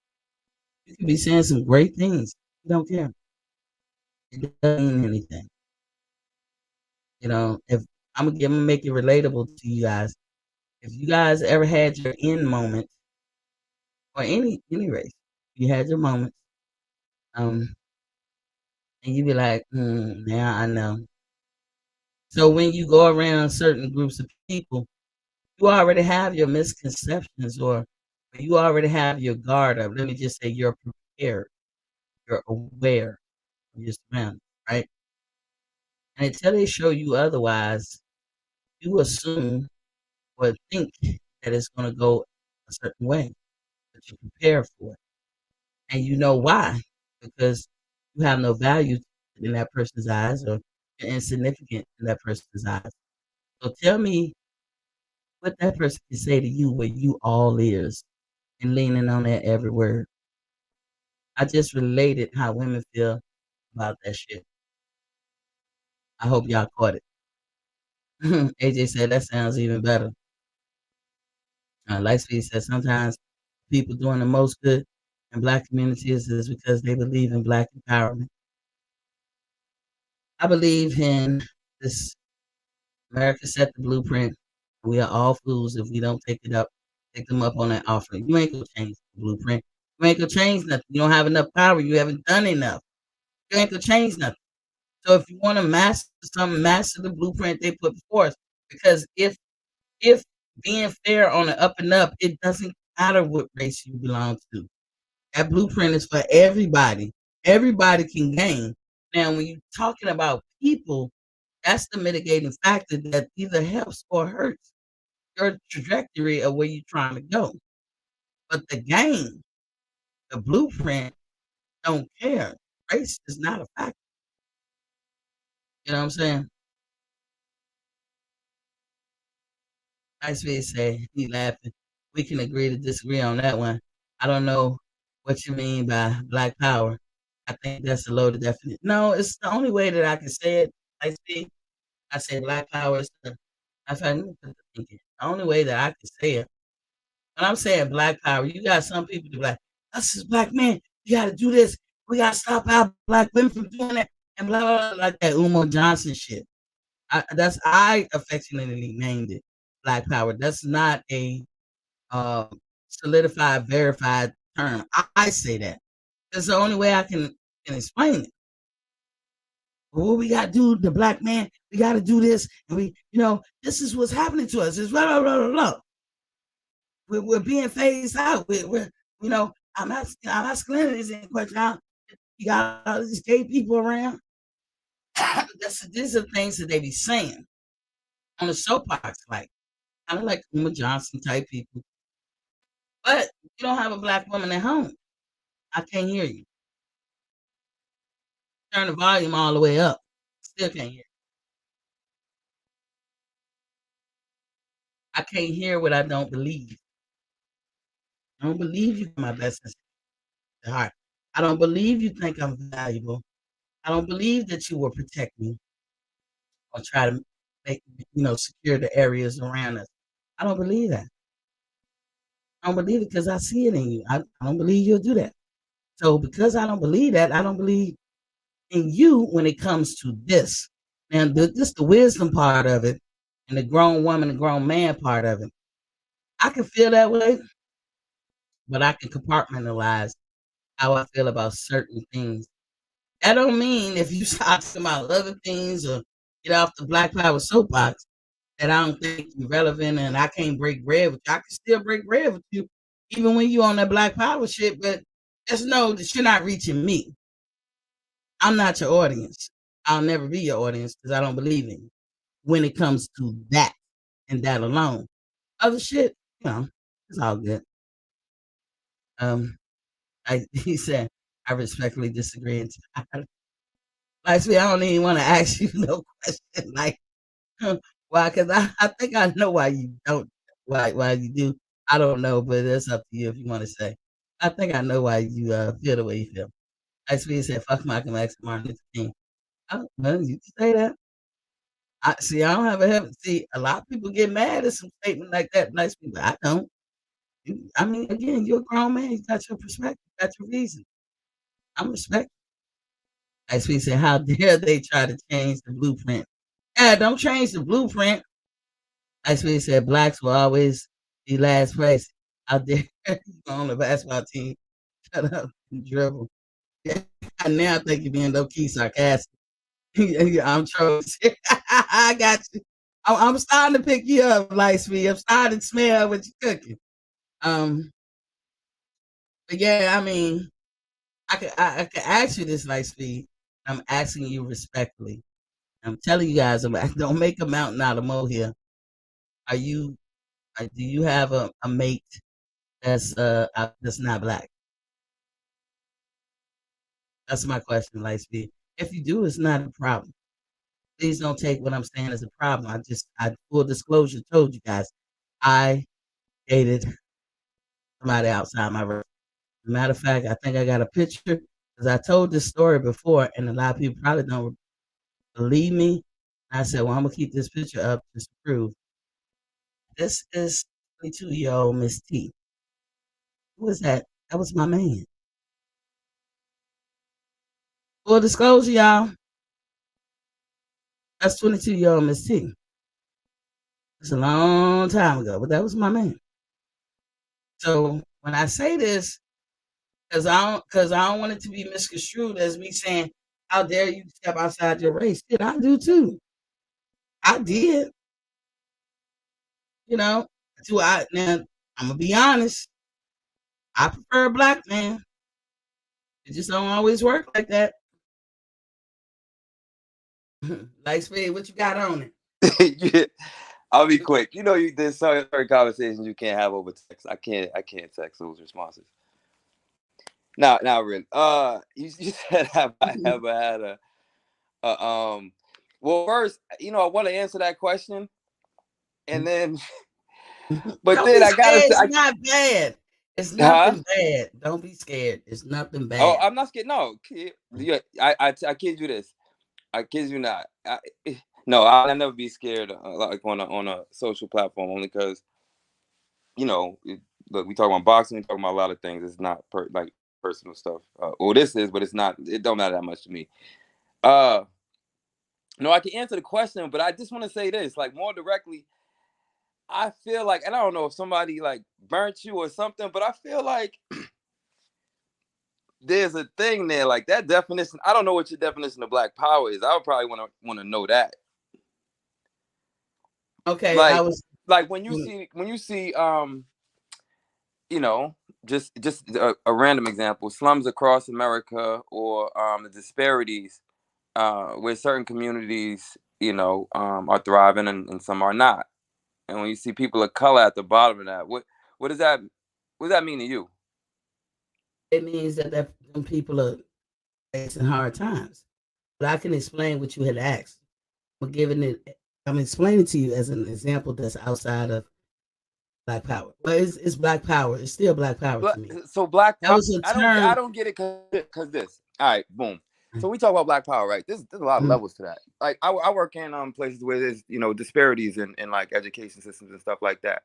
You could be saying some great things. We don't care. It doesn't mean anything. If I'm gonna make it relatable to you guys. If you guys ever had your end moment, or any race, you had your moments, um, and you be like, now I know. So when you go around certain groups of people, you already have your misconceptions, or you already have your guard up. Let me just say you're prepared, you're aware of your surroundings, right? And until they show you otherwise, you assume or think that it's going to go a certain way, but you prepare for it. And you know why? Because you have no value in that person's eyes, or you're insignificant in that person's eyes. So tell me what that person can say to you where you all ears and leaning on that every word. I just related how women feel about that shit. I hope y'all caught it. AJ said that sounds even better. Lightspeed said sometimes people doing the most good in black communities is because they believe in black empowerment. I believe in this. America set the blueprint. We are all fools if we don't take them up on that offer. You ain't gonna change the blueprint. You ain't gonna change nothing. You don't have enough power. You haven't done enough. You ain't gonna change nothing. So if you want to master something, master the blueprint they put before us. Because if being fair on the up and up, it doesn't matter what race you belong to. That blueprint is for everybody. Everybody can gain. Now, when you're talking about people, that's the mitigating factor that either helps or hurts your trajectory of where you're trying to go. But the game, the blueprint, don't care. Race is not a factor. You know what I'm saying? Nice way to say, he laughing. We can agree to disagree on that one. I don't know what you mean by black power. I think that's a loaded definition. No, it's the only way that I can say it. I say black power is the, I said, let me put the thinking. The only way that I can say it, when I'm saying black power, you got some people to be like, us as black men, you got to do this. We got to stop our black women from doing that, and blah, blah, blah, like that Umo Johnson shit. I affectionately named it black power. That's not a solidified, verified term. I say that. That's the only way I can explain it. Well, we got to do, the black man, we got to do this. And this is what's happening to us. It's blah, blah, blah, blah, blah. We're being phased out. Our masculinity is in question. You got all these gay people around. These are things that they be saying on the soapbox, like kind of like Uma Johnson type people. But you don't have a black woman at home. I can't hear you. Turn the volume all the way up. Still can't hear. I can't hear what I don't believe. I don't believe you got my best interest at heart. I don't believe you think I'm valuable. I don't believe that you will protect me or try to secure the areas around us. I don't believe that. I don't believe it because I see it in you. I don't believe you'll do that. So because I don't believe that, I don't believe in you when it comes to this. Now, this the wisdom part of it, and the grown woman and grown man part of it. I can feel that way, but I can compartmentalize how I feel about certain things That don't mean if you start talking about other things or get off the Black Power soapbox that I don't think you're relevant and I can't break bread with you. I can still break bread with you, even when you on that Black Power shit. But just know that you're not reaching me. I'm not your audience. I'll never be your audience because I don't believe in you when it comes to that and that alone. Other shit, it's all good. He said, I respectfully disagree. Like, see, I don't even want to ask you no question. Like, why? Because I think I know why you don't. Why you do? I don't know, but it's up to you if you want to say. I think I know why you feel the way you feel. Like, he said, "Fuck Malcolm X and Martin Luther King." Oh, well, you can say that. I see. I don't have a heaven. See, a lot of people get mad at some statement like that. Nice people. I don't. I mean, again, you're a grown man. You got your perspective. You got your reason. I'm respect. Like we said, how dare they try to change the blueprint? Yeah, don't change the blueprint. Like we said, blacks will always be last place. How dare you on the basketball team? Shut up and dribble. Yeah, now I think you're being low key sarcastic. I'm trolling. I got you. I'm starting to pick you up, Lightspeed. I'm starting to smell what you're cooking. But yeah, I mean, I could ask you this, Lightspeed. I'm asking you respectfully. I'm telling you guys, don't make a mountain out of molehill. Are you? Do you have a mate that's not black? That's my question, Lightspeed. If you do, it's not a problem. Please don't take what I'm saying as a problem. I full disclosure told you guys, I dated somebody outside my race. Matter of fact, I think I got a picture because I told this story before, and a lot of people probably don't believe me. I said, well, I'm gonna keep this picture up just to prove this is 22-year-old Miss T. Who was that? That was my man. Full disclosure, y'all. That's 22-year-old Miss T. It's a long time ago, but that was my man. So when I say this, because I don't want it to be misconstrued as me saying, "How dare you step outside your race?" Shit, I do too. I did, you know. Do I now? I'm gonna be honest. I prefer a black man. It just don't always work like that. Like, Spade, what you got on Yeah, I'll be quick. There's certain conversations you can't have over text. I can't text those responses. Now, really. You said, have I it? ever had a Well, first, I want to answer that question, and then, but Don't then be I gotta scared. say, It's not bad. It's huh? nothing bad. Don't be scared. It's nothing Oh, bad. I'm not scared. No, yeah, I kid you this. I kid you not. No, I'll never be scared like on a social platform only because look, we talk about boxing, we talk about a lot of things. It's not like personal stuff. Well, this is, but it's not. It don't matter that much to me. Uh, no, I can answer the question, but I just want to say this, like more directly. I feel like, and I don't know if somebody like burnt you or something, but I feel like there's a thing there, like that definition. I don't know what your definition of black power is. I would probably want to know that. Okay, I Like, was. like when you see you know, just a random example, slums across America, or the disparities where certain communities, are thriving, and some are not. And when you see people of color at the bottom of that, what does that what does that mean to you? It means that them people are facing hard times. But I can explain what you had asked. I'm giving it. I'm explaining to you as an example that's outside of Black Power. But it's Black Power. It's still Black Power to me. So black That power, was a I term. don't get it because this. All right, boom. So we talk about black power, right? There's a lot of Mhm. levels to that. Like I work in places where there's disparities in like education systems and stuff like that.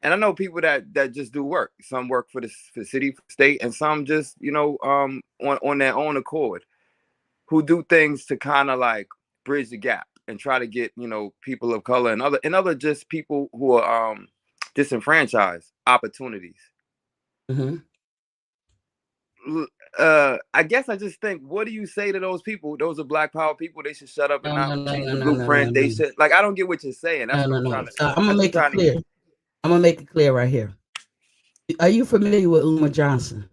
And I know people that just do work. Some work for the city, for the state, and some just on their own accord, who do things to kind of like bridge the gap and try to get people of color and other just people who are disenfranchised opportunities. Mhm. I guess I just think, what do you say to those people? Those are Black Power people. They should shut up and No, no, not no, change no, the no, no, no, blueprint. They no, should, like, I don't get what you're saying. That's no, what no, I'm no. trying to. So I'm gonna That's what I'm make it trying to. clear. I'm gonna make it clear right here. Are you familiar with Umar Johnson?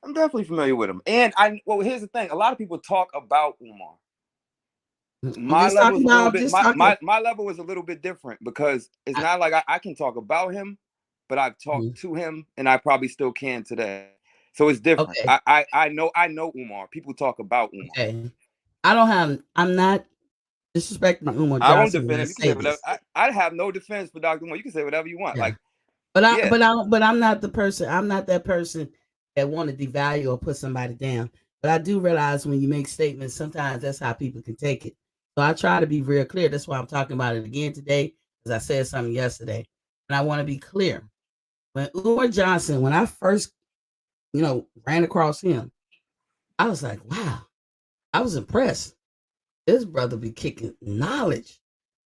I'm definitely familiar with him. And well, here's the thing. A lot of people talk about Umar. I'm My just level talking is a little about. I'm bit. just talking. My level is a little bit different because it's I, not like I can talk about him, but I've talked mhm. to him, and I probably still can today. So it's different. Okay, I know Umar. People talk about Umar. okay. I don't have. I'm not disrespecting Umar I won't Johnson when defend I him. You can say say whatever. this. I have no defense for Dr. Umar. You can say whatever you want. Yeah, Like, yeah, but I'm not the person. I'm not that person that want to devalue or put somebody down. But I do realize when you make statements, sometimes that's how people can take it. So I try to be real clear. That's why I'm talking about it again today, because I said something yesterday, and I want to be clear. When Umar Johnson, when I first, ran across him, I was like, wow, I was impressed. This brother be kicking knowledge.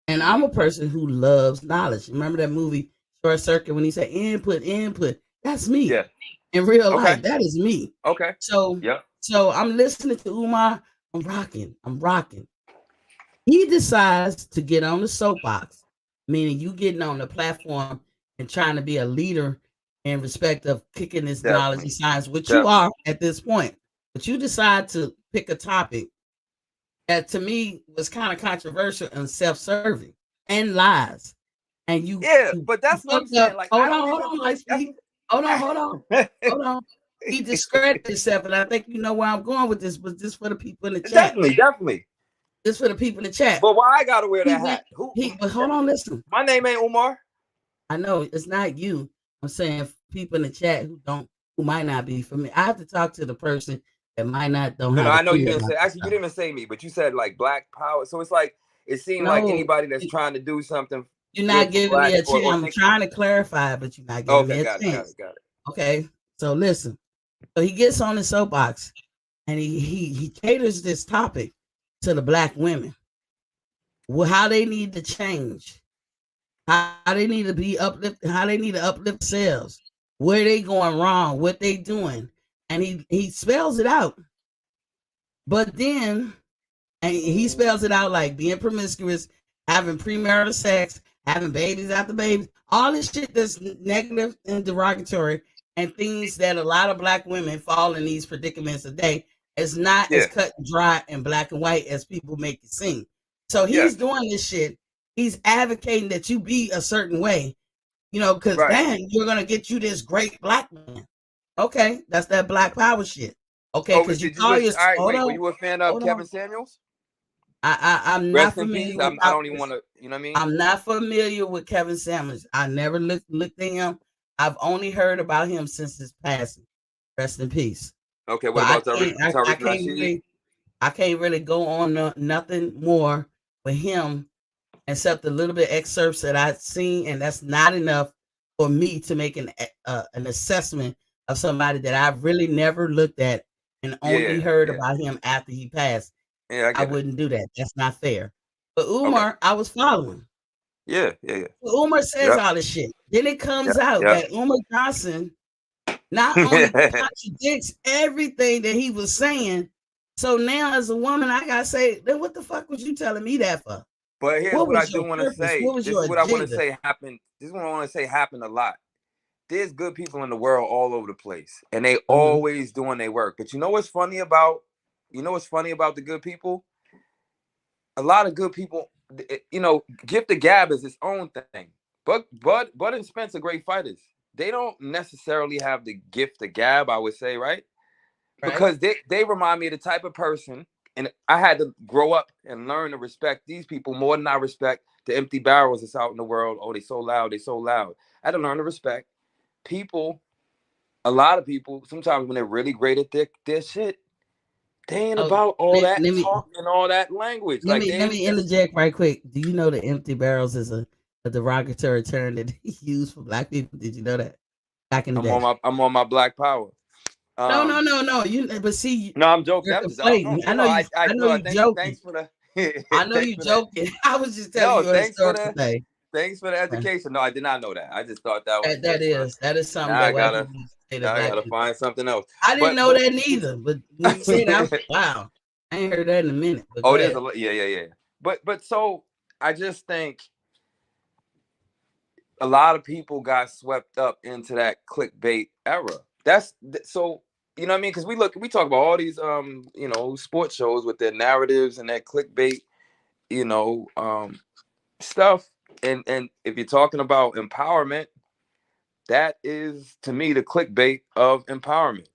And I'm a mm-hmm. person who loves knowledge. Remember that movie Short Circuit when he said input, input? That's me Yeah. in real Okay. life. That is me. Okay. So Yep. so I'm listening to Umar. I'm rocking. I'm rocking. He decides to get on the soapbox, meaning you getting on the platform and trying to be a leader in respect of kicking this knowledge Definitely. and science, which you Definitely. are at this point. But you decide to pick a topic that to me was kind of controversial and self-serving and lies. And Yeah, but you that's what I'm fucked up. saying. Like, I don't Hold even on, like that's. Lightspeed. Hold on. He discredited himself, and I think you know where I'm going with this. But this for the people in the chat. Definitely, definitely. This for the people in the chat. But why I gotta wear He that went. hat? Who? But hold on, listen. My name ain't Umar. I know it's not you. I'm saying people in the chat who might not be for me. I have to talk to the person that might not don't No, have a I know clue you didn't about say. this Actually, you stuff. didn't even say me, but you said like Black Power. So it's like it seemed like No, anybody that's trying to do something you're good not for giving me Black a chance. or I'm think. trying to clarify, but you're not giving me Okay, a got it, got chance. it, got it. Okay, so listen. So he gets on the soapbox and he caters this topic to the black women. Well, how they need to change, how they need to be uplifted, how they need to uplift themselves, where they going wrong, what they doing, and he spells it out. But then, and he spells it out like being promiscuous, having premarital sex, having babies after babies, all this shit that's negative and derogatory, and things that a lot of black women fall in these predicaments today. It's not as Yeah, cut and dry and black and white as people make it seem. So yeah, he's doing this shit. He's advocating that you be a certain way, because right. then you're gonna get you this great black man. Okay, that's that black power shit. Okay, Oh, because you did you call listen? your All right, hold wait. Were on, you a fan of hold Kevin on. Samuels? I'm not Rest in familiar peace. with I don't even want to. You know what I mean? I'm not familiar with Kevin Samuels. I never looked at him. I've only heard about him since his passing. Rest in peace. Okay. So What about Tariq I Tariq can't Nasheed? really go on nothing more with him except the little bit excerpts that I've seen, and that's not enough for me to make an assessment of somebody that I've really never looked at and only Yeah, heard yeah, about him after he passed. yeah. I I get it. wouldn't do that. That's not fair. But Okay. Umar, I was following. Yeah, yeah, yeah. Umar says Yep, all this shit. Then it yep, comes out yep. that Umar Johnson not only contradicts everything that he was saying. So now, as a woman, I gotta say, then what the fuck was you telling me that for? But here's What what I was do your want to purpose? say. What was This your is what I want to agenda? say happened. This is what I want to say happened a lot. There's good people in the world all over the place, and they Mm-hmm. always doing their work. But you know what's funny about the good people? A lot of good people, Gift the Gab is its own thing. But Bud and Spence are great fighters. They don't necessarily have the gift of gab, I would say, right? Right? Because they remind me of the type of person, and I had to grow up and learn to respect these people more than I respect the empty barrels that's out in the world. Oh, they so loud, they so loud. I had to learn to respect people. A lot of people, sometimes when they're really great at their shit, they ain't Oh, about all let, that let me talk and all that language. let Like me they let ain't. me interject right quick. Do you know that empty barrels is a derogatory term that he used for black people? Did you know that back in the day? I'm on my Black Power. No, no, Um, no, no. But see, no, I'm joking. you're That was no, conflating. no, no. I I know no. you Thanks, joking. thanks for the, I know thanks you for that. joking. I was just telling No, you a thanks for historical the, thing. Thanks for the Yeah. education. No, I did not know that. I just thought that was That just for. is something Now that I white gotta people used to say to now I black gotta people. find something else. I didn't know But that neither, but when you said that, I was like, wow, I ain't heard that in a minute. But go oh, there's ahead. a yeah. But so I just think a lot of people got swept up into that clickbait era. So you know what I mean? Because we talk about all these sports shows with their narratives and their clickbait, you know, stuff. And if you're talking about empowerment, that is to me the clickbait of empowerment.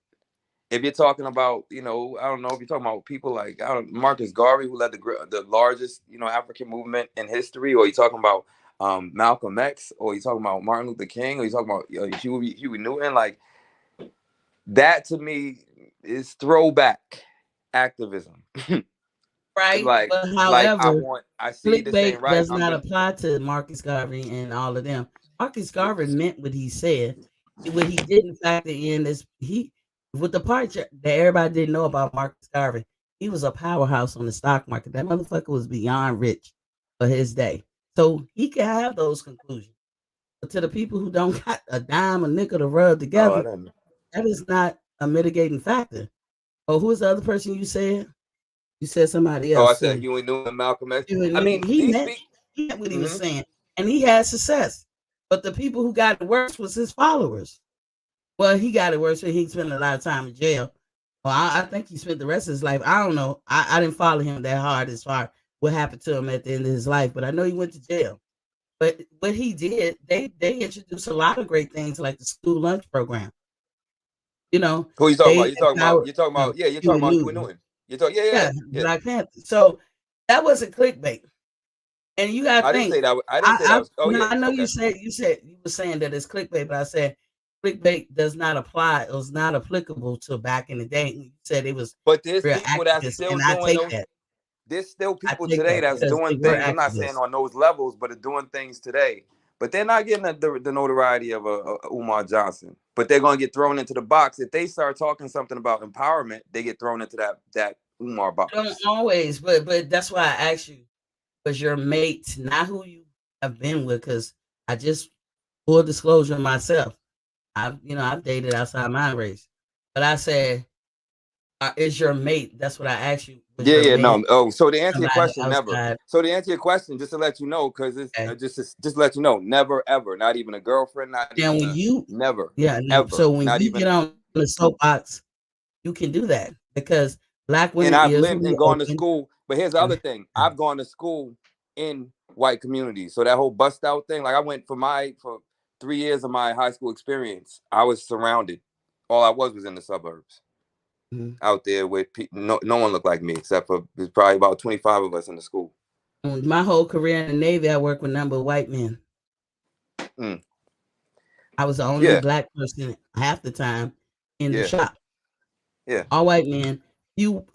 If you're talking about, I don't know, if you're talking about people like Marcus Garvey, who led the largest, African movement in history, or you're talking about Malcolm X, or you're talking about Martin Luther King, or you're talking about Huey Newton, like that to me is throwback activism. Right. like But like however, I see this clickbait ain't right. does I'm not gonna. apply to Marcus Garvey and all of them. Marcus Garvey meant what he said. What he didn't factor in is with the part that everybody didn't know about Marcus Garvey, he was a powerhouse on the stock market. That motherfucker was beyond rich for his day. So he can have those conclusions. But to the people who don't got a dime, a nickel to rub Oh, I together, didn't. that is not a mitigating factor. Oh, who was the other person you said? You said somebody Oh, I else said too. Huey Newton, Malcolm X. He I knew mean, these speak. he meant what he was Mm-hmm. saying, and he had success. But the people who got it worse was his followers. Well, he got it worse, so he spent a lot of time in jail. Well, I think he spent the rest of his life. I don't know. I didn't follow him that hard as far what happened to him at the end of his life, but I know he went to jail. But what he did, they introduced a lot of great things like the school lunch program. You know, Who you talking about? they empowered You're talking about, yeah, you're talking Huey about Huey Newton. Newton. You talk, yeah. Yeah, Black Panther. So that wasn't clickbait. And you gotta I didn't think. say that. I didn't say that was. Oh No, yeah, I know okay. you were saying that it's clickbait, but I said clickbait does not apply. It was not applicable to back in the day. You said it was But there's real people that's activists, still and I doing take those. that. There's still I people take today that that's because they doing were things. I'm not saying activists. on those levels, but are doing things today. But they're not getting the notoriety of a Umar Johnson. But they're gonna get thrown into the box if they start talking something about empowerment. They get thrown into that Umar Don't box. always, but that's why I asked you, was your mate not who you have been with? Because I just full disclosure myself. I've dated outside my race, but I said, is your mate? That's what I asked you. Was Yeah, your yeah, mate no. Oh, so to answer your somebody question, never. outside? So to answer your question, just to let you know, because it's Okay. just to let you know, never ever, not even a girlfriend, not Now, even a never, so ever, when not you even. get on the soapbox, you can do that because black women And I've is lived real and gone to open. school. But here's the And other thing: I've gone to school in white communities. So that whole bust out thing, like I went for 3 years of my high school experience. I was surrounded. All I was in the suburbs, mhm. out there with no one looked like me except for there's probably about 25 of us in the school. My whole career in the Navy, I worked with a number of white men. Mm. I was the only Yeah, black person half the time in the yeah, shop. yeah. All white men,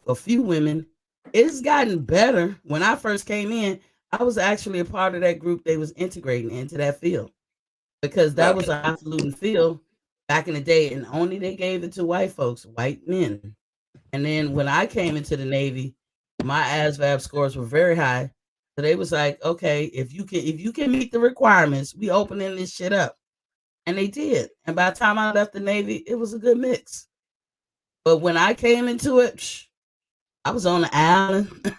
a few women. It's gotten better. When I first came in, I was actually a part of that group they was integrating into that field because that Yeah. was a highfalutin field back in the day, and only they gave it to white folks, white men. And then when I came into the Navy, my ASVAB scores were very high. So they was like, okay, if you can meet the requirements, we opening this shit up. And they did. And by the time I left the Navy, it was a good mix. But when I came into it, I was on the island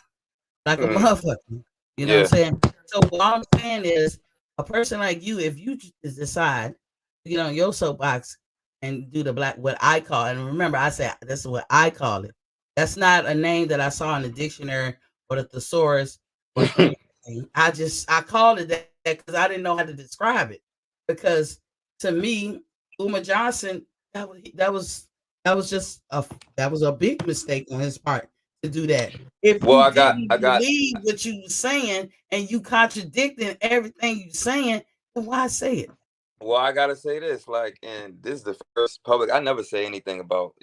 like a Mm. motherfucker. You know what I'm Yeah. saying? So what I'm saying is, a person like you, if you decide to get on your soapbox and do the black, what I call, and remember, I said that's what I call it. That's not a name that I saw in the dictionary or the thesaurus or anything. I called it that because I didn't know how to describe it. Because to me, Uma Johnson, that was just that was a big mistake on his part to do that. If well, you I didn't got believe what you were saying and you contradicting everything you saying, then why say it? Well, I gotta say this, like, and this is the first public. I never say anything about,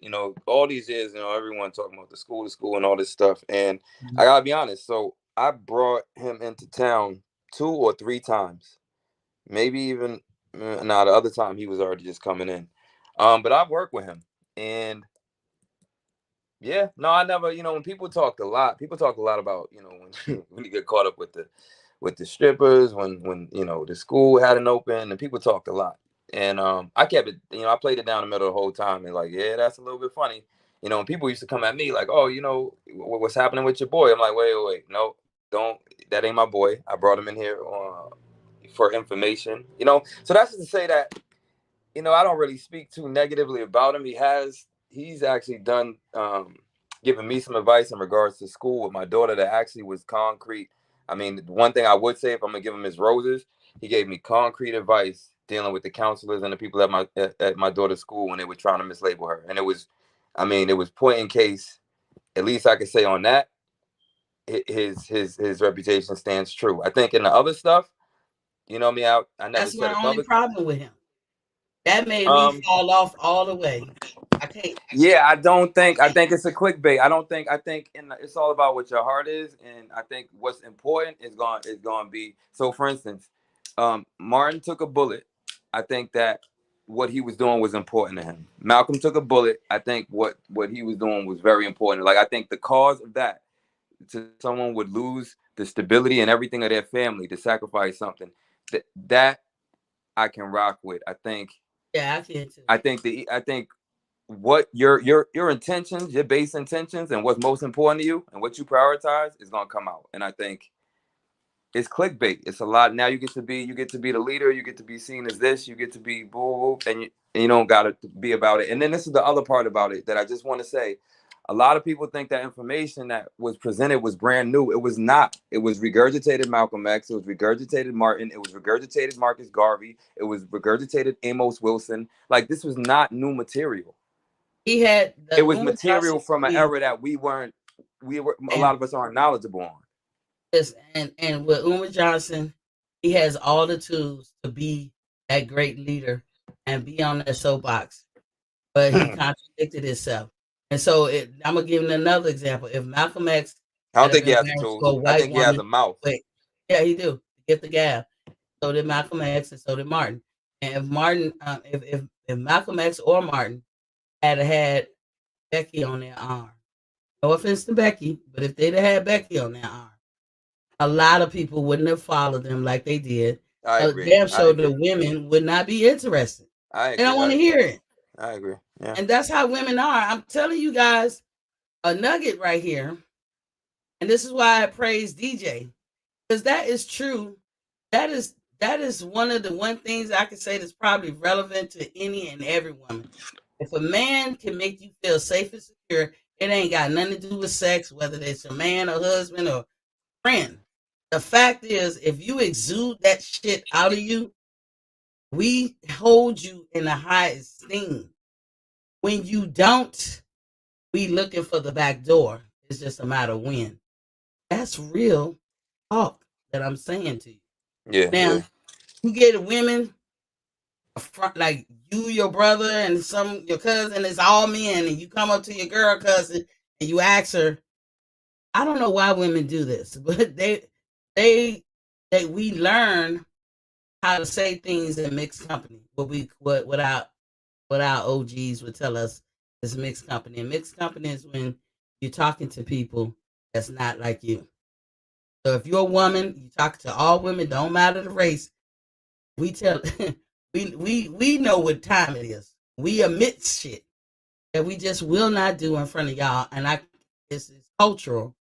all these years, everyone talking about the school, and all this stuff. And I Mhm. gotta be honest. So I brought him into town 2 or 3 times, maybe even nah. The other time he was already just coming in. But I've worked with him, and yeah, no, I never. When people talk a lot about, when when you get caught up with with the strippers when the school hadn't opened and people talked a lot. And I kept it, I played it down the middle the whole time and like, yeah, that's a little bit funny. And people used to come at me like, oh, what's happening with your boy? I'm like, wait, no, don't. That ain't my boy. I brought him in here for information. So that's to say that I don't really speak too negatively about him. He's actually done giving me some advice in regards to school with my daughter that actually was concrete. I mean, one thing I would say, if I'm gonna give him his roses, he gave me concrete advice dealing with the counselors and the people at my daughter's school when they were trying to mislabel her. And it was point in case. At least I could say on that, his reputation stands true. I think in the other stuff, me out. I never That's said my it only public. problem with him. That made me Um, fall off all the way. I can't. Yeah, I think it's a clickbait. I think it's all about what your heart is, and I think what's important is going to be. So, for instance, Martin took a bullet. I think that what he was doing was important to him. Malcolm took a bullet. I think what he was doing was very important. Like, I think the cause of that, to someone would lose the stability and everything of their family to sacrifice something that I can rock with. I think Yeah, I can too. I think what your intentions, your base intentions, and what's most important to you, and what you prioritize is gonna come out. And I think it's clickbait. It's a lot. Now you get to be the leader. You get to be seen as this. You get to be boo, and you don't gotta be about it. And then this is the other part about it that I just want to say. A lot of people think that information that was presented was brand new. It was not. It was regurgitated Malcolm X. It was regurgitated Martin. It was regurgitated Marcus Garvey. It was regurgitated Amos Wilson. Like, this was not new material. He had It the was Umar material Johnson from an speech, era that we were a and lot of us aren't knowledgeable on. and with Umar Johnson, he has all the tools to be that great leader and be on that soapbox. But he I contradicted himself. And so I'm gonna give him another example. If Malcolm X don't had think he been has the married to tools. a I white think he has woman, a mouth. wait, yeah, he do get the gab. So did Malcolm X, and so did Martin. And if Martin, if Malcolm X or Martin had Becky on their arm, no offense to Becky, but if they'd have had Becky on their arm, a lot of people wouldn't have followed them like they did. I agree. Damn I sure the agree. women would not be interested. I They don't agree. want I to agree. hear it. I agree. Yeah. And that's how women are. I'm telling you guys a nugget right here. And this is why I praise DJ. Because that is true. That is one of the one things I can say that's probably relevant to any and every woman. If a man can make you feel safe and secure, it ain't got nothing to do with sex, whether it's a man or husband or friend. The fact is, if you exude that shit out of you, we hold you in a high esteem. When you don't, we looking for the back door. It's just a matter of when. That's real talk that I'm saying to you. Yeah. Now, Yeah. you get women like you, your brother, and some your cousin. It's all men, and you come up to your girl cousin and you ask her. I don't know why women do this, but they we learn how to say things in mixed company. What our OGs would tell us is mixed company. And mixed company is when you're talking to people that's not like you. So if you're a woman, you talk to all women, don't matter the race. We tell we know what time it is. We admit shit that we just will not do in front of y'all. And it's cultural.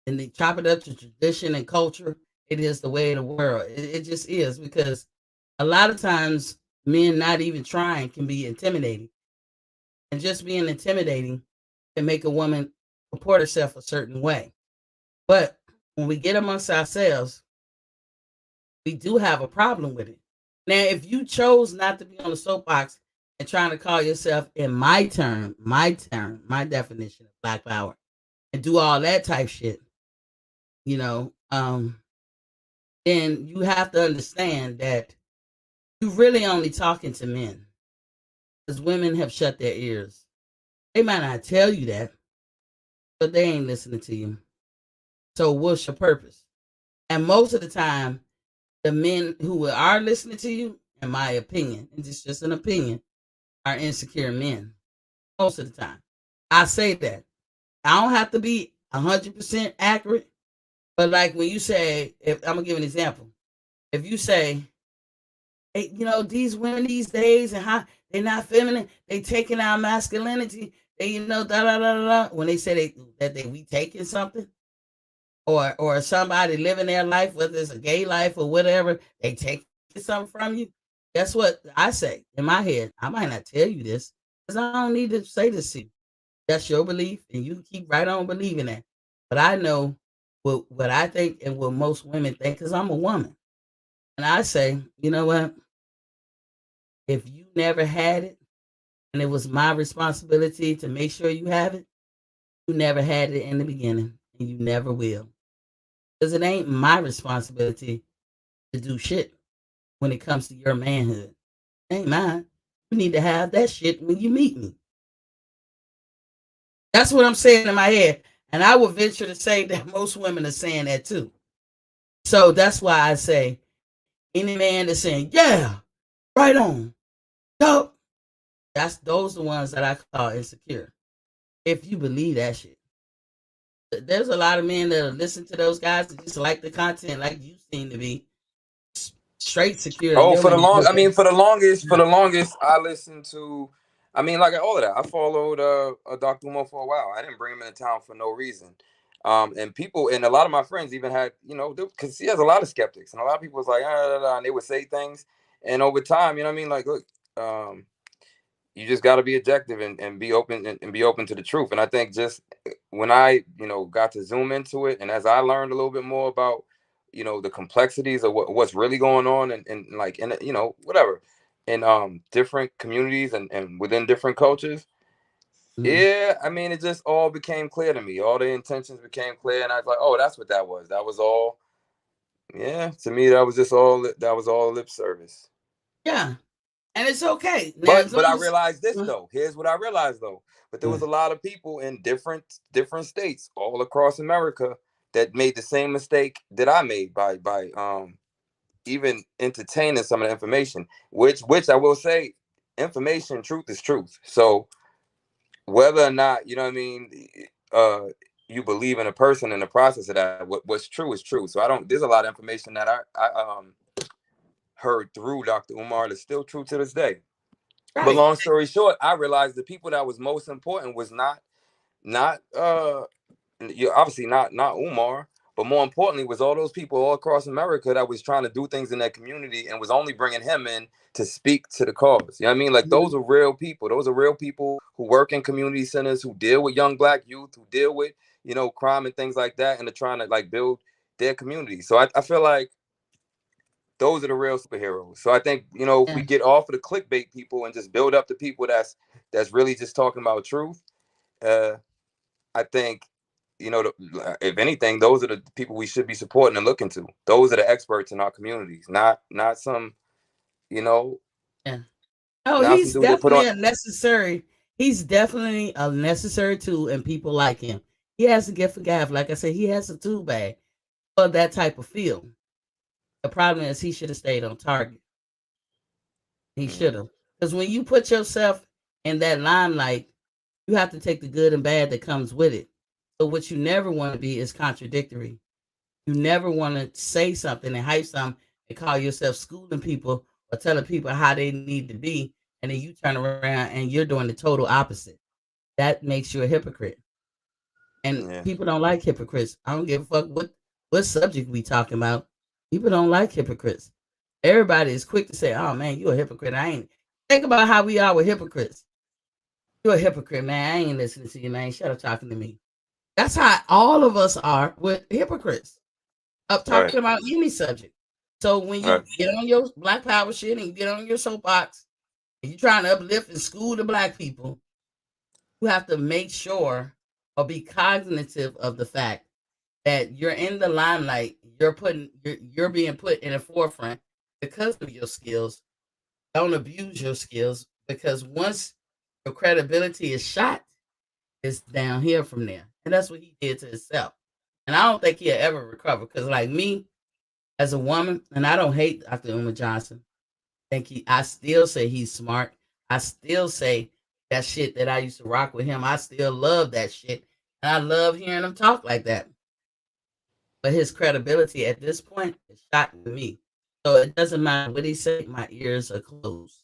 And they chop it up to tradition and culture. It is the way of the world. It just is, because a lot of times men not even trying can be intimidating. And just being intimidating can make a woman report herself a certain way. But when we get amongst ourselves, we do have a problem with it. Now, if you chose not to be on the soapbox and trying to call yourself, in my definition of black power, and do all that type shit, you know, then you have to understand that you really only talking to men, because women have shut their ears. They might not tell you that, but they ain't listening to you. So what's your purpose? And most of the time, the men who are listening to you, in my opinion, and it's just an opinion, are insecure men. Most of the time. I say that. I don't have to be 100% accurate, But like when you say, if I'm gonna give an example, if you say, hey, these women these days and how they're not feminine, they taking our masculinity, they da da da da. When they say that we taking something, or somebody living their life, whether it's a gay life or whatever, they taking something from you. That's what I say in my head. I might not tell you this because I don't need to say this to you. That's your belief, and you keep right on believing that. But I know what I think and what most women think because I'm a woman. And I say, you know what? If you never had it and it was my responsibility to make sure you have it, you never had it in the beginning and you never will. Because it ain't my responsibility to do shit when it comes to your manhood. It ain't mine. You need to have that shit when you meet me. That's what I'm saying in my head. And I would venture to say that most women are saying that too. So that's why I say any man that's saying, yeah, right on, go. Those are the ones that I call insecure. If you believe that shit. There's a lot of men that listen to those guys that just like the content like you seem to be straight secure in Oh, your for the man. long, I mean, for Yeah. the longest, I listened to, I mean, like all of that. I followed Dr. Umar for a while. I didn't bring him into town for no reason. And people, and a lot of my friends even had, because he has a lot of skeptics, and a lot of people was like, and they would say things, and over time, you know what I mean, like, look, you just got to be objective and be open and be open to the truth. And I think just when I got to zoom into it, and as I learned a little bit more about the complexities of what's really going on and like in whatever in different communities and within different cultures. Mhm. Yeah, I mean, it just all became clear to me. All the intentions became clear, and I was like, oh, that's what that was. That was all. Yeah, to me, that was just all. That was all lip service. Yeah. And it's okay. Now, But as but long I as. realized this though. Here's what I realized though. But there was Mm. a lot of people in different states all across America that made the same mistake that I made by even entertaining some of the information. Which I will say, information, truth is truth. So whether or not you know what I mean, uh, you believe in a person in the process of that, what's true is true. So I don't. There's a lot of information that I heard through Dr. Umar that's still true to this day. But Right. long story short, I realized the people that was most important was not you obviously not Umar, but more importantly was all those people all across America that was trying to do things in that community and was only bringing him in to speak to the cause. You know what I mean? Like those Mhm. are real people. Those are real people who work in community centers, who deal with young black youth, who deal with crime and things like that, and they're trying to like build their community. So I feel like those are the real superheroes. So I think if we Yeah. get off of the clickbait people and just build up the people that's really just talking about truth, uh, I think if anything, those are the people we should be supporting and looking to. Those are the experts in our communities, not some you know Yeah. Oh, not some he's dude that put on. definitely a necessary. He's definitely a necessary tool, and people like him. He has a gift for gab. Like I said, he has a tool bag for that type of field. The problem is he should have stayed on target. He should Mm, have. Because when you put yourself in that limelight, you have to take the good and bad that comes with it. So what you never want to be is contradictory. You never want to say something and hype something and call yourself schooling people or telling people how they need to be, and then you turn around and you're doing the total opposite. That makes you a hypocrite. And yeah, people don't like hypocrites. I don't give a fuck what subject we talking about. People don't like hypocrites. Everybody is quick to say, "Oh man, you a hypocrite." I ain't. Think about how we are with hypocrites. You're a hypocrite, man. I ain't listening to you, man. Shut up talking to me. That's how all of us are with hypocrites. Up right, talking about any subject. So when right, you get on your black power shit and you get on your soapbox and you're trying to uplift and school the black people, you have to make sure or be cognitive of the fact that you're in the limelight. You're being put in the forefront because of your skills. Don't abuse your skills because once your credibility is shot, it's down here from there. And that's what he did to himself. And I don't think he'll ever recover. Because like me, as a woman, and I don't hate Dr. Umar Johnson. I still say he's smart. I still say that shit that I used to rock with him. I still love that shit. And I love hearing him talk like that. but his credibility at this point is shot with me. So it doesn't matter what he say, my ears are closed.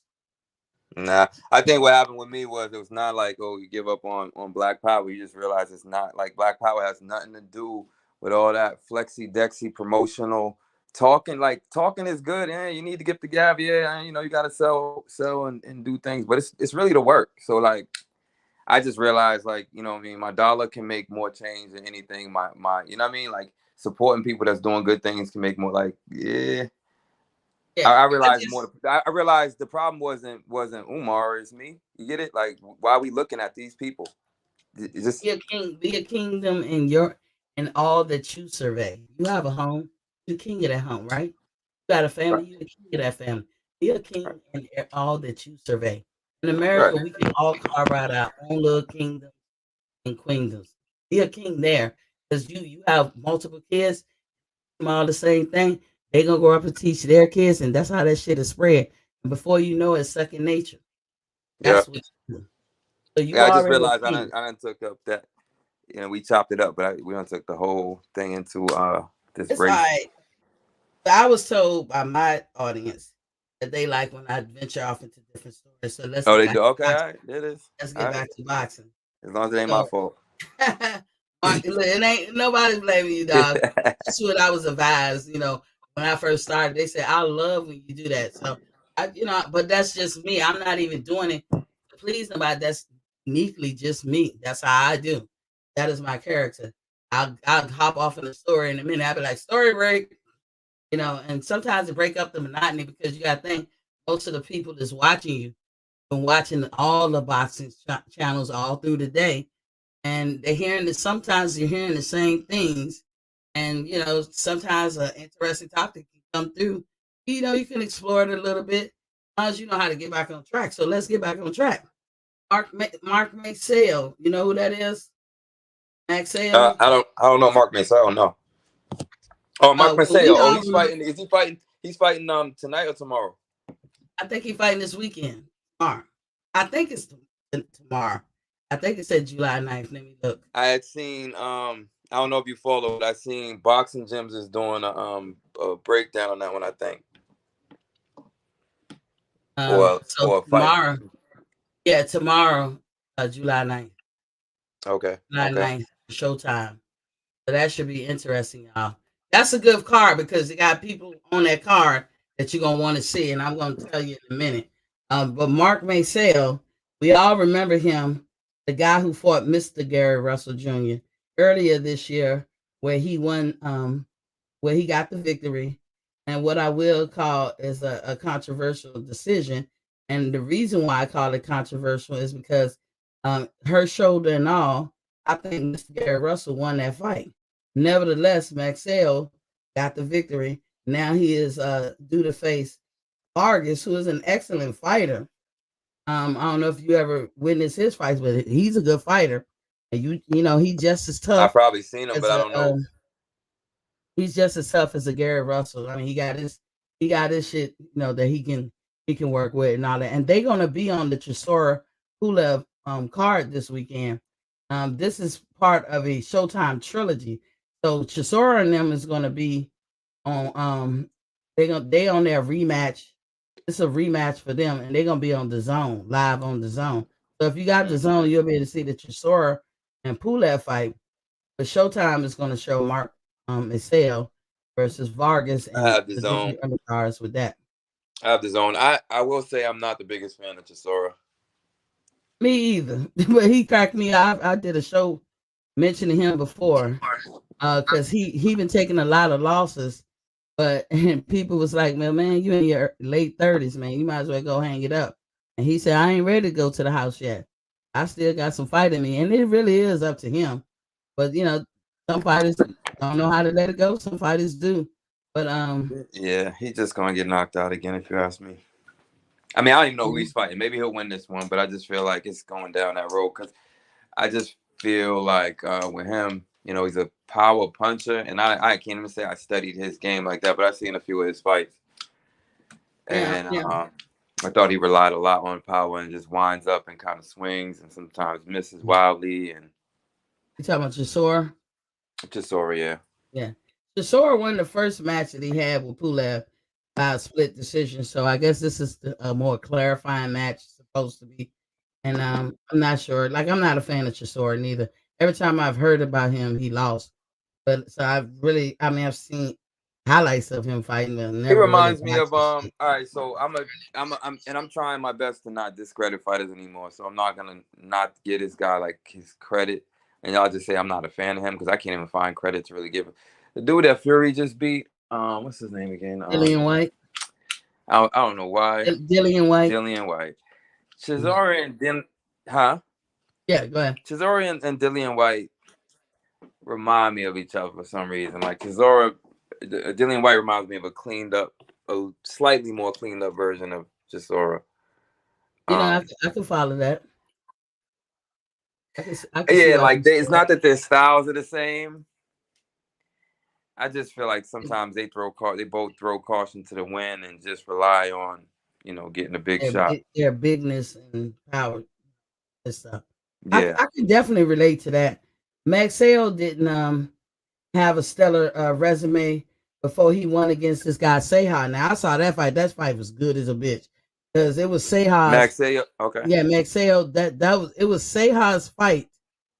Nah, I think what happened with me was it was not like, oh, you give up on Black Power. You just realize it's not like Black Power has nothing to do with all that flexy dexy promotional talking. Like talking is good, and you need to get the gab, yeah, and you got to sell and do things, but it's really the work. So like I just realized like what I mean, my dollar can make more change than anything. My you know what I mean, like supporting people that's doing good things can make more. Like yeah, Yeah, I I realized just more. I realized the problem wasn't Umar, it's me. You get it? Like, why are we looking at these people? It's just be a kingdom in your in all that you survey. You have a home, you king of that home, right? You got a family, right, you the king of that family. Be a right, king in all that you survey. In right. America, we can all carve out our own little kingdom and queendoms. Be a king there, because you have multiple kids, them all the same thing. They gonna grow up and teach their kids, and that's how that shit is spread. And before you know it, it's second nature. Yeah, That's what you do. So you yeah. I just already realized a king. I done took up that. We chopped it up, but we done took the whole thing into this It's all race. right. I was told by my audience that they like when I venture off into different stories. So let's Oh, get they back do. to Okay, all boxing. right. There it is. Let's All get right. back to boxing. As long as it ain't my So, fault. Mark, look, it ain't nobody blaming you, dog. That's what I was advised. When I first started, they said I love when you do that. So but that's just me. I'm not even doing it to please nobody. That's uniquely just me. That's how I do. That is my character. I'll hop off in the story in a minute. I'll be like, story break. And sometimes it break up the monotony because you got to think most of the people that's watching you been watching all the boxing channels all through the day, and they're hearing this. Sometimes you're hearing the same things, and sometimes an interesting topic can come through. You can explore it a little bit as long as you know how to get back on track. So let's get back on track. Mark Maxwell, you know who that is? Maxwell. I don't know Mark Mason. I don't know. Oh, Mark Well, Mansell. we Oh, all he's remember. fighting. Is he fighting? He's fighting tonight or tomorrow? I think he's fighting this weekend. Tomorrow. I think it's tomorrow. I think it said July 9th. Let me look. I had seen I don't know if you follow, but I seen Boxing Gyms is doing a breakdown on that one, I think. So Or a fight. tomorrow, yeah, tomorrow, July 9th. Okay. July Okay. 9th, Showtime. So that should be interesting, y'all. That's a good card because you got people on that card that you're gonna want to see, and I'm gonna tell you in a minute. But Mark Maysell, we all remember him, the guy who fought Mr. Gary Russell Jr. earlier this year, where he won, where he got the victory, and what I will call is a controversial decision. And the reason why I call it controversial is because her shoulder and all, I think Mr. Gary Russell won that fight. Nevertheless, Maxwell got the victory. Now he is due to face Vargas, who is an excellent fighter. I don't know if you ever witnessed his fights, but he's a good fighter. And he's just as I tough probably seen him, as but I a don't know. he's just as tough as a Gary Russell. I mean, he got his shit, that he can work with and all that. And they're gonna be on the Chisora Pulev card this weekend. This is part of a Showtime trilogy. So Chisora and them is gonna be on they on their rematch. It's a rematch for them, and they're gonna be on the zone, live on the zone. So if you got the zone, you'll be able to see the Chisora and Pulev fight. But Showtime is going to show Mark Excel versus Vargas, I and have the the different zone. undercards with that. I have the zone. I will say I'm not the biggest fan of Chisora. Me either, but he cracked me up. I did a show mentioning him before, because he been taking a lot of losses, but and people was like, man, you in your late 30s, man, you might as well go hang it up. And he said, I ain't ready to go to the house yet. I still got some fight in me, and it really is up to him. But some fighters don't know how to let it go. Some fighters do. But Yeah, he's just gonna get knocked out again if you ask me. I mean, I don't even know who he's mhm. fighting. Maybe he'll win this one, but I just feel like it's going down that road because I just feel like with him, he's a power puncher, and I can't even say I studied his game like that, but I've seen a few of his fights, Yeah, and yeah. I thought he relied a lot on power and just winds up and kind of swings and sometimes misses wildly and You talking about Chisora? just sorry, yeah. Yeah. Chisora won the first match that he had with Pulev by a split decision. So I guess this is a more clarifying match supposed to be. And I'm not sure. Like I'm not a fan of Chisora neither. Every time I've heard about him, he lost. But so I've really, I mean, I've seen highlights of him fighting, but He never really reminds me watched of his shit. all right, so I'm trying my best to not discredit fighters anymore. So I'm not gonna not give this guy like his credit, and y'all just say I'm not a fan of him because I can't even find credit to really give him. The dude that Fury just beat, what's his name again? Dillian White, I don't know why. Dillian White. Dillian White, Mhm. Chisora and huh? Yeah, go ahead. Chisora and Dillian White remind me of each other for some reason. Like Chisora, Dillian White reminds me of a slightly more cleaned up version of Chisora. You know, Um, I can follow that. I can see yeah, why like you say it's that. not that their styles are the same. I just feel like sometimes they both throw caution to the wind and just rely on getting a big shot. Their bigness and power and stuff. Yeah, I can definitely relate to that. Maxwell didn't have a stellar resume before he won against this guy Seha. Now I saw that fight. That fight was good as a bitch because it was Seha's. Max say okay. Yeah, Maxwell. That was it was Seha's fight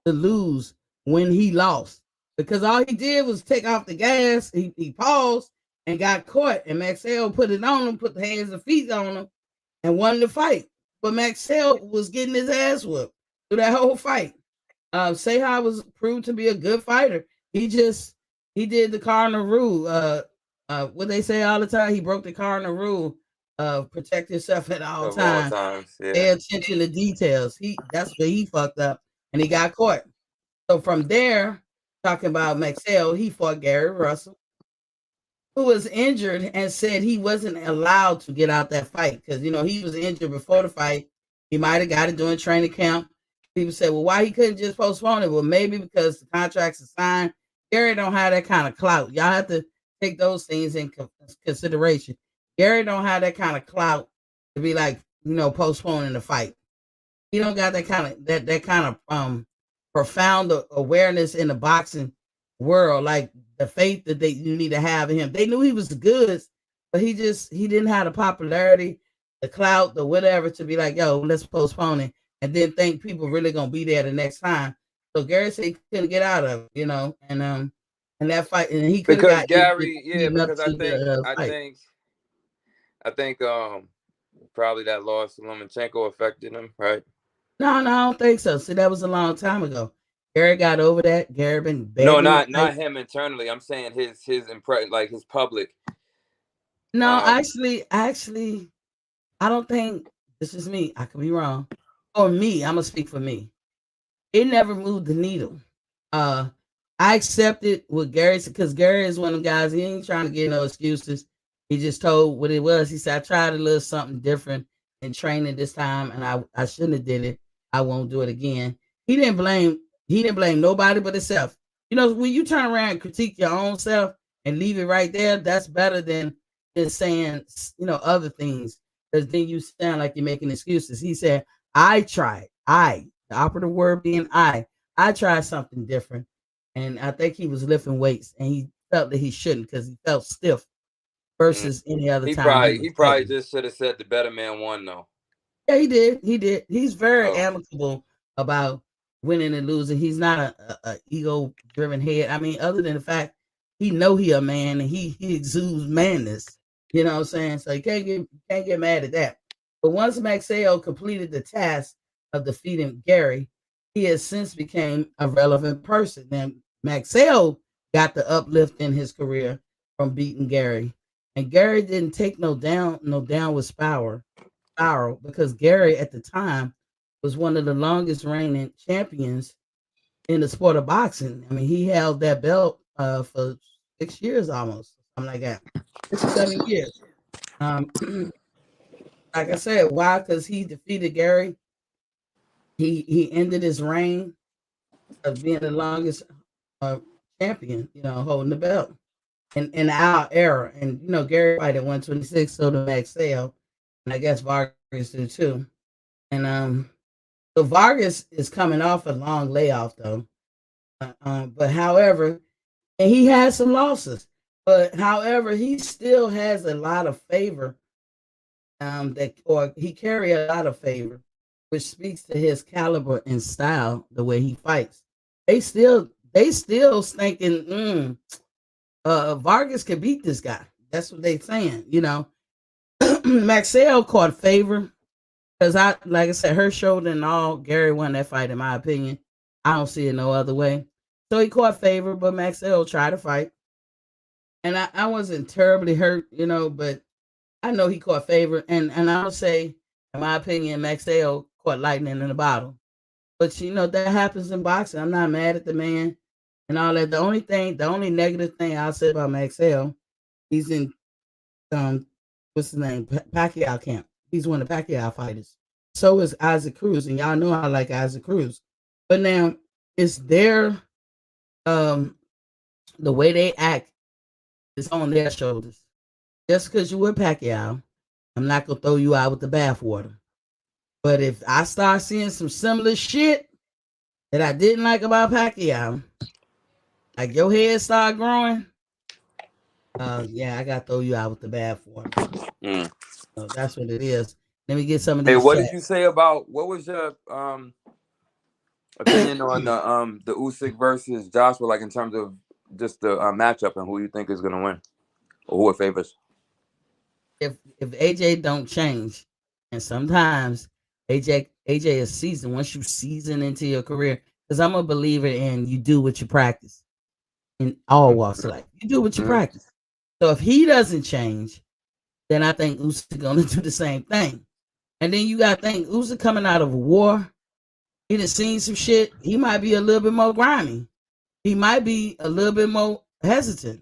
to lose when he lost because all he did was take off the gas. He paused and got caught, and Maxwell put it on him, put the hands and feet on him, and won the fight. But Maxwell was getting his ass whooped through that whole fight. Seha was proved to be a good fighter. He did the cardinal rule. What they say all the time, he broke the cardinal rule of protect yourself at all Of all times. times, Pay yeah. attention to details. That's where he fucked up and he got caught. So from there, talking about Maxwell, he fought Gary Russell, who was injured and said he wasn't allowed to get out that fight because he was injured before the fight. He might have got it during training camp. People said, "Well, why he couldn't just postpone it?" Well, maybe because the contracts are signed. Gary don't have that kind of clout. Y'all have to take those things in consideration. Gary don't have that kind of clout to be like postponing the fight. He don't got that kind of profound awareness in the boxing world, like the faith that you need to have in him. They knew he was the goods, but he didn't have the popularity, the clout, the whatever to be like, yo, let's postpone it, and then think people really gonna be there the next time. So Gary said he couldn't get out of it, and that fight, and he could have Because got injured Gary, yeah, leading up because to the fight. I think probably that loss to Lomachenko affected him, right? No, I don't think so. See, that was a long time ago. Gary got over that. Gary been No, begging to not fight. him internally. I'm saying his impression, like his public. No, Um, actually, I don't think this is me. I could be wrong. For me, I'm gonna speak for me. It never moved the needle. Uh, I accepted what Gary said because Gary is one of the guys. He ain't trying to get no excuses. He just told what it was. He said, "I tried a little something different in training this time, and I shouldn't have did it. I won't do it again." He didn't blame he didn't blame nobody but himself. When you turn around and critique your own self and leave it right there, that's better than saying other things because then you sound like you're making excuses. He said, "I tried. The operative word being I tried something different." And I think he was lifting weights and he felt that he shouldn't because he felt stiff mm, versus any other he time he probably was he probably fighting. just should have said the better man won though. Yeah, he did. He did. He's very Oh, amicable about winning and losing. He's not a ego driven head. I mean, other than the fact he a man and he exudes madness. You know what I'm saying? So you can't get mad at that. But once Maxwell completed the task of defeating Gary, he has since became a relevant person. And Maxwell got the uplift in his career from beating Gary. And Gary didn't take no down with spiral because Gary at the time was one of the longest reigning champions in the sport of boxing. I mean, he held that belt for 6 years almost, something like that, 6 or 7 years. Um, like I said, why? Because he defeated Gary. He ended his reign of being the longest uh, champion, holding the belt in our era. And Gary fight at 126, so did Max Sale, and I guess Vargas did too. And so Vargas is coming off a long layoff though. But however, and he had some losses. But however, he still has a lot of favor. That or he carry a lot of favor, which speaks to his caliber and style, the way he fights. They still thinking, Vargas can beat this guy. That's what they saying. Maxell caught favor because like I said, her shoulder and all. Gary won that fight, in my opinion. I don't see it no other way. So he caught favor, but Maxell tried to fight, and I wasn't terribly hurt, but I know he caught favor, and I'll say, in my opinion, Maxell caught lightning in the bottle. But that happens in boxing. I'm not mad at the man and all that. The only negative thing I'll say about Maxell, he's in what's his name, Pacquiao camp. He's one of the Pacquiao fighters. So is Isaac Cruz, and y'all know I like Isaac Cruz. But now it's their the way they act is on their shoulders. Just because you with Pacquiao, I'm not gonna throw you out with the bathwater. But if I start seeing some similar shit that I didn't like about Pacquiao, like your head start growing, yeah, I gotta throw you out with the bathwater. Mm. So that's what it is. Let me get some of Hey, these what did chats. you say about what was your opinion on the Usyk versus Joshua, like in terms of just the matchup and who you think is gonna win or who it favors? If AJ don't change, and sometimes AJ is seasoned. Once you season into your career, because I'm a believer in you do what you practice in all walks of life. You do what you Mm-hmm. practice. So if he doesn't change, then I think Usyk gonna do the same thing. And then you got to think Usyk coming out of a war. He done seen some shit. He might be a little bit more grimy. He might be a little bit more hesitant.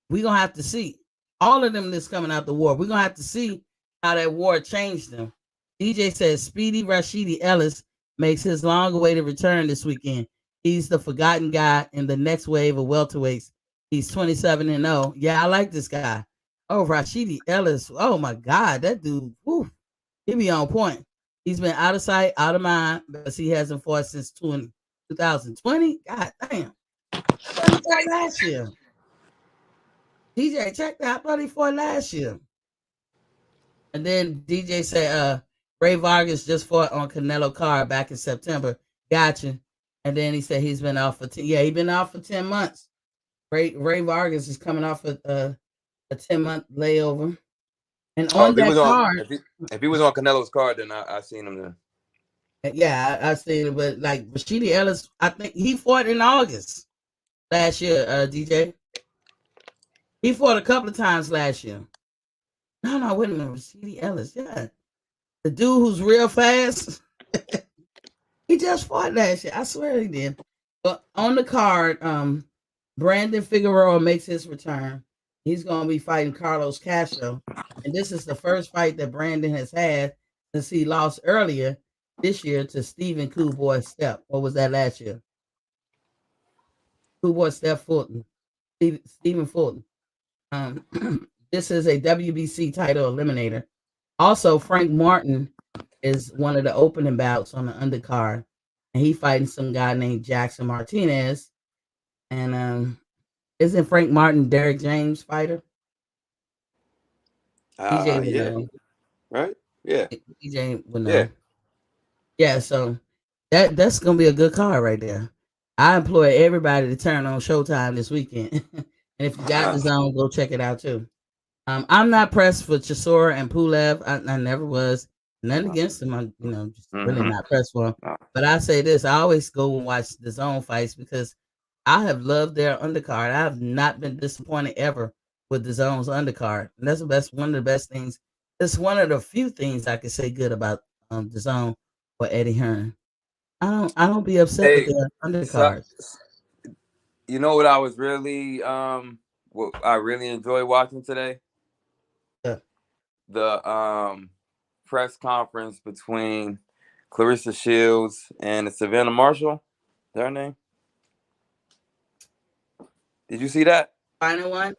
We're gonna have to see. All of them that's coming out the war. We're gonna have to see how that war changed them. DJ says Speedy Rashidi Ellis makes his long awaited return this weekend. He's the forgotten guy in the next wave of welterweights. He's 27-0. Yeah, I like this guy. Oh, Rashidi Ellis. Oh my God, that dude. Whew, he be on point. He's been out of sight, out of mind, because he hasn't fought since 2020. God damn. I thought he fought last year. DJ, check that. I thought he fought last year. And then DJ said, Ray Vargas just fought on Canelo card back in September. Gotcha. And then he said he's been off for he's been off for 10 months. Ray Vargas is coming off a 10-month layover. And Oh, on that card, if he was on Canelo's card, then I seen him there. yeah, I seen it, but like Rashidi Ellis, I think he fought in August last year, DJ. He fought a couple of times last year. No, wait a minute. Rashidi Ellis, yeah. The dude who's real fast. He just fought last year. I swear he did. But on the card, Brandon Figueroa makes his return. He's going to be fighting Carlos Castro. And this is the first fight that Brandon has had since he lost earlier this year to Stephen Coolboy Step. What was that last year? Coolboy Step Fulton. Stephen Fulton. This is a WBC title eliminator. Also, Frank Martin is one of the opening bouts on the undercard, and he fighting some guy named Jackson Martinez. And isn't Frank Martin Derek James fighter? DJ would Yeah, know. right. Yeah, DJ would yeah. know. Yeah, so that's gonna be a good card right there. I implore everybody to turn on Showtime this weekend, and if you got the zone, go check it out too. I'm not pressed for Chisora and Pulev. I never was. Nothing against them. I'm, just really Mm-hmm. not pressed for them. But I say this: I always go and watch the zone fights because I have loved their undercard. I have not been disappointed ever with the zone's undercard, and that's the best. One of the best things. It's one of the few things I can say good about the zone or Eddie Hearn. I don't be upset with Hey, their so, undercards. you know what I was really what I really enjoyed watching today? Yeah. The press conference between Clarissa Shields and Savannah Marshall. Is that her name? Did you see that? Final one.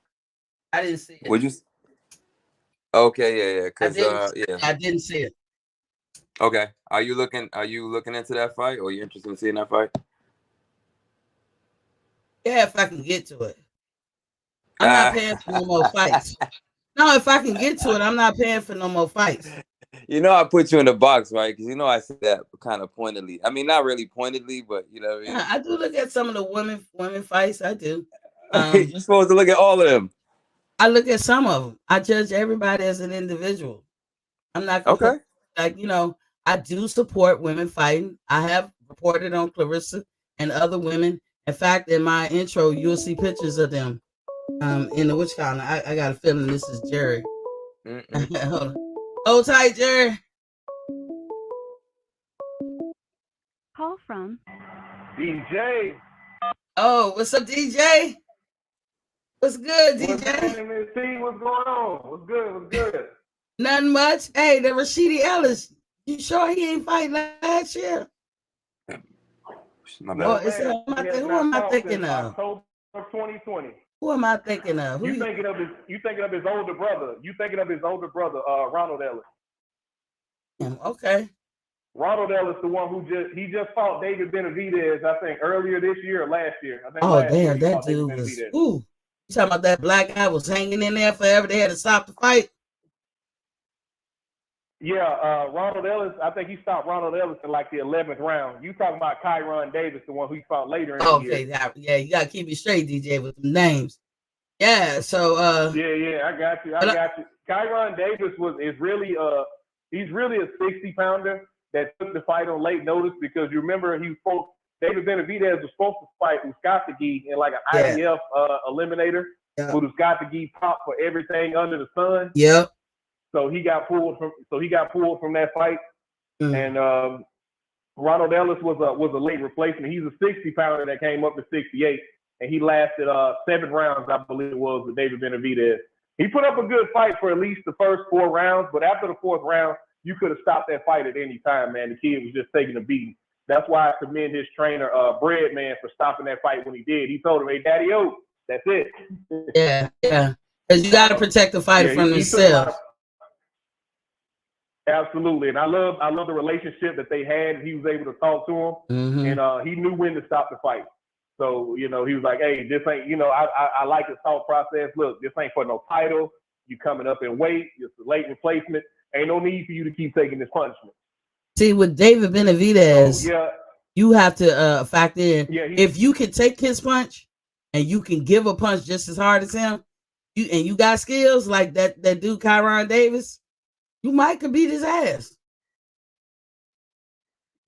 I didn't see it. Would you? Okay, yeah. I Cause didn't. yeah. I didn't see it. Okay. Are you looking into that fight, or are you interested in seeing that fight? Yeah, if I can get to it. I'm not paying for no more fights. No, if I can get to it, I'm not paying for no more fights. I put you in the box, right? Because I say that kind of pointedly. I mean, not really pointedly, but you know what I Yeah, mean. I do look at some of the women fights. I do. You're supposed to look at all of them. I look at some of them. I judge everybody as an individual. I'm not gonna put Okay. like I do support women fighting. I have reported on Clarissa and other women. In fact, in my intro, you'll see pictures of them. In the witch column. I got a feeling this is Jerry. Mm-mm. Hold on. Hold tight, Jerry. Call from DJ. Oh, what's up, DJ? What's good, What's DJ? happening, Miss T? What's going on? What's good? What's good? Nothing much. Hey, the Rashidi Ellis. You sure he ain't fight last year? My Or bad. No, is it, man. He has who not am I fought thinking since of? October of 2020. Who am I thinking of? You thinking of his older brother. You thinking of his older brother, Ronald Ellis. Okay. Ronald Ellis, the one who just fought David Benavidez, I think earlier this year or last year. I think Oh last year damn, he that fought David dude was. Benavidez. Ooh, you talking about that black guy was hanging in there forever? They had to stop the fight. Yeah, Ronald Ellis. I think he stopped Ronald Ellis in like the 11th round. You talking about Kyron Davis, the one who he fought later in the year? Okay, yeah, you gotta keep it straight, DJ, with the names. Yeah, so Yeah, I got you. Kyron Davis he's really a 60-pounder that took the fight on late notice because you remember David Benavidez was supposed to fight Usyk in like an IBF eliminator, yeah. but Usyk popped for everything under the sun. Yep. So he got pulled from that fight, and Ronald Ellis was a late replacement. He's a 60-pounder that came up to 68, and he lasted 7 rounds, I believe it was, with David Benavidez. He put up a good fight for at least the first 4 rounds, but after the 4th round, you could have stopped that fight at any time, man. The kid was just taking a beating. That's why I commend his trainer, Breadman, for stopping that fight when he did. He told him, "Hey, Daddy-O, that's it." Yeah, because you got to protect the fighter from themselves. Absolutely, and I love the relationship that they had. He was able to talk to him, and he knew when to stop the fight. So he was like, "Hey, this ain't I like his thought process. Look, this ain't for no title. You coming up in weight. It's a late replacement. Ain't no need for you to keep taking this punishment." See, with David Benavidez, you have to factor in if you can take his punch and you can give a punch just as hard as him, you got skills like that dude Kyron Davis, you might could beat his ass.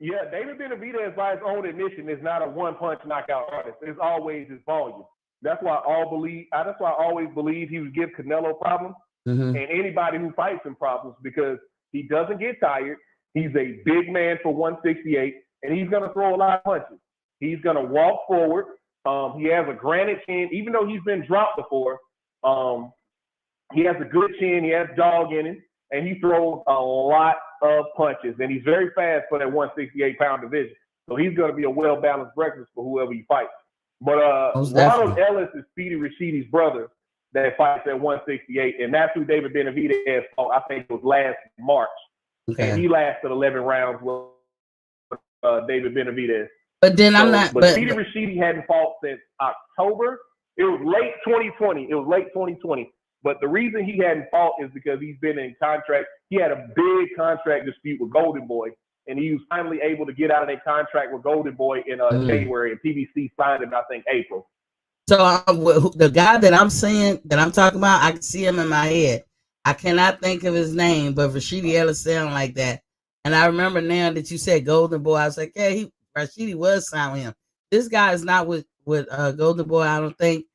Yeah, David Benavidez, by his own admission, is not a one-punch knockout artist. It's always his volume. That's why I always believe he would give Canelo problems and anybody who fights him problems because he doesn't get tired. He's a big man for 168, and he's going to throw a lot of punches. He's going to walk forward. He has a granite chin, even though he's been dropped before. He has a good chin. He has dog in him, and he throws a lot of punches. And he's very fast for that 168-pound division. So he's going to be a well-balanced breakfast for whoever he fights. But Ronald Ellis is Speedy Rashidi's brother that fights at 168, and that's who David Benavidez fought. I think it was last March. Okay. And he lasted 11 rounds with David Benavidez. But then But Speedy Rashidi hadn't fought since October. It was late 2020. But the reason he hadn't fought is because he's been in contract. He had a big contract dispute with Golden Boy, and he was finally able to get out of that contract with Golden Boy in January, and PBC signed him, I think, April. So the guy that I'm talking about, I can see him in my head. I cannot think of his name, but Rashidi Ellis sound like that. And I remember now that you said Golden Boy, I was like, yeah, Rashidi was signed with him. This guy is not with Golden Boy, I don't think.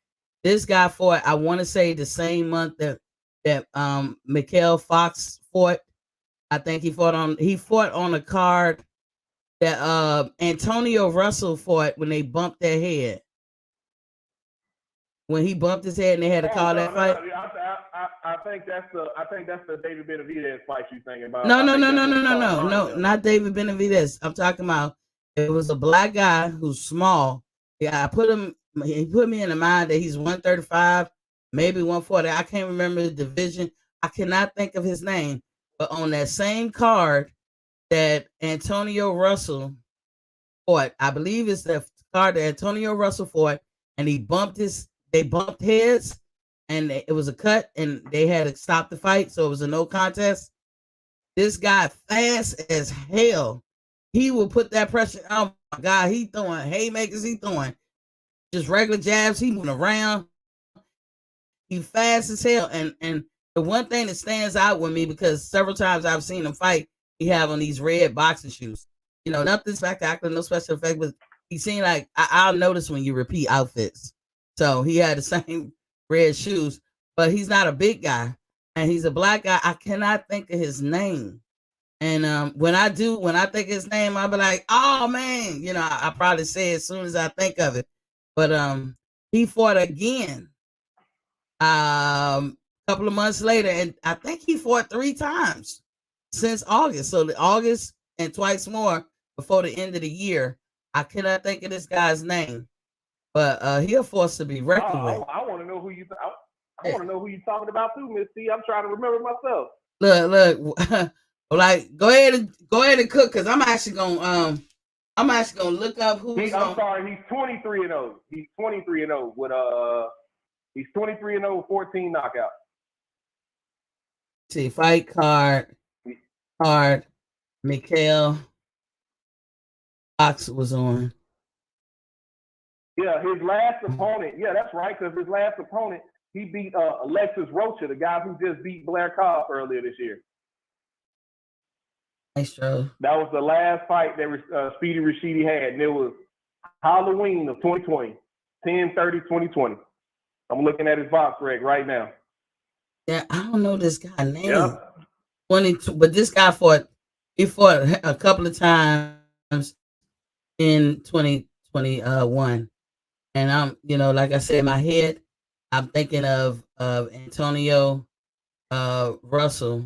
This guy fought, I want to say the same month that Mikhail Fox fought. I think he fought on a card that Antonio Russell fought when they bumped their head. When he bumped his head and they had to call that fight. I think that's the David Benavidez fight you're thinking about. No, not David Benavidez. I'm talking about it was a black guy who's small. Yeah, he put me in the mind that he's 135, maybe 140. I can't remember the division. I cannot think of his name. But on that same card that Antonio Russell fought, I believe it's the card that Antonio Russell fought, and they bumped heads. and it was a cut, and they had to stop the fight, so it was a no contest. This guy fast as hell. He will put that pressure. Oh my God, he throwing haymakers. He throwing just regular jabs. He moving around. He fast as hell. And the one thing that stands out with me, because several times I've seen him fight, he have on these red boxing shoes. You know, nothing spectacular, no special effect, but he seemed like I'll notice when you repeat outfits. So he had the same red shoes, but he's not a big guy, and he's a black guy. I cannot think of his name. And when I think his name, I'll be like, oh man, you know, I probably say it as soon as I think of it. But he fought again a couple of months later, and I think he fought 3 times since August. So the August and twice more before the end of the year. I cannot think of this guy's name, but he a force to be reckoned with. I want to know who you. I want to know who you talking about too, Miss C. I'm trying to remember myself. Look. Like, go ahead and cook, because I'm actually gonna look up who's. I'm sorry, he's 23-0. He's 23-0 with he's 23-0, 14 knockouts. See, fight card, Mikhail Fox was on. Yeah, his last opponent. Yeah, that's right, because his last opponent, he beat Alexis Rocha, the guy who just beat Blair Cobb earlier this year. Maestro. That was the last fight that Speedy Rashidi had, and it was Halloween of 2020, 10/30/2020. I'm looking at his box rec right now. Yeah, I don't know this guy's name. Yeah. 22, but this guy fought a couple of times in 2021, and I'm, you know, like I said, in my head, I'm thinking of Antonio Russell.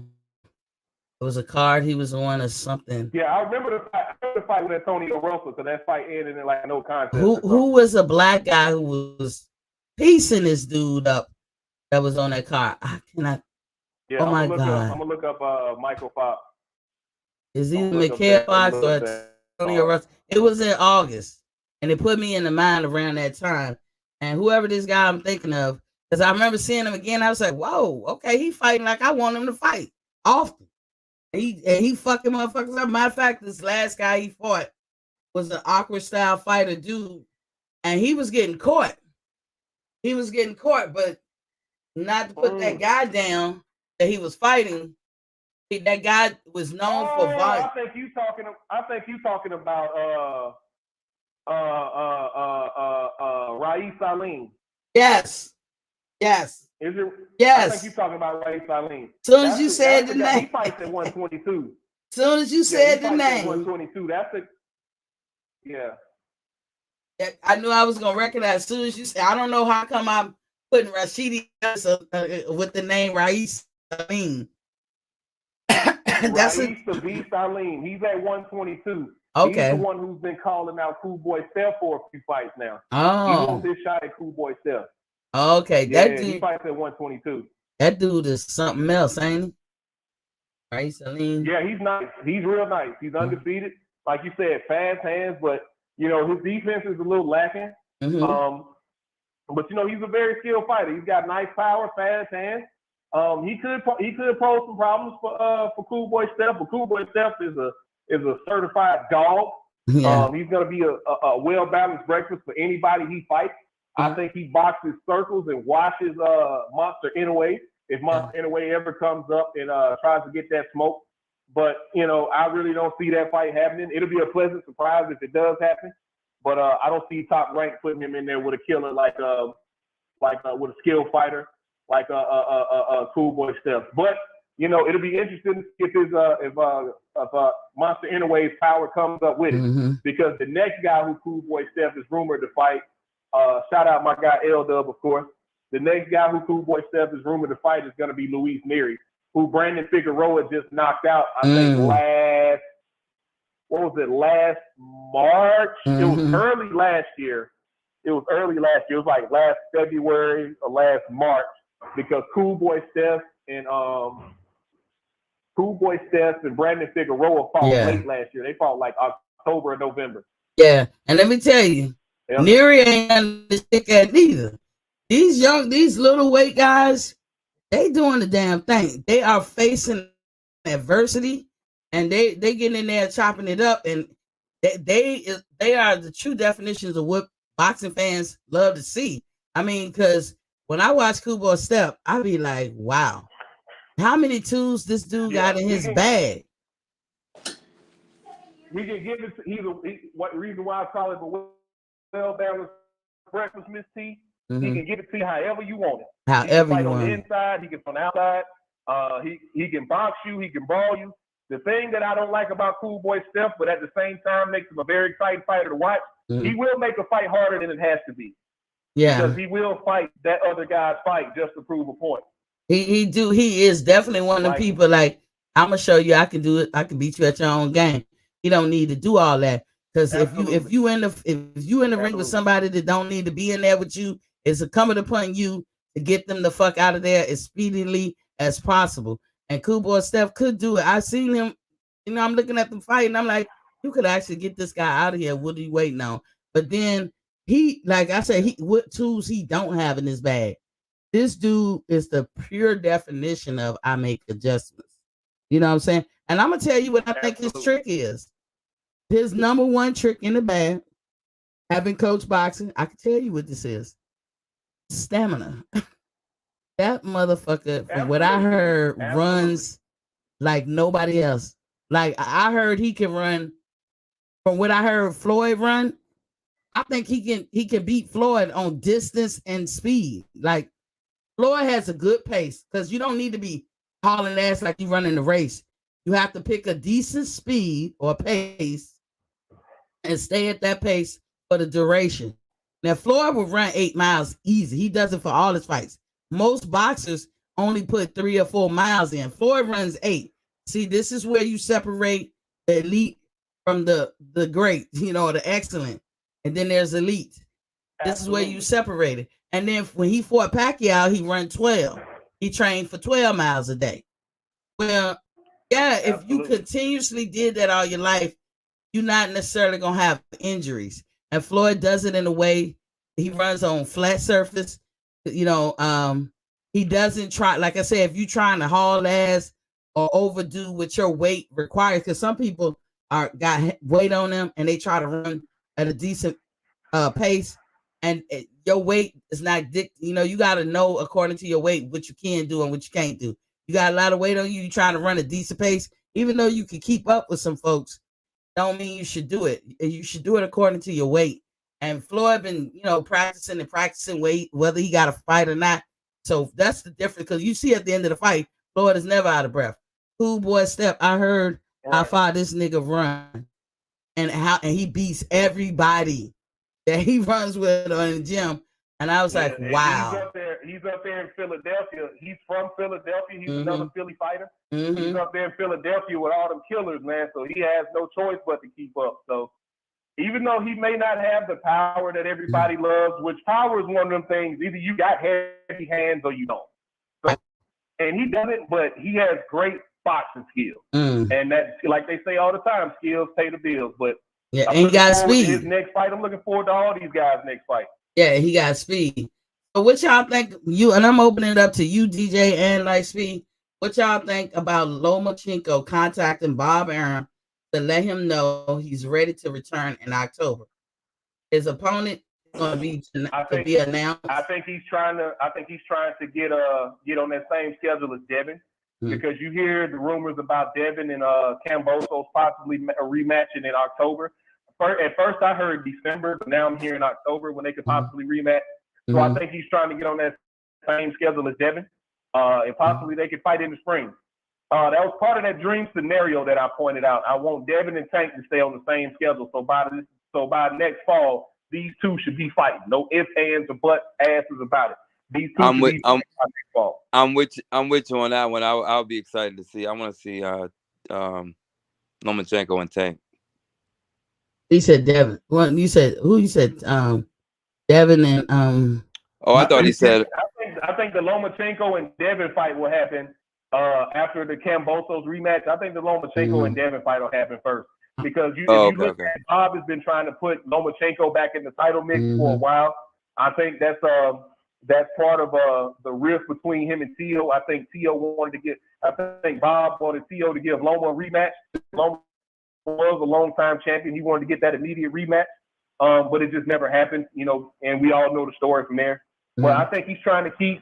It was a card he was on or something. Yeah, I remember the fight with Antonio Russell, because that fight ended in like no contest. Who was a black guy who was piecing this dude up that was on that card? I cannot. Yeah, oh my God. I'm gonna look up Michael Fox. Is either Mikhail Fox or Antonio Russell? It was in August, and it put me in the mind around that time. And whoever this guy I'm thinking of, because I remember seeing him again, I was like, whoa, okay, he fighting like I want him to fight often. He fucking motherfuckers up. Matter of fact, this last guy he fought was an awkward style fighter dude, and he was getting caught. But not to put that guy down that he was fighting. That guy was known for violence. I think you talking about Rais Salim. Yes. Is it? Yes. I think you're talking about Rais Salim. Soon as you said the name. He fights at 122. Soon as you said the name. 122. That's it. Yeah. I knew I was gonna recognize as soon as you said. I don't know how come I'm putting Rashidi with the name Rais Salim. That's Rais Salim. He's at 122. Okay. He's the one who's been calling out Cool Boy Steph for a few fights now. Oh. He wants his shot at Cool Boy Steph. Okay, yeah, that dude, he fights at 122. That dude is something else, ain't he? Right, Salim? Yeah, he's nice. He's real nice. He's undefeated. Like you said, fast hands, but you know his defense is a little lacking. Mm-hmm. But you know he's a very skilled fighter. He's got nice power, fast hands. He could pose some problems for Cool Boy Steph. But Cool Boy Steph is a certified dog. Yeah. He's gonna be a well balanced breakfast for anybody he fights. I think he boxes circles and watches Monster Inoue if Monster Inoue ever comes up and tries to get that smoke. But, you know, I really don't see that fight happening. It'll be a pleasant surprise if it does happen. But I don't see Top Rank putting him in there with a killer like with a skilled fighter like Cool Boy Steph. But, you know, it'll be interesting if Monster Inoue's power comes up with it. Because the next guy who Cool Boy Steph is rumored to fight, shout out my guy L-Dub, of course. The next guy who Cool Boy Steph is rumored to fight is going to be Luis Nery, who Brandon Figueroa just knocked out, I think last March? It was early last year. It was like last February or last March, because Cool Boy Steph and Brandon Figueroa fought late last year. They fought like October or November. Yeah, and let me tell you, Nery ain't nothing to stick at neither. these little weight guys, they doing the damn thing. They are facing adversity, and they getting in there chopping it up, and they are the true definitions of what boxing fans love to see. I mean, because when I watch Kubo Step, I be like, wow, how many tools this dude got in his bag? We can give it. What reason why I call it the well balanced breakfast, Miss T? He can give it to you however you want it. However he can fight you on want the it. inside. He can on the outside. He can box you. He can brawl you. The thing that I don't like about Cool Boy Steph, but at the same time makes him a very exciting fighter to watch. He will make a fight harder than it has to be. Yeah, because he will fight that other guy's fight just to prove a point. He is definitely one of the people. Like, I'm gonna show you I can do it. I can beat you at your own game. You don't need to do all that, because if you in the ring with somebody that don't need to be in there with you, it's incumbent upon you to get them the fuck out of there as speedily as possible. And Cool Boy Steph could do it. I seen him. I'm looking at them fight, and I'm like, you could actually get this guy out of here. What are you waiting on? But then he, like I said, what tools he don't have in his bag. This dude is the pure definition of I make adjustments. You know what I'm saying? And I'm gonna tell you what I think his trick is. His number one trick in the bag, having coached boxing, I can tell you what this is. Stamina. That motherfucker, from what I heard, runs like nobody else. Like, I heard he can run. From what I heard Floyd run, I think he can beat Floyd on distance and speed. Like, Floyd has a good pace, because you don't need to be hauling ass like you running the race. You have to pick a decent speed or pace and stay at that pace for the duration. Now, Floyd will run 8 miles easy. He does it for all his fights. Most boxers only put 3 or 4 miles in. Floyd runs 8. See, this is where you separate the elite from the great, the excellent. And then there's elite. This is where you separate it. And then when he fought Pacquiao, he ran 12. He trained for 12 miles a day. Well, yeah, if you continuously did that all your life, you're not necessarily going to have injuries. And Floyd does it in a way, he runs on flat surface. He doesn't try, like I said, if you're trying to haul ass or overdo what your weight requires, because some people got weight on them and they try to run at a decent pace, and your weight is not you got to know according to your weight what you can do and what you can't do. You got a lot of weight on you, you're trying to run a decent pace, even though you can keep up with some folks, don't mean you should do it. You should do it according to your weight. And Floyd been practicing weight, whether he got a fight or not. So that's the difference, because you see at the end of the fight, Floyd is never out of breath. Cool Boy Step, I heard how far this nigga run, and he beats everybody that he runs with in the gym. And I was like, wow. He's up there in Philadelphia. He's from Philadelphia. He's another Philly fighter. He's up there in Philadelphia with all them killers, man. So he has no choice but to keep up. So even though he may not have the power that everybody loves, which power is one of them things, either you got heavy hands or you don't. So, and he doesn't, but he has great boxing skills. And that, like they say all the time, skills pay the bills. But yeah, and he got speed. His next fight, I'm looking forward to all these guys' next fight. Yeah, he got speed. So what y'all think, and I'm opening it up to you, DJ, and Lightspeed. What y'all think about Lomachenko contacting Bob Arum to let him know he's ready to return in October? His opponent is going to be announced. I think he's trying to get on that same schedule as Devin, because you hear the rumors about Devin and Kambosos possibly rematching in October. At first I heard December, but now I'm hearing October when they could possibly rematch. So I think he's trying to get on that same schedule as Devin. And possibly they could fight in the spring. That was part of that dream scenario that I pointed out. I want Devin and Tank to stay on the same schedule. So by next fall, these two should be fighting. No ifs, ands, or buts, asses about it. These two should be fighting by next fall. I'm with you on that one. I'll be excited to see. I want to see Lomachenko and Tank. He said Devin. Well, you said who? You said Devin and Oh, I thought he said. I think the Lomachenko and Devin fight will happen after the Kambosos rematch. I think the Lomachenko and Devin fight will happen first, because if you look at Bob has been trying to put Lomachenko back in the title mix for a while. I think that's that's part of the rift between him and Tio. I think Bob wanted Tio to give Loma a rematch. Loma was a long time champion. He wanted to get that immediate rematch, but it just never happened, and we all know the story from there. Mm-hmm. But I think he's trying to keep.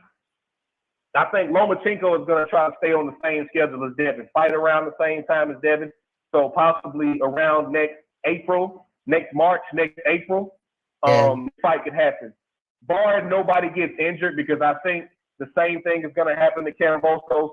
I think Lomachenko is going to try to stay on the same schedule as Devin, fight around the same time as Devin. So possibly around next March, next April, fight could happen. Barring nobody gets injured, because I think the same thing is going to happen to Kambosos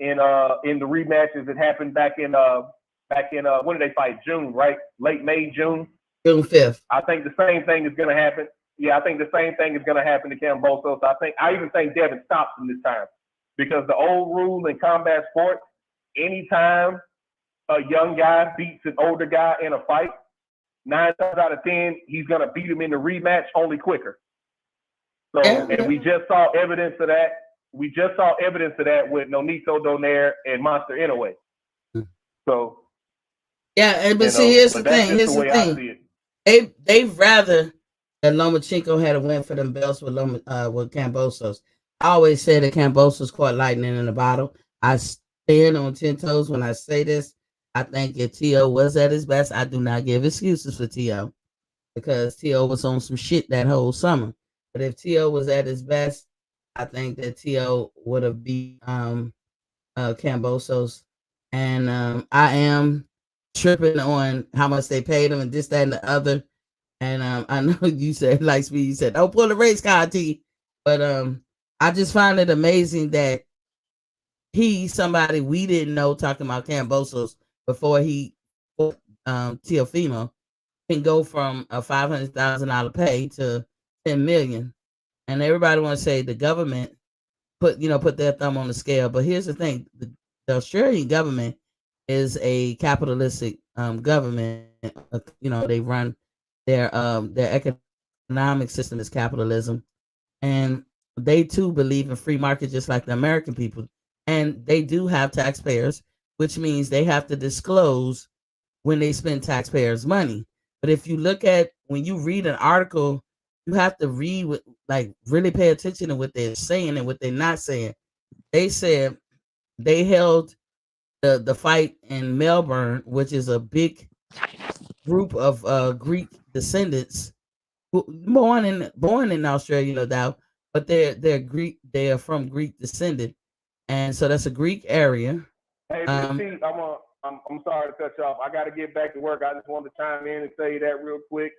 in the rematches that happened back in when did they fight? June, right? Late May, June. June 5th. I think the same thing is going to happen. Yeah, I think the same thing is going to happen to Kambosos. I even think Devin stops him this time, because the old rule in combat sports, anytime a young guy beats an older guy in a fight, 9 times out of 10, he's going to beat him in the rematch, only quicker. So, and we just saw evidence of that. We just saw evidence of that with Nonito Donaire and Monster Inoue. So, yeah, but see, here's the thing. Here's the thing. They'd rather that Lomachenko had a win for them belts with Kambosos. I always say that Kambosos caught lightning in a bottle. I stand on 10 toes when I say this. I think if T.O. was at his best, I do not give excuses for T.O. because T.O. was on some shit that whole summer. But if T.O. was at his best, I think that T.O. would have beat Kambosos. And I am tripping on how much they paid him and this, that, and the other. And I know you said, like Speed, you said, "Oh, pull the race card, T." But I just find it amazing that somebody we didn't know, talking about Kambosos before he Teofimo, can go from a $500,000 pay to $10 million, and everybody want to say the government put their thumb on the scale. But here's the thing: the Australian government is a capitalistic government. They run their economic system is capitalism, and they too believe in free market, just like the American people. And they do have taxpayers, which means they have to disclose when they spend taxpayers' money. But if you look at, when you read an article, you have to read with, like, really pay attention to what they're saying and what they're not saying. They said they held the fight in Melbourne, which is a big group of Greek descendants born in Australia, no doubt, but they're Greek. They are from Greek descendant, and so that's a Greek area. Hey, I'm sorry to cut you off. I got to get back to work. I just wanted to chime in and say that real quick.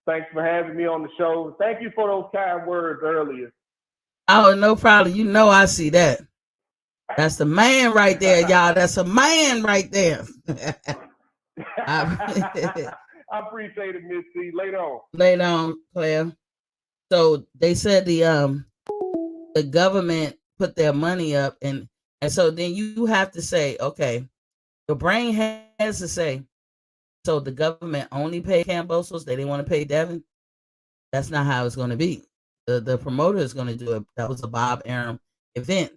Thanks for having me on the show. Thank you for those kind words earlier. Oh, no problem. I see that. That's the man right there, y'all. That's a man right there. I appreciate it, Miss C. Later on, Claire. So they said the government put their money up, and so then you have to say, okay, your brain has to say, so the government only paid Kambosos, they didn't want to pay Devin. That's not how it's going to be. The promoter is going to do it. That was a Bob Arum event.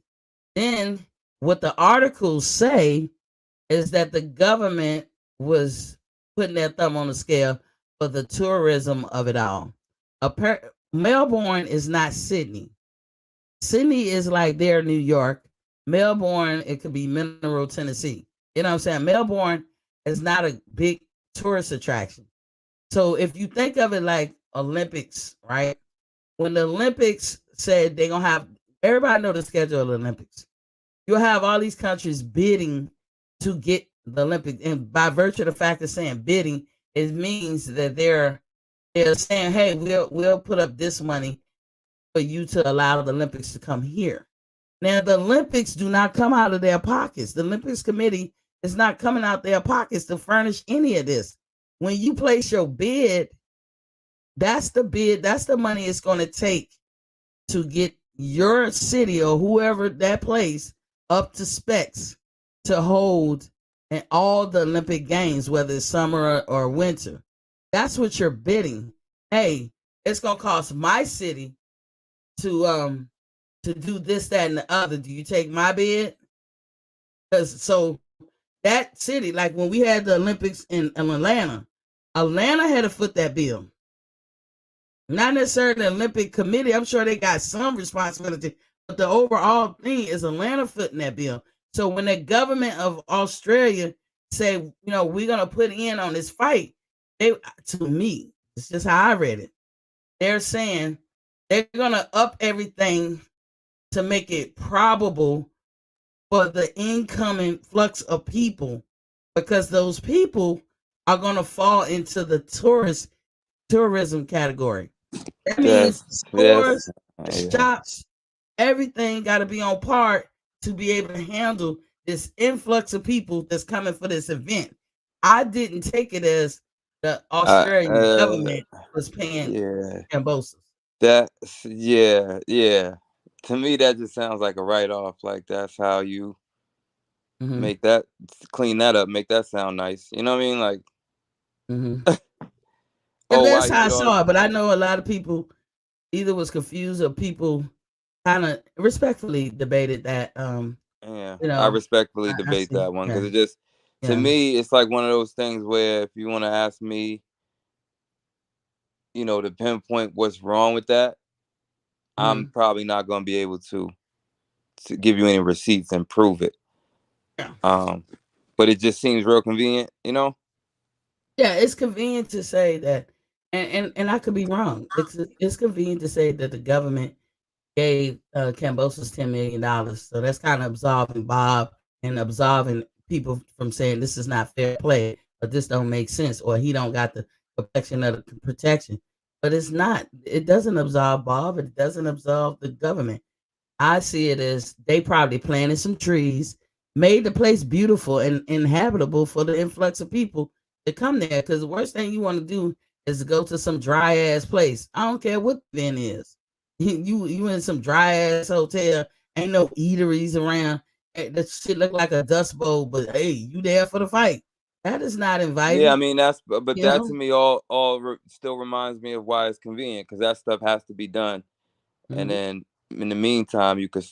Then what the articles say is that the government was putting their thumb on the scale for the tourism of it all. Melbourne is not Sydney. Sydney is like their New York. Melbourne, it could be Mineral, Tennessee. You know what I'm saying? Melbourne is not a big tourist attraction. So if you think of it like Olympics, right? When the Olympics said they're going to have, everybody know the schedule of the Olympics. You'll have all these countries bidding to get the Olympics. And by virtue of the fact of saying bidding, it means that they're saying, hey, we'll put up this money for you to allow the Olympics to come here. Now, the Olympics do not come out of their pockets. The Olympics Committee is not coming out their pockets to furnish any of this. When you place your bid, that's the bid. That's the money it's going to take to get your city or whoever that place up to specs to hold in all the Olympic Games, whether it's summer or winter. That's what you're bidding. Hey, it's going to cost my city to do this, that, and the other. Do you take my bid? Because so that city, like when we had the Olympics in Atlanta had to foot that bill. Not necessarily the Olympic Committee. I'm sure they got some responsibility, but the overall thing is Atlanta footing that bill. So when the government of Australia say, we're gonna put in on this fight, they to me, it's just how I read it. They're saying they're gonna up everything to make it probable for the incoming flux of people, because those people are gonna fall into the tourism category. That means the That's stores, the yeah. shops, everything got to be on par to be able to handle this influx of people that's coming for this event. I didn't take it as the I Australian government was paying yeah. Cambosos. That's yeah. To me, that just sounds like a write off. Like that's how you Mm-hmm. make that clean that up, make that sound nice. You know what I mean? Like, Mm-hmm. And oh wow, that's you how I get all saw it. But I know a lot of people either was confused or people kind of respectfully debated that. yeah. You I know, respectfully I debate see. that one Yeah, because it just to yeah. me it's like one of those things where if you want to ask me, to pinpoint what's wrong with that, I'm Mm-hmm. probably not going to be able to give you any receipts and prove it. Yeah. Um, but it just seems real convenient. Yeah, it's convenient to say that, and I could be wrong. It's convenient to say that the government gave Cambosos $10 million, so that's kind of absolving Bob and absolving people from saying this is not fair play, or this don't make sense, or he don't got the protection of the protection. But it's not. It doesn't absolve Bob. It doesn't absolve the government. I see it as they probably planted some trees, made the place beautiful and inhabitable for the influx of people to come there. Because the worst thing you want to do is to go to some dry ass place. I don't care what the event is. You in some dry ass hotel, ain't no eateries around. That shit look like a dust bowl, but hey, you there for the fight. That is not Yeah, I inviting, mean but you that to know. me still reminds me of why it's convenient because that stuff has to be done, and Mhm. then in the meantime you could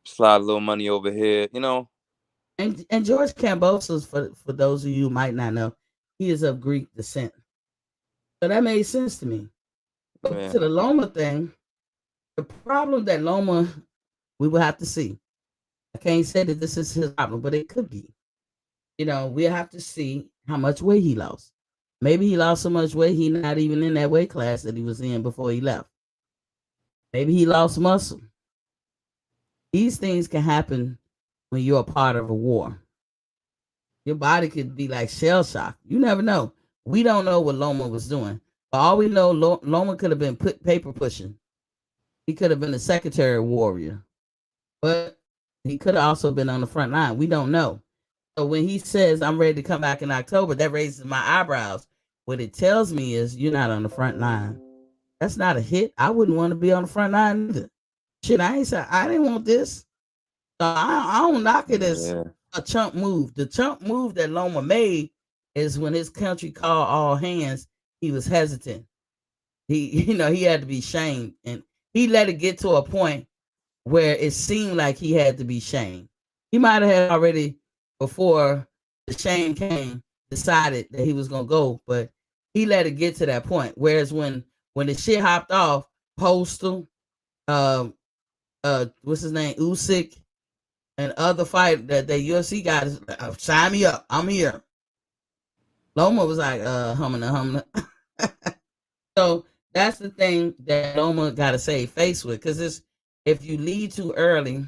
slide a little money over here. And George Cambosos, for those of you who might not know, he is of Greek descent. So that made sense to me. But Yeah, to the Loma thing, the problem that Loma, we will have to see. I can't say that this is his problem, but it could be. We'll have to see how much weight he lost. Maybe he lost so much weight he not even in that weight class that he was in before he left. Maybe he lost muscle. These things can happen when you're a part of a war. Your body could be like shell shock. You never know. We don't know what Loma was doing. For all we know, Loma could have been paper pushing. He could have been a secretary warrior, but he could have also been on the front line. We don't know. So when he says, I'm ready to come back in October, that raises my eyebrows. What it tells me is you're not on the front line. That's not a hit. I wouldn't want to be on the front line either. Shit, I ain't say I didn't want this. So I don't knock it as yeah, a chump move. The chump move that Loma made is when his country called all hands, he was hesitant. He, he had to be shamed, and he let it get to a point where it seemed like he had to be shamed. He might have had already, before the shame came, decided that he was gonna go, but he let it get to that point. Whereas when the shit hopped off, Postal, um, what's his name, Usyk, and other fight that the UFC guys, sign me up, I'm here. Loma was like, humming, humming. So that's the thing that Loma got to save face with, because it's if you leave too early,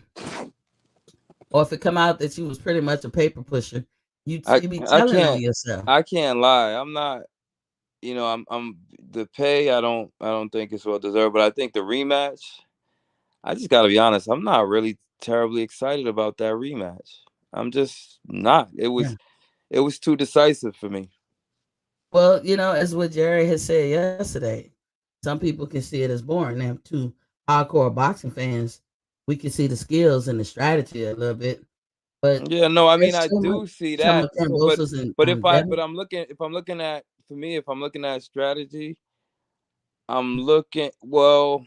or if it come out that you was pretty much a paper pusher, I you be I telling on can't yourself. I can't lie. I'm not. I'm the pay. I don't think it's well deserved, but I think the rematch. I just got to be honest. I'm not really terribly excited about that rematch. I'm just not. It Yeah. was it was too decisive for me. Well, as what Jerry has said yesterday, some people can see it as boring. Now, to hardcore boxing fans, we can see the skills and the strategy a little bit, but Yeah, no, I mean there's I so much. do see Talking that. about So, but Cambosos and but if I Devin. but I'm looking if I'm looking at for me if I'm looking at strategy, I'm looking well.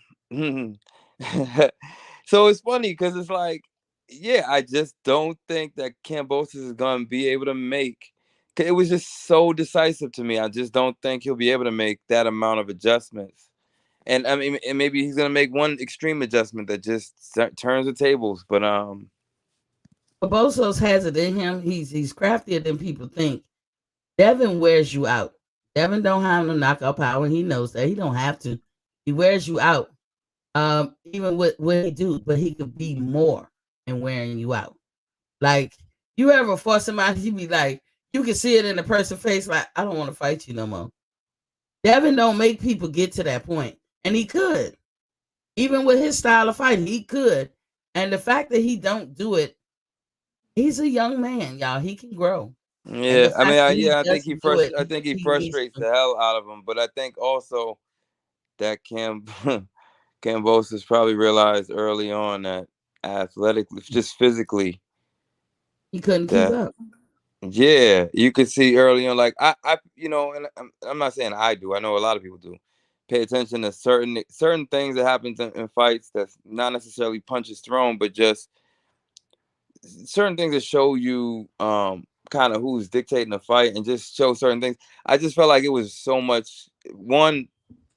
So it's funny because it's like, yeah, I just don't think that Cambosis is gonna be able to make. It was just so decisive to me. I just don't think he'll be able to make that amount of adjustments And I mean, and maybe he's gonna make one extreme adjustment that just turns the tables. But Bosos has it in him. He's craftier than people think. Devin wears you out. Devin don't have no knockout power, and he knows that. He don't have to. He wears you out. Even with what he do, but he could be more in wearing you out. Like, you ever force somebody, you be like, you can see it in the person's face, like, I don't want to fight you no more. Devin don't make people get to that point, and he could. Even with his style of fighting, he could. And the fact that he don't do it, he's a young man, y'all. He can grow. And yeah, the I mean, fact that he I think doesn't do it I think because he he needs frustrates to. the hell out of him. But I think also that Cambosis probably realized early on that athletically, just physically, He couldn't keep that up. yeah, you could see early on. Like and I'm not saying I do. I know a lot of people do. Pay attention to certain things that happen in fights. That's not necessarily punches thrown, but just certain things that show you kind of who's dictating the fight and just show certain things. I just felt like it was so much. One,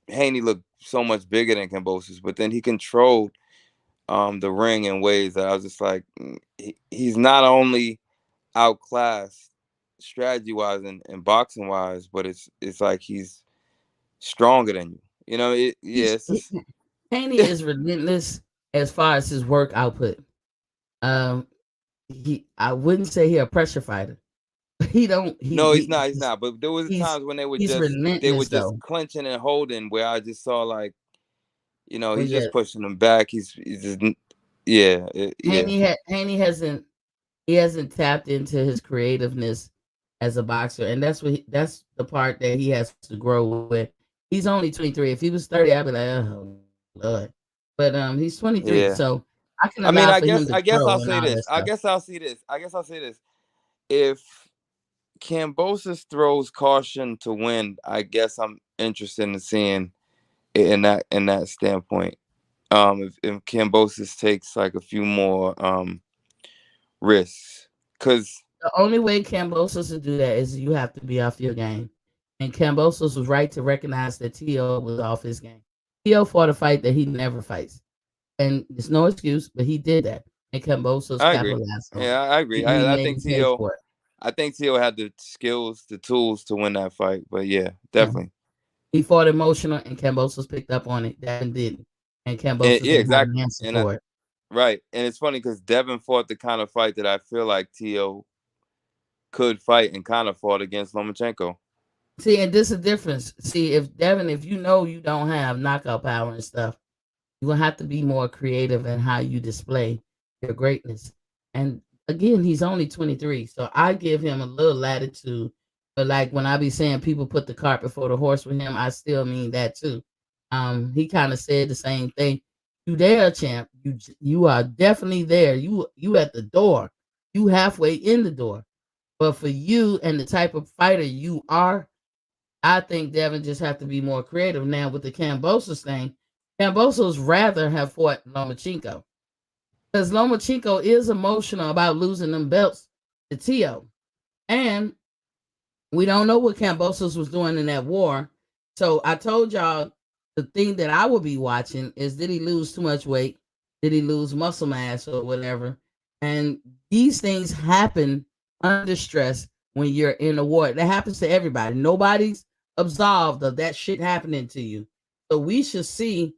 Haney looked so much bigger than Kambosos, but then he controlled the ring in ways that I was just like, he's not only outclassed strategy wise and boxing wise, but it's like he's stronger than you. You know, He's it's just Haney is relentless as far as his work output. Um, I wouldn't say he a pressure fighter. He don't no, he's not. But there was he's times when he's they were relentless just though. clinching and holding where I just saw like, Oh he's yeah, just pushing them back. He's just yeah, yeah, Haney hasn't he hasn't tapped into his creativeness as a boxer, and that's the part that he has to grow with. He's only 23. If he was 30, I'd be like, oh Lord. But he's 23, yeah. so I can I mean, allow for him to I guess grow I'll and say all this. that stuff. I'll say this. If Kambosos throws caution to win, I guess I'm interested in seeing it in that standpoint. If Kambosos takes like a few more risks, because The only way Cambosos will do that is you have to be off your game. And Cambosos was right to recognize that T.O. was off his game. T.O. fought a fight that he never fights. And it's no excuse, but he did that. And Cambosos I agree. capitalized on it. Yeah, I agree. He I made think him pay T.O. for it. I think T.O. had the skills, the tools to win that fight. But yeah, Yeah. definitely. He fought emotional, and Cambosos picked up on it. Devin didn't. And Cambosos Yeah, didn't have an exactly. answer for it. Right, and it's funny because Devin fought the kind of fight that I feel like T.O. could fight and kind of fought against Lomachenko. See, and this is the difference. See, if Devin, if you know you don't have knockout power and stuff, you're gonna have to be more creative in how you display your greatness. And again, he's only 23, so I give him a little latitude. But like when I be saying people put the cart before the horse with him, I still mean that too. He kind of said the same thing. You there, champ? You are definitely there. You at the door. You halfway in the door. But for you and the type of fighter you are, I think Devin just have to be more creative. Now with the Cambosos thing, Cambosos rather have fought Lomachenko because Lomachenko is emotional about losing them belts to Tio, and we don't know what Cambosos was doing in that war. So I told y'all the thing that I will be watching is did he lose too much weight? Did he lose muscle mass or whatever? And these things happen under stress when you're in a war. That happens to everybody. Nobody's absolved of that shit happening to you. So we should see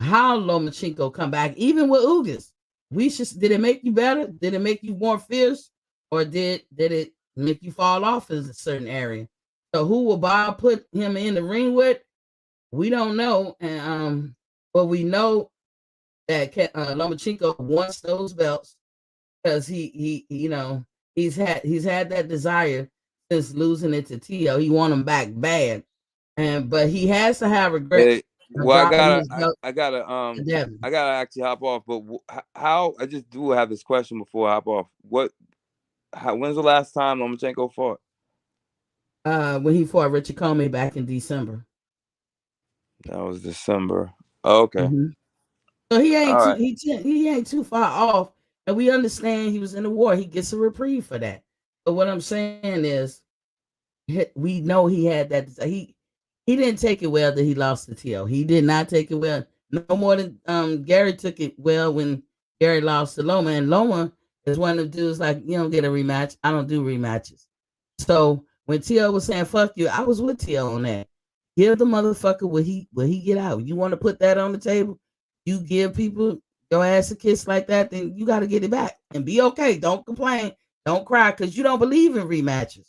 how Lomachenko come back, even with Ugas. We should. Did it make you better? Did it make you more fierce, or did it make you fall off in a certain area? So who will Bob put him in the ring with? We don't know, and but we know that Lomachenko wants those belts because he he's had that desire since losing it to Tio. He want him back bad, and but he has to have regrets Hey, of well, dropping his belt to I Devin. gotta actually hop off. But how? I just do have this question before I hop off. When's the last time Lomachenko fought? When he fought Richard Comey back in December. That was December. Oh, okay. Hmm. So he ain't All too right. he ain't too far off, and we understand he was in the war. He gets a reprieve for that. But what I'm saying is, we know he had that. He didn't take it well that he lost to T.O. He did not take it well. No more than Gary took it well when Gary lost to Loma. And Loma is one of the dudes like, you don't get a rematch. I don't do rematches. So when T.O. was saying fuck you, I was with T.O. on that. Give the motherfucker what he get out. You want to put that on the table? You give people your ass a kiss like that, then you got to get it back and be okay. Don't complain. Don't cry because you don't believe in rematches.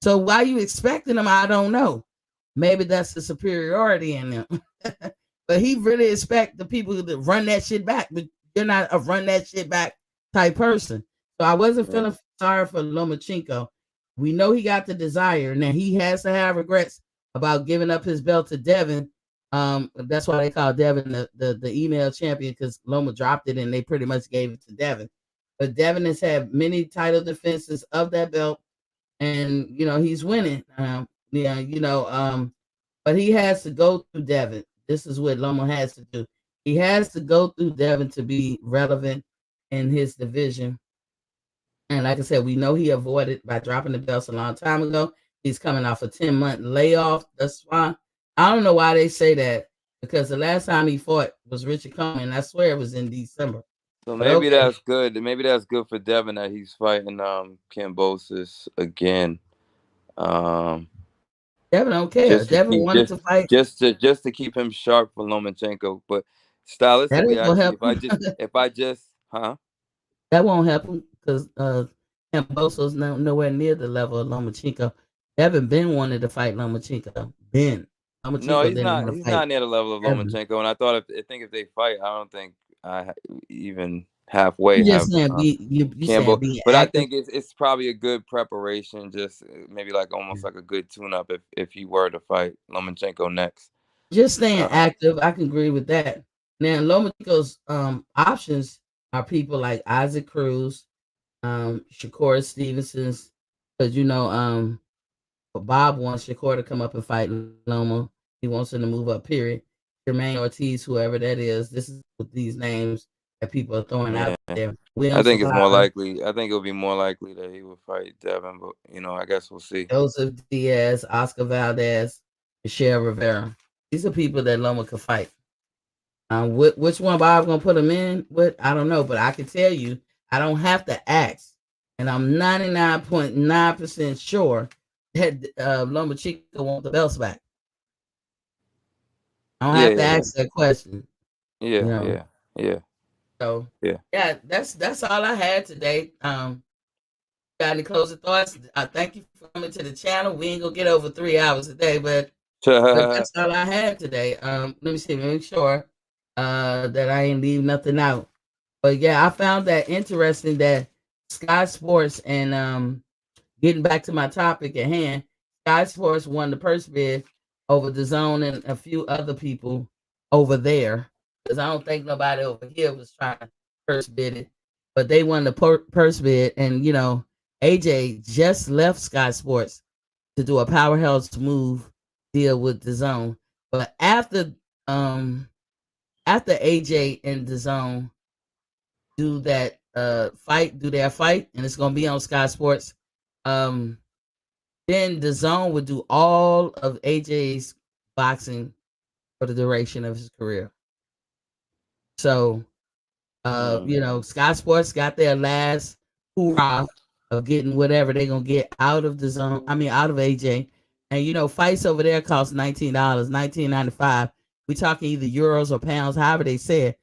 So why you expecting them? I don't know. Maybe that's the superiority in them. But he really expect the people to run that shit back. But you're not a run that shit back type person. So I wasn't feeling sorry for Lomachenko. We know he got the desire. Now he has to have regrets about giving up his belt to Devin. That's why they call Devin the email champion, because Loma dropped it and they pretty much gave it to Devin. But Devin has had many title defenses of that belt, and he's winning. But he has to go through Devin. This is what Loma has to do. He has to go through Devin to be relevant in his division. And like I said, we know he avoided by dropping the belts a long time ago. He's coming off a 10-month layoff. That's why I don't know why they say that, because the last time he fought was Richard Coleman. I swear it was in December. So maybe that's good. Maybe that's good for Devin that he's fighting Kambosos again. Devin don't care. Devin wanted to fight just to keep him sharp for Lomachenko. But stylistically, if I just that won't happen, because Kambosos nowhere near the level of Lomachenko. Devin been wanted to fight Lomachenko. No, he's not. He's not near the level of Lomachenko. And I thought if they fight, I don't think even halfway you have Campbell. But I think it's probably a good preparation, just maybe like almost like a good tune-up if he were to fight Lomachenko next. Just staying active, I can agree with that. Now Lomachenko's options are people like Isaac Cruz, Shakur Stevenson's, because Bob wants Shakur to come up and fight Loma. He wants him to move up, period. Jermaine Ortiz, whoever that is. This is with these names that people are throwing out there. I think it's more likely. I think it'll be more likely that he will fight Devin, but I guess we'll see. Joseph Diaz, Oscar Valdez, Michelle Rivera. These are people that Loma could fight. Which one Bob's gonna put him in with, I don't know, but I can tell you, I don't have to ask, and I'm 99.9% sure that Lomachenko wants the belts back. I don't have to ask that question. Yeah. So that's all I had today. Got any closing thoughts? Thank you for coming to the channel. We ain't gonna get over 3 hours a day, but that's all I had today. Let me see, make sure that I ain't leave nothing out. But yeah, I found that interesting that Sky Sports, and getting back to my topic at hand, Sky Sports won the purse bid over the Zone and a few other people over there, because I don't think nobody over here was trying to purse bid it, but they won the purse bid. And AJ just left Sky Sports to do a powerhouse move deal with the Zone. But after AJ and the Zone do that do their fight, and it's gonna be on Sky Sports, then the Zone would do all of AJ's boxing for the duration of his career. So Sky Sports got their last hoorah of getting whatever they're gonna get out of the Zone. I mean, out of AJ. And fights over there cost $19, $19.95. We talking either euros or pounds, however they say it.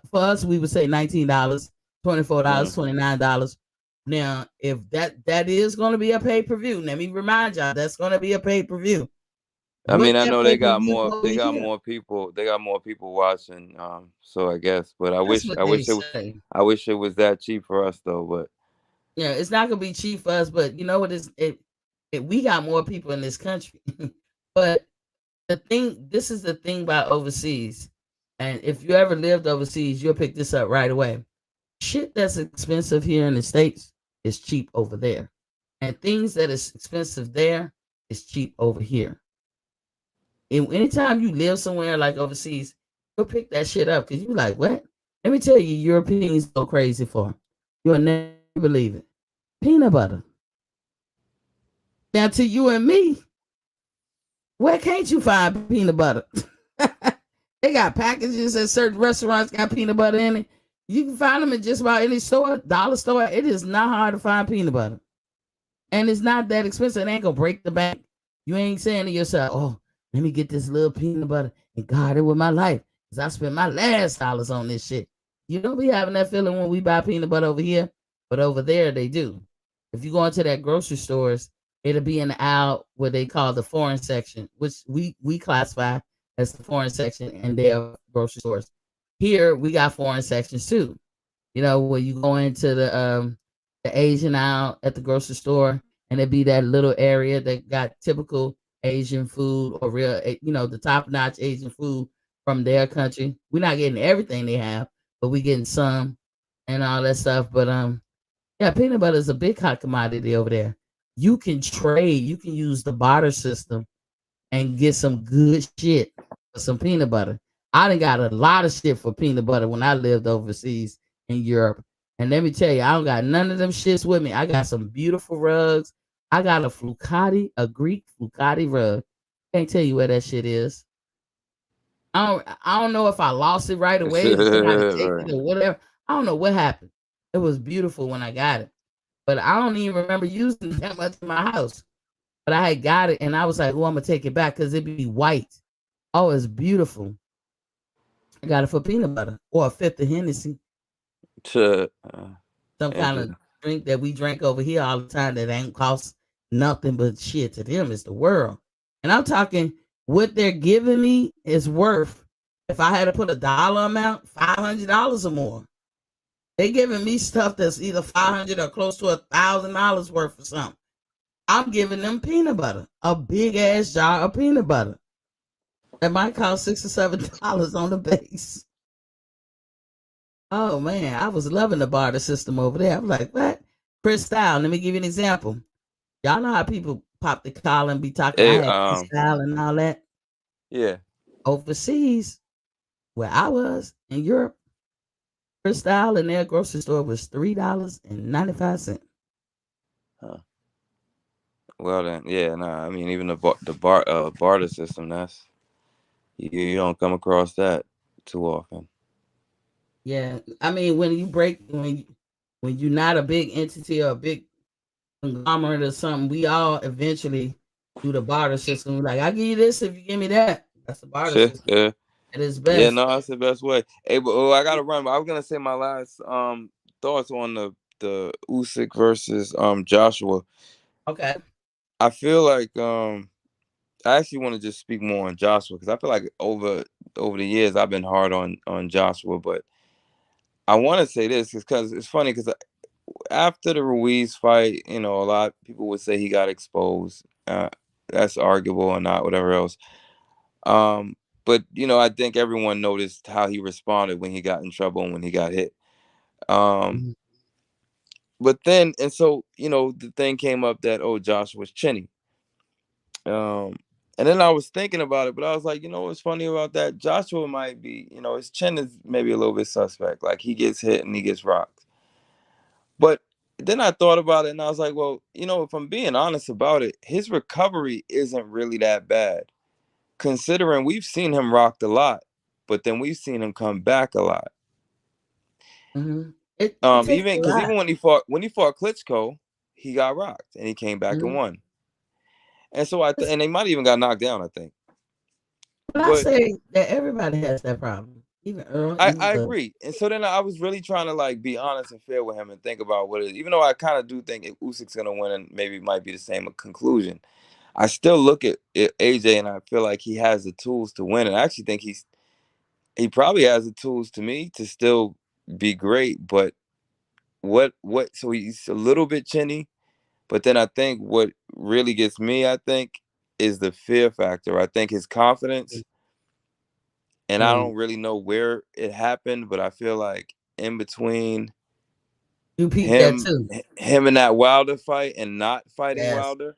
For us, we would say $19, $24, $29. Now, if that is going to be a pay-per-view, let me remind y'all, that's going to be a pay-per-view. I mean, I know they got more people. They got more people watching. So I guess, but I wish it was that cheap for us though. But yeah, it's not gonna be cheap for us. But you know what? We got more people in this country. But this is the thing about overseas. And if you ever lived overseas, you'll pick this up right away. Shit that's expensive here in the States is cheap over there. And things that is expensive there is cheap over here. And anytime you live somewhere like overseas, you'll pick that shit up, because you're like, what? Let me tell you, Europeans go crazy for. You'll never believe it. Peanut butter. Now to you and me, Where can't you find peanut butter? They got packages at certain restaurants got peanut butter in it. You can find them in just about any store, dollar store. It is not hard to find peanut butter. And it's not that expensive. It ain't gonna break the bank. You ain't saying to yourself, oh, let me get this little peanut butter and guard it with my life. Because I spent my last dollars on this shit. You don't be having that feeling when we buy peanut butter over here, but over there they do. If you go into that grocery stores, it'll be in the aisle where they call the foreign section, which we classify as the foreign section in their grocery stores. Here we got foreign sections too. You know, when you go into the Asian aisle at the grocery store, and it be that little area that got typical Asian food or real, the top notch Asian food from their country. We're not getting everything they have, but we getting some and all that stuff. But yeah, peanut butter is a big hot commodity over there. You can trade. You can use the barter system and get some good shit for some peanut butter. I done got a lot of shit for peanut butter when I lived overseas in Europe. And let me tell you, I don't got none of them shits with me. I got some beautiful rugs. I got a Greek flucati rug. Can't tell you where that shit is. I don't know if I lost it right away. Did somebody take Right. it or whatever? I don't know what happened. It was beautiful when I got it. But I don't even remember using it that much in my house. But I had got it and I was like, oh, I'm gonna take it back because it'd be white. Oh, it's beautiful. I got it for peanut butter or a fifth of Hennessy, To, some kind of interesting. drink that we drink over here all the time that ain't cost nothing but shit to them. It's the world. And I'm talking what they're giving me is worth, if I had to put a dollar amount, $500 or more. They giving me stuff that's either 500 or close to $1,000 worth of something. I'm giving them peanut butter, a big ass jar of peanut butter that might cost $6 or $7 on the base. Oh man, I was loving the barter system over there. I'm like, what? Cristal. Let me give you an example. Y'all know how people pop the collar and be talking. I Hey, had Cristal and all that yeah. overseas where I was in Europe. Cristal in their grocery store was $3.95. Huh. Well then, yeah. Nah, I mean, even barter system. That's you don't come across that too often. Yeah, I mean when you're not a big entity or a big conglomerate or something, we all eventually do the barter system. Like I give you this if you give me that. That's the barter system Yeah. at its Yeah, best. no, that's the best way. Hey, but I gotta run. But I was gonna say my last thoughts on the Usyk versus Joshua. Okay. I feel like I actually want to just speak more on Joshua because I feel like over the years I've been hard on Joshua, but I want to say this because it's funny because after the Ruiz fight, a lot of people would say he got exposed. That's arguable or not, whatever else. Um, but I think everyone noticed how he responded when he got in trouble and when he got hit. Um, Mhm. but then and so the thing came up that Josh was chinny. Um, and then I was thinking about it, but I was like, what's funny about that? Joshua might be, his chin is maybe a little bit suspect. Like he gets hit and he gets rocked. But then I thought about it and I was like, well, if I'm being honest about it, his recovery isn't really that bad, considering we've seen him rocked a lot, but then we've seen him come back a lot. Mhm. It takes Even a because lot. even when he fought Klitschko, he got rocked and he came back and Mhm. won. And so It's- and they might even got knocked down, I think. But I But say that everybody has that problem. Even Earl, I even Bud. agree. And so then I was really trying to like be honest and fair with him and think about what it is. Even though I kind of do think if Usyk's gonna win and maybe it might be the same conclusion, I still look at AJ and I feel like he has the tools to win. And I actually think he probably has the tools to me to still be great. But what so he's a little bit chinny, but then I think what really gets me, I think, is the fear factor. I think his confidence, and I Mm. don't really know where it happened, but I feel like in between You peep that him too. him in that Wilder fight and not fighting Yes. Wilder,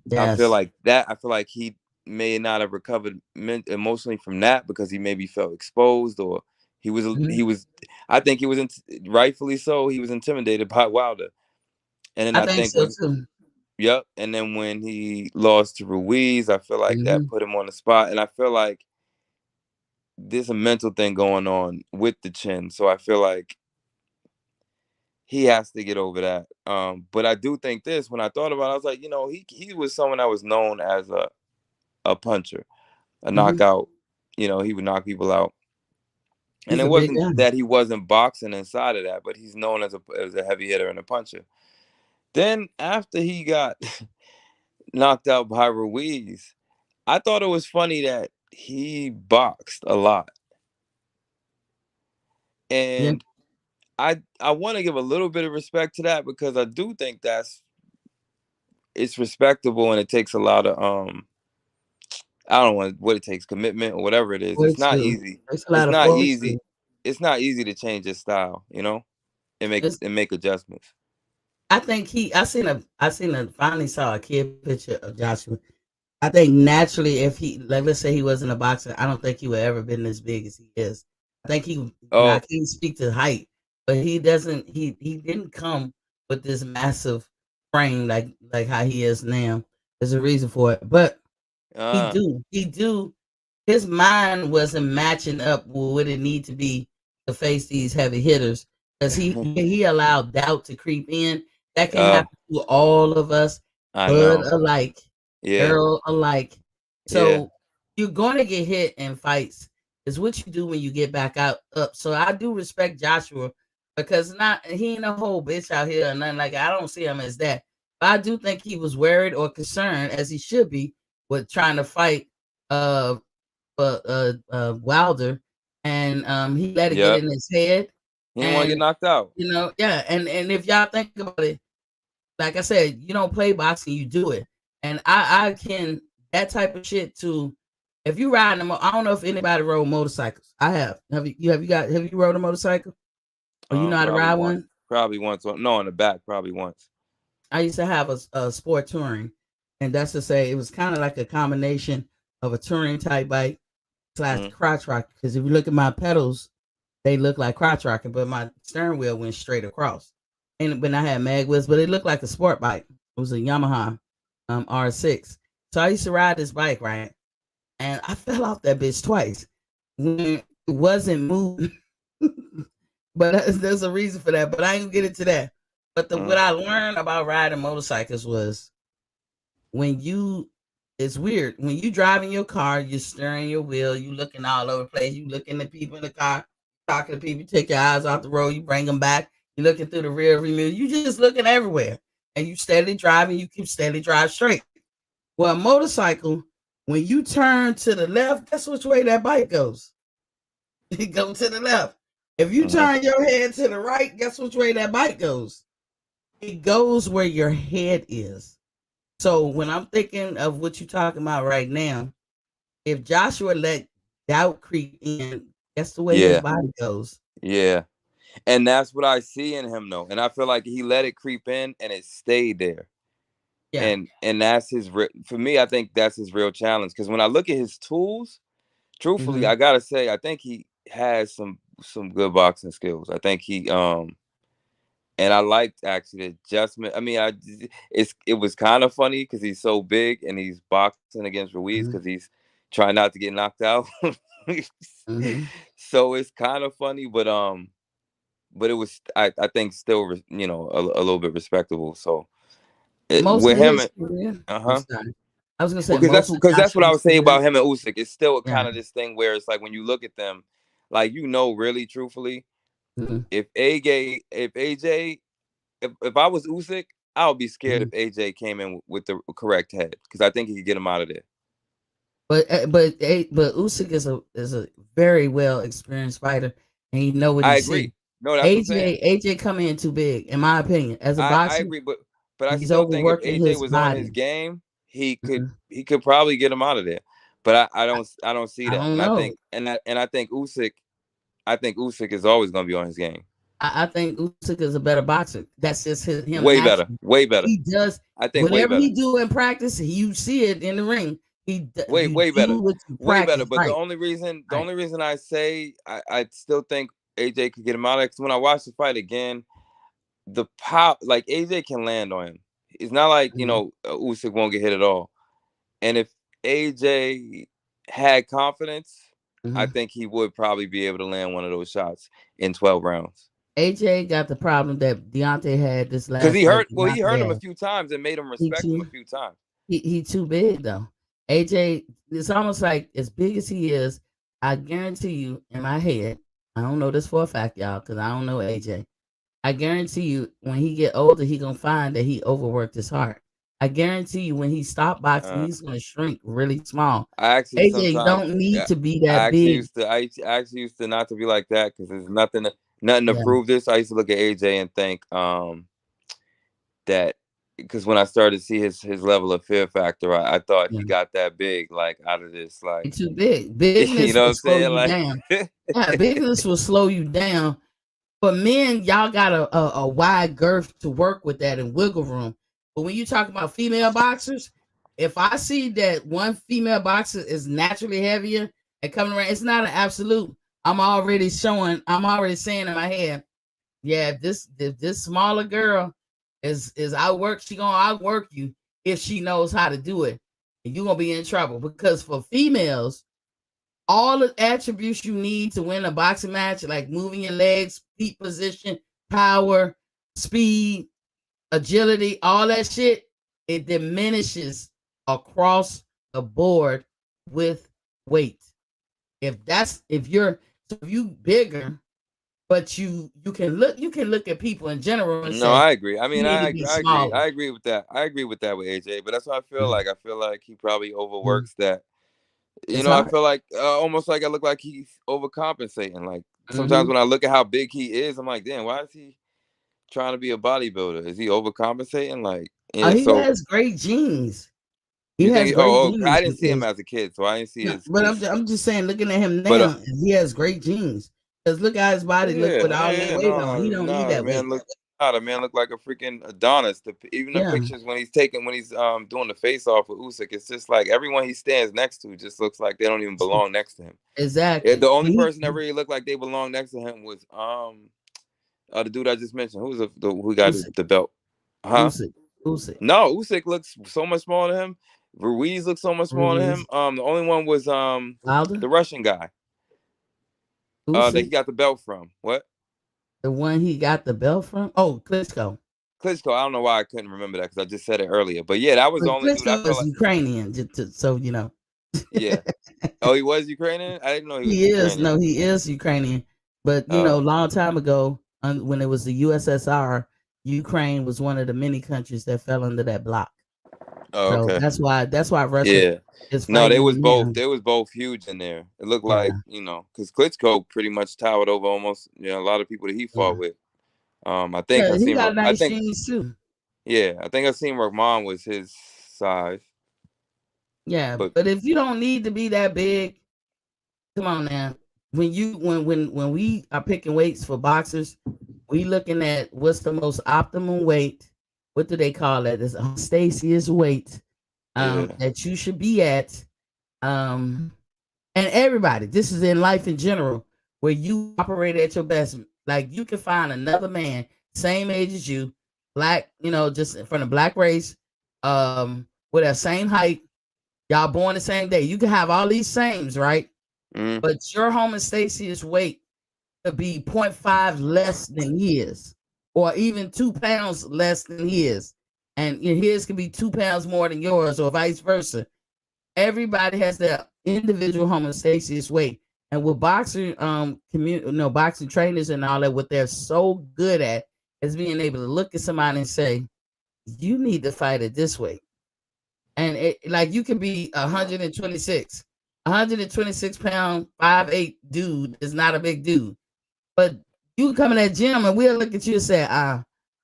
Yes. I feel like he may not have recovered emotionally from that because he maybe felt exposed or he was Mhm. he was I think he was rightfully so, he was intimidated by Wilder. And then I I think think so too. Yep. And then when he lost to Ruiz, I feel like that Mhm. put him on the spot. And I feel like there's a mental thing going on with the chin. So I feel like he has to get over that. But I do think this, when I thought about it, I was like, he was someone that was known as a puncher, a Mhm. knockout. He would knock people out. And He's it a big wasn't guy. that he wasn't boxing inside of that, but he's known as a heavy hitter and a puncher. Then after he got knocked out by Ruiz, I thought it was funny that he boxed a lot. Yeah. And I want to give a little bit of respect to that, because I do think it's respectable, and it takes a lot of I don't know what it takes, commitment or whatever it is. Way It's not too. easy. There's a It's lot of not force. easy. It's not easy to change his style, and It's make adjustments. I think I seen a finally saw a kid picture of Joshua. I think naturally, if he, like, let's say he wasn't a boxer, I don't think he would ever been as big as he is. I think I Oh, can't speak to height, but he doesn't, he didn't come with this massive frame like how he is now. There's a reason for it, but uh, he do his mind wasn't matching up with what it need to be to face these heavy hitters, because he allowed doubt to creep in. That can oh, happen to all of us, I bud know. alike, Yeah, girl alike. yeah, So you're going to get hit in fights. Is what you do when you get back out up. So I do respect Joshua, because not he ain't a whole bitch out here or nothing like that. I don't see him as that. But I do think he was worried or concerned, as he should be, with trying to fight uh Wilder, and he let it get yep. in his head, He didn't want to and get knocked out. yeah, and if y'all think about it, like I said, you don't play boxing, you do it, and I can that type of shit too. If you ride I don't know if anybody rode motorcycles. I have. Have you rode a motorcycle, or you know how to Probably ride once. one? Probably once. No, in the back. Probably once. I used to have a sport touring, and that's to say, it was kind of like a combination of a touring type bike slash Mm, crotch rocket. Because if you look at my pedals, they look like crotch rocket, but my steering wheel went straight across. And when I had mag wheels, but it looked like a sport bike. It was a Yamaha R6. So I used to ride this bike, right? And I fell off that bitch twice when it wasn't moving. But there's a reason for that. But I ain't gonna get into that. But what mm, I learned about riding motorcycles was, when you it's weird. When you driving your car, you're steering your wheel, you looking all over the place, you looking at people in the car, talking to people, you take your eyes off the road, you bring them back, you looking through the rear view mirror, you just looking everywhere. And you steadily driving, you keep steadily drive straight. Well, a motorcycle, when you turn to the left, guess which way that bike goes? It goes to the left. If you mm. turn your head to the right, guess which way that bike goes? It goes where your head is. So when I'm thinking of what you're talking about right now, if Joshua let doubt creep in, that's the way his Yeah, body goes. yeah. And that's what I see in him, though. And I feel like he let it creep in, and it stayed there. Yeah. And that's for me. I think that's his real challenge. Because when I look at his tools, truthfully, Hmm. I gotta say, I think he has some good boxing skills. I think he and I liked actually the adjustment. I mean, it was kind of funny because he's so big and he's boxing against Ruiz Hmm. because he's trying not to get knocked out. Hmm. So it's kind of funny, but it was I think still a little bit respectable. So Most with of him, his career, I'm uh-huh. sorry. I was gonna say Because that's most of because that's what I Joshua's was saying career. about him and Usyk. It's still Yeah. kind of this thing where it's like when you look at them, like really truthfully, Hmm. if AJ if I was Usyk, I would be scared Hmm. if AJ came in with the correct head, because I think he could get him out of there. But Usyk is a very well experienced fighter, and he know what I he agree. see. No, that's what I'm saying. AJ coming in too big, in my opinion. As a I boxer, agree, but I he's still think if overworking AJ his was on his body. game, Mhm. he could probably get him out of there. But I don't see I that, don't and I know. think and I think Usyk is always going to be on his game. I think Usyk is a better boxer. That's just him Way better, naturally. way better. He does I think way whatever better. he do in practice. You see it in the ring. You Way better, do what you way better. practice. But Right, the right. only reason I say I still think AJ could get him out of, because when I watch the fight again, the power, like AJ can land on him. It's not like Usyk won't get hit at all. And if AJ had confidence, I think he would probably be able to land one of those shots in 12 rounds. AJ got the problem that Deontay had this last because he fight. hurt him a few times and made him respect him a few times. He too big though. AJ, it's almost like as big as he is, I guarantee you in my head, I don't know this for a fact, y'all, because I don't know AJ. I guarantee you when he get older, he gonna find that he overworked his heart. I guarantee you when he stop boxing, he's gonna shrink really small. I actually AJ don't need to be that big. I actually used to not to be like that because there's nothing to prove this. I used to look at AJ and think that because when I started to see his level of fear factor, I thought he got that big, like out of this, like he's too big. Bigness you know what I'm slow saying? you Like down. Yeah, bigness will slow you down. For men, y'all got a wide girth to work with that and wiggle room. But when you talk about female boxers, if I see that one female boxer is naturally heavier and coming around, it's not an absolute. I'm already saying in my head, yeah, if this smaller girl is outwork, she gonna outwork you if she knows how to do it. And you're gonna be in trouble because for females, all the attributes you need to win a boxing match, like moving your legs, feet position, power, speed, agility, all that shit, it diminishes across the board with weight. If you bigger, but you can look at people in general and say, I agree. I mean, I agree. I agree with that. I agree with that with AJ, but that's what I feel like. I feel like he probably overworks that. I feel like almost like I look like he's overcompensating. Like sometimes when I look at how big he is, I'm like, damn, why is he trying to be a bodybuilder? Is he overcompensating? Like, he has great genes. He has great genes. I didn't see him as a kid, so I didn't see his. But I'm just saying, looking at him now, he has great genes. Because look how his body look with all that weight on. He don't need that weight. The man looked like a freaking Adonis. Even the pictures when he's doing the face off with Usyk, it's just like everyone he stands next to just looks like they don't even belong next to him. Exactly. The only person that really looked like they belong next to him was the dude I just mentioned. Who got the belt? Huh? Usyk. No, Usyk looks so much smaller than him. Ruiz looks so much smaller than him. The only one was the Russian guy. That he got the belt from. What? The one he got the belt from? Oh, Klitschko. I don't know why I couldn't remember that because I just said it earlier. But yeah, that was the only dude I felt like. Ukrainian, so you know. Yeah. Oh, he was Ukrainian? I didn't know he was Ukrainian. No, he is Ukrainian. But you know, a long time ago, when it was the USSR, Ukraine was one of the many countries that fell under that block. Oh, okay. So that's why Russia is no, they was both. They was both huge in there. It looked like because Klitschko pretty much towered over almost a lot of people that he fought with. I think I seen. Nice genes too. Yeah, I think I seen Rahman was his size. Yeah, but if you don't need to be that big, come on now. When we are picking weights for boxers, we looking at what's the most optimum weight. What do they call it? It's Stacey's weight that you should be at. And everybody, this is in life in general, where you operate at your best. Like you can find another man, same age as you, black, just from the black race, with that same height. Y'all born the same day. You can have all these sames, right? But your homostasis weight could be 0.5 less than his, or even 2 pounds less than his. And his could be 2 pounds more than yours, or vice versa. Everybody has their individual homostasis weight. And with boxing boxing trainers and all that, what they're so good at is being able to look at somebody and say, you need to fight it this way. And you can be 126 pound, 5'8" dude is not a big dude. But you come in that gym and we'll look at you and say, I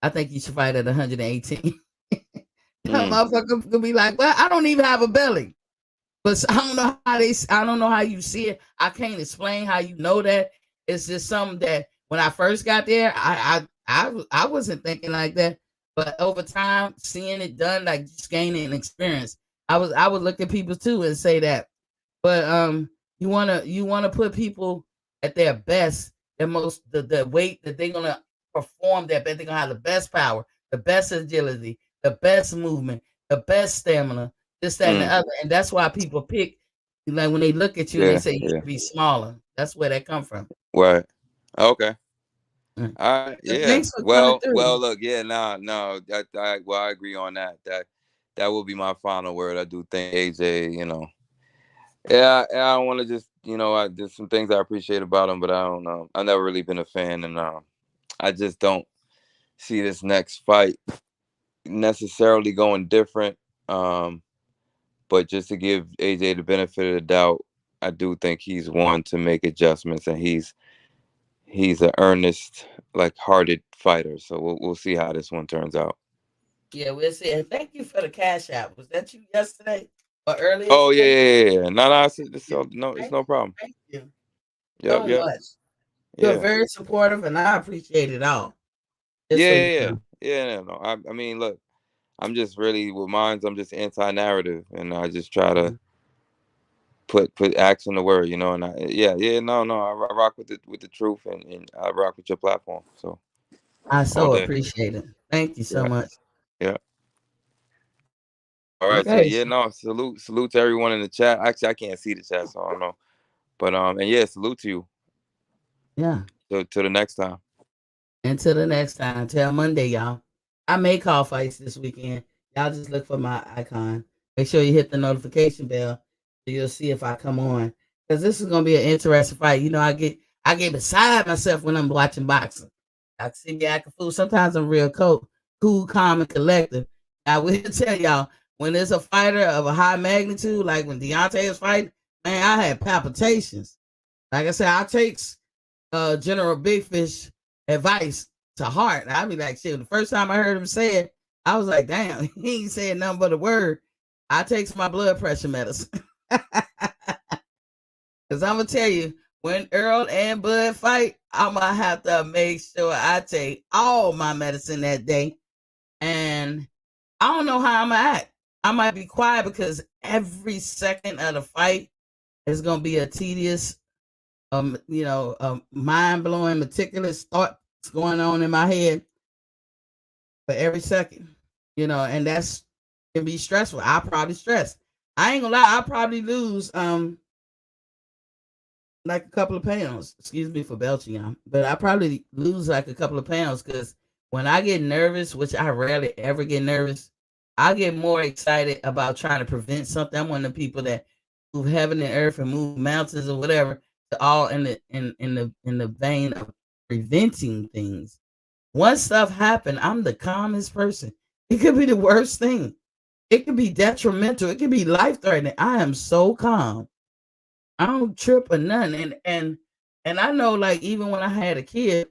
think you should fight at 118. That motherfucker could be like, well, I don't even have a belly. But I don't know how you see it. I can't explain how you know that. It's just something that when I first got there, I wasn't thinking like that. But over time, seeing it done, like just gaining experience, I would look at people too and say that. But you wanna put people at their best, the weight that they're gonna perform their best. They're gonna have the best power, the best agility, the best movement, the best stamina, this, that, and the other. And that's why people pick, like when they look at you and they say you should be smaller. That's where that come from. Right. Okay. Mm. All right. But Yeah. thanks for coming through. Look. Yeah. No. I agree on that. That will be my final word. I do think AJ. Yeah. I don't want to just. There's some things I appreciate about him, but I don't know. I've never really been a fan, and I just don't see this next fight necessarily going different. But just to give AJ the benefit of the doubt, I do think he's one to make adjustments, and he's an earnest, like hearted fighter. So we'll see how this one turns out. Yeah, we'll see. And thank you for the cash out. Was that you yesterday or earlier Oh today? yeah. No, it's no problem. Thank you Yep. so much. You're Yeah. very supportive, and I appreciate it all. Just so you Yeah. know. No. I mean, look, I'm just really with mines. I'm just anti-narrative, and I just try to put action to word, and no, I rock with the truth, and I rock with your platform. So I all so day. appreciate it. Thank you so Yeah. much. Yeah. All right. So Okay. yeah, no, salute to everyone in the chat. Actually, I can't see the chat, so I don't know. But and yeah, salute to you. Yeah. To the next time. Until the next time. Till Monday, y'all. I may call fights this weekend. Y'all just look for my icon. Make sure you hit the notification bell so you'll see if I come on. Because this is gonna be an interesting fight. I get beside myself when I'm watching boxing. I see me acting fool. Sometimes I'm real cool, calm, and collective. I will tell y'all, when there's a fighter of a high magnitude, like when Deontay was fighting, man, I had palpitations. Like I said, I takes General Big Fish advice to heart. I be like, shit, the first time I heard him say it, I was like, damn, he ain't saying nothing but a word. I takes my blood pressure medicine. Because I'm going to tell you, when Earl and Bud fight, I'm going to have to make sure I take all my medicine that day. And I don't know how I'm going to act. I might be quiet because every second of the fight is going to be a tedious, mind-blowing, meticulous thoughts going on in my head for every second, and that's can be stressful. I probably stress. I ain't gonna lie, I'll probably lose like a couple of pounds. Excuse me for belching, y'all. But I probably lose like a couple of pounds because when I get nervous, which I rarely ever get nervous, I get more excited about trying to prevent something. I'm one of the people that move heaven and earth and move mountains or whatever, to all in the vein of preventing things. Once stuff happen, I'm the calmest person. It could be the worst thing. It could be detrimental. It could be life threatening. I am so calm. I don't trip or nothing. And I know, like, even when I had a kid,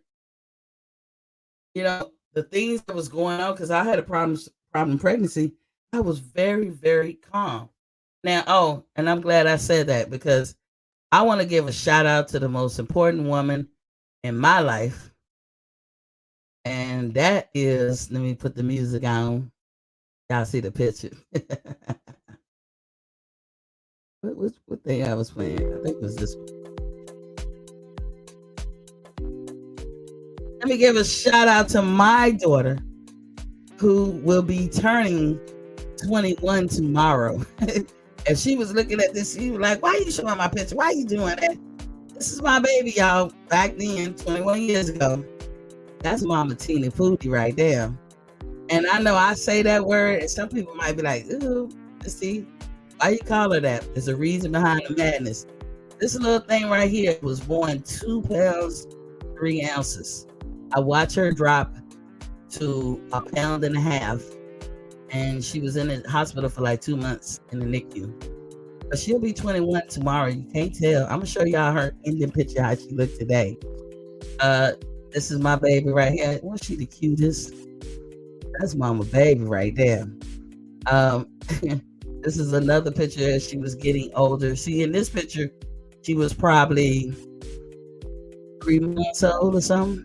the things that was going on, because I had a problem pregnancy, I was very, very calm. Now, and I'm glad I said that because I want to give a shout out to the most important woman in my life. And that is, let me put the music on. Y'all see the picture. what thing I was playing? I think it was this one. Let me give a shout out to my daughter, who will be turning 21 tomorrow. If she was looking at this, she was like, why are you showing my picture? Why are you doing that? This is my baby, y'all. Back then, 21 years ago. That's Mama Tina Pootie right there. And I know I say that word, and some people might be like, ooh, let's see, why you call her that? There's a reason behind the madness. This little thing right here was born 2 pounds, 3 ounces. I watched her drop to 1.5 pounds, and she was in the hospital for like 2 months in the NICU. But she'll be 21 tomorrow. You can't tell. I'm gonna show y'all her ending picture how she looked today. This is my baby right here. Wasn't she the cutest? That's Mama Baby right there. This is another picture as she was getting older. See, in this picture, she was probably 3 months old or something.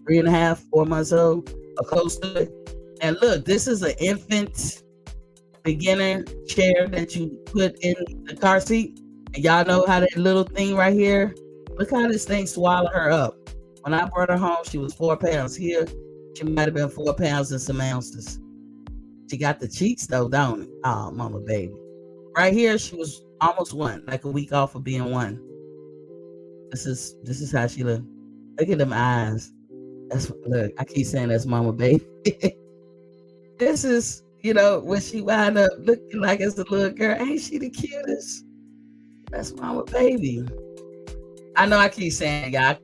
3.5, 4 months old, or close to it. And look, this is an infant beginner chair that you put in the car seat. And y'all know how that little thing right here, look how this thing swallowed her up. When I brought her home, she was 4 pounds. Here, she might have been 4 pounds and some ounces. She got the cheeks though, don't it? Oh, mama baby. Right here, she was almost 1, like a week off of being 1. This is how she look. Look at them eyes. Look. I keep saying that's mama baby. This is, when she wound up looking like as a little girl. Ain't she the cutest? That's mama baby. I know I keep saying, y'all,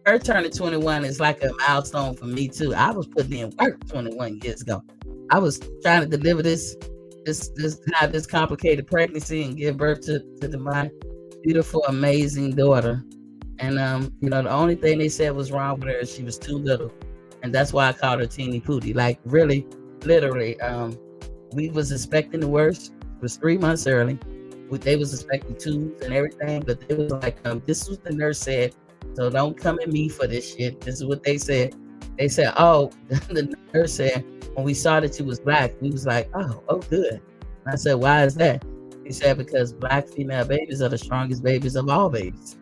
her turning 21 is like a milestone for me too. I was putting in work 21 years ago. I was trying to deliver this complicated pregnancy and give birth to my beautiful, amazing daughter. And the only thing they said was wrong with her is she was too little, and that's why I called her Teeny Pootie. Like really, literally, we was expecting the worst. It was 3 months early. They was expecting tubes and everything, but they was like, this is what the nurse said. So don't come at me for this shit. This is what they said. They said, oh, the nurse said, when we saw that you was black, we was like, oh, good. And I said, why is that? He said, because black female babies are the strongest babies of all babies.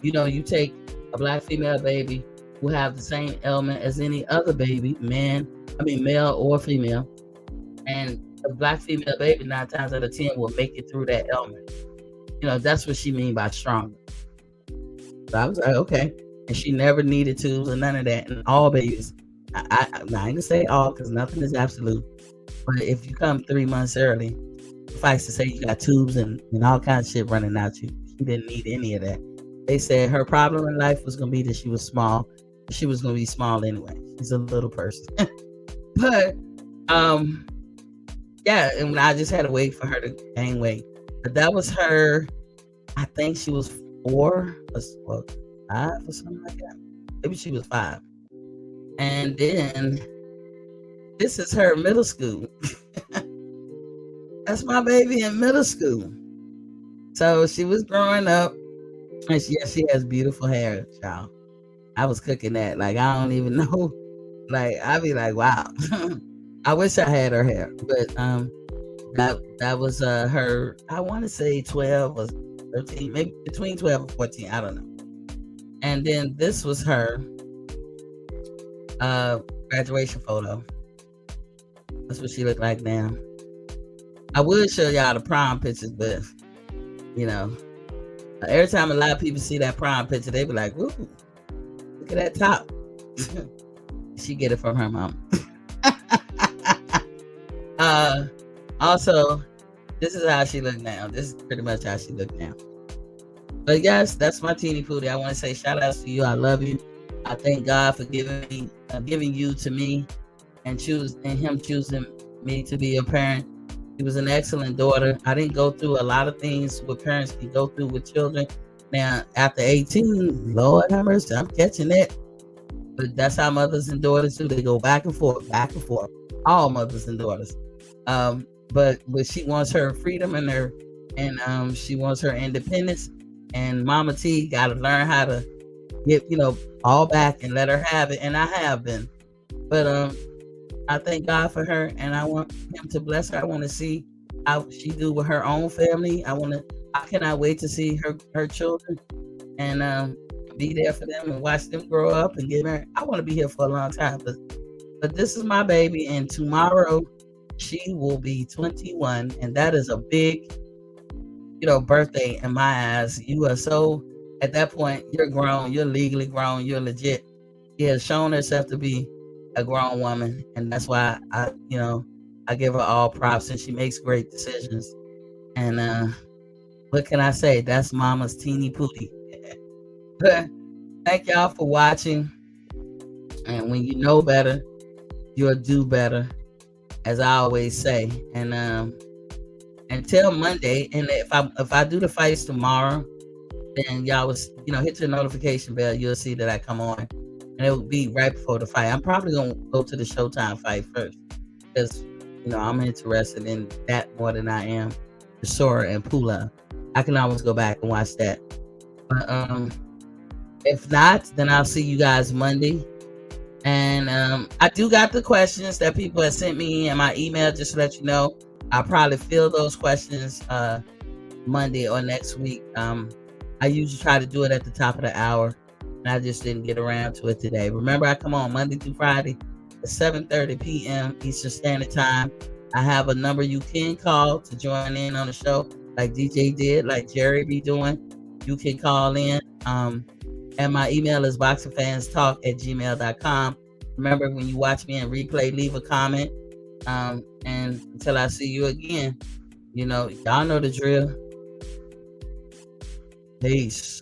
You take a black female baby who have the same ailment as any other baby, male or female, and a black female baby 9 times out of 10 will make it through that ailment. That's what she mean by stronger. So I was like, okay. And she never needed tubes or none of that. And all babies, I ain't gonna say all because nothing is absolute. But if you come 3 months early, suffice to say you got tubes and all kinds of shit running out you. She didn't need any of that. They said her problem in life was gonna be that she was small. She was gonna be small anyway. She's a little person. But yeah, and I just had to wait for her to gain weight. But that was her. I think she was 4 or 5 or something like that. Maybe she was 5. And then this is her middle school. That's my baby in middle school. So she was growing up, and she has beautiful hair, child. I was cooking that. Like, I don't even know. Like, I'd be like, wow. I wish I had her hair. But that was her, I want to say 12 or 13, maybe between 12 and 14. I don't know. And then this was her graduation photo. That's what she looked like now. I would show y'all the prom pictures, but every time a lot of people see that prom picture, they be like, "Woo, look at that top." She get it from her mom. Also, this is how she look now. This is pretty much how she look now. But yes, that's my Teeny Pootie. I want to say shout outs to you. I love you. I thank God for giving you to me, and him choosing me to be a parent. She was an excellent daughter. I didn't go through a lot of things what parents can go through with children. Now, after 18, Lord have mercy, I'm catching it. But that's how mothers and daughters do. They go back and forth. All mothers and daughters. But she wants her freedom and she wants her independence. And Mama T got to learn how to get, all back and let her have it. And I have been. But I thank God for her, and I want him to bless her. I want to see how she do with her own family. I cannot wait to see her children and be there for them and watch them grow up and get married. I want to be here for a long time, but this is my baby, and tomorrow she will be 21, and that is a big, birthday in my eyes. You are so, at that point, you're grown, you're legally grown, you're legit. She has shown herself to be a grown woman, and that's why I give her all props, and she makes great decisions. And what can I say? That's Mama's Teeny Pootie. Thank y'all for watching. And when you know better, you'll do better, as I always say. And until Monday, and if I do the fights tomorrow, then y'all was hit your notification bell. You'll see that I come on. And it will be right before the fight. I'm probably going to go to the Showtime fight first because, I'm interested in that more than I am the Sora and Pula. I can always go back and watch that. But if not, then I'll see you guys Monday. And I do got the questions that people have sent me in my email, just to let you know. I'll probably fill those questions Monday or next week. I usually try to do it at the top of the hour. And I just didn't get around to it today. Remember, I come on Monday through Friday, at 7:30 p.m. Eastern Standard Time. I have a number you can call to join in on the show, like DJ did, like Jerry be doing. You can call in. And my email is boxingfanstalk@gmail.com. Remember, when you watch me in replay, leave a comment. And until I see you again, y'all know the drill. Peace.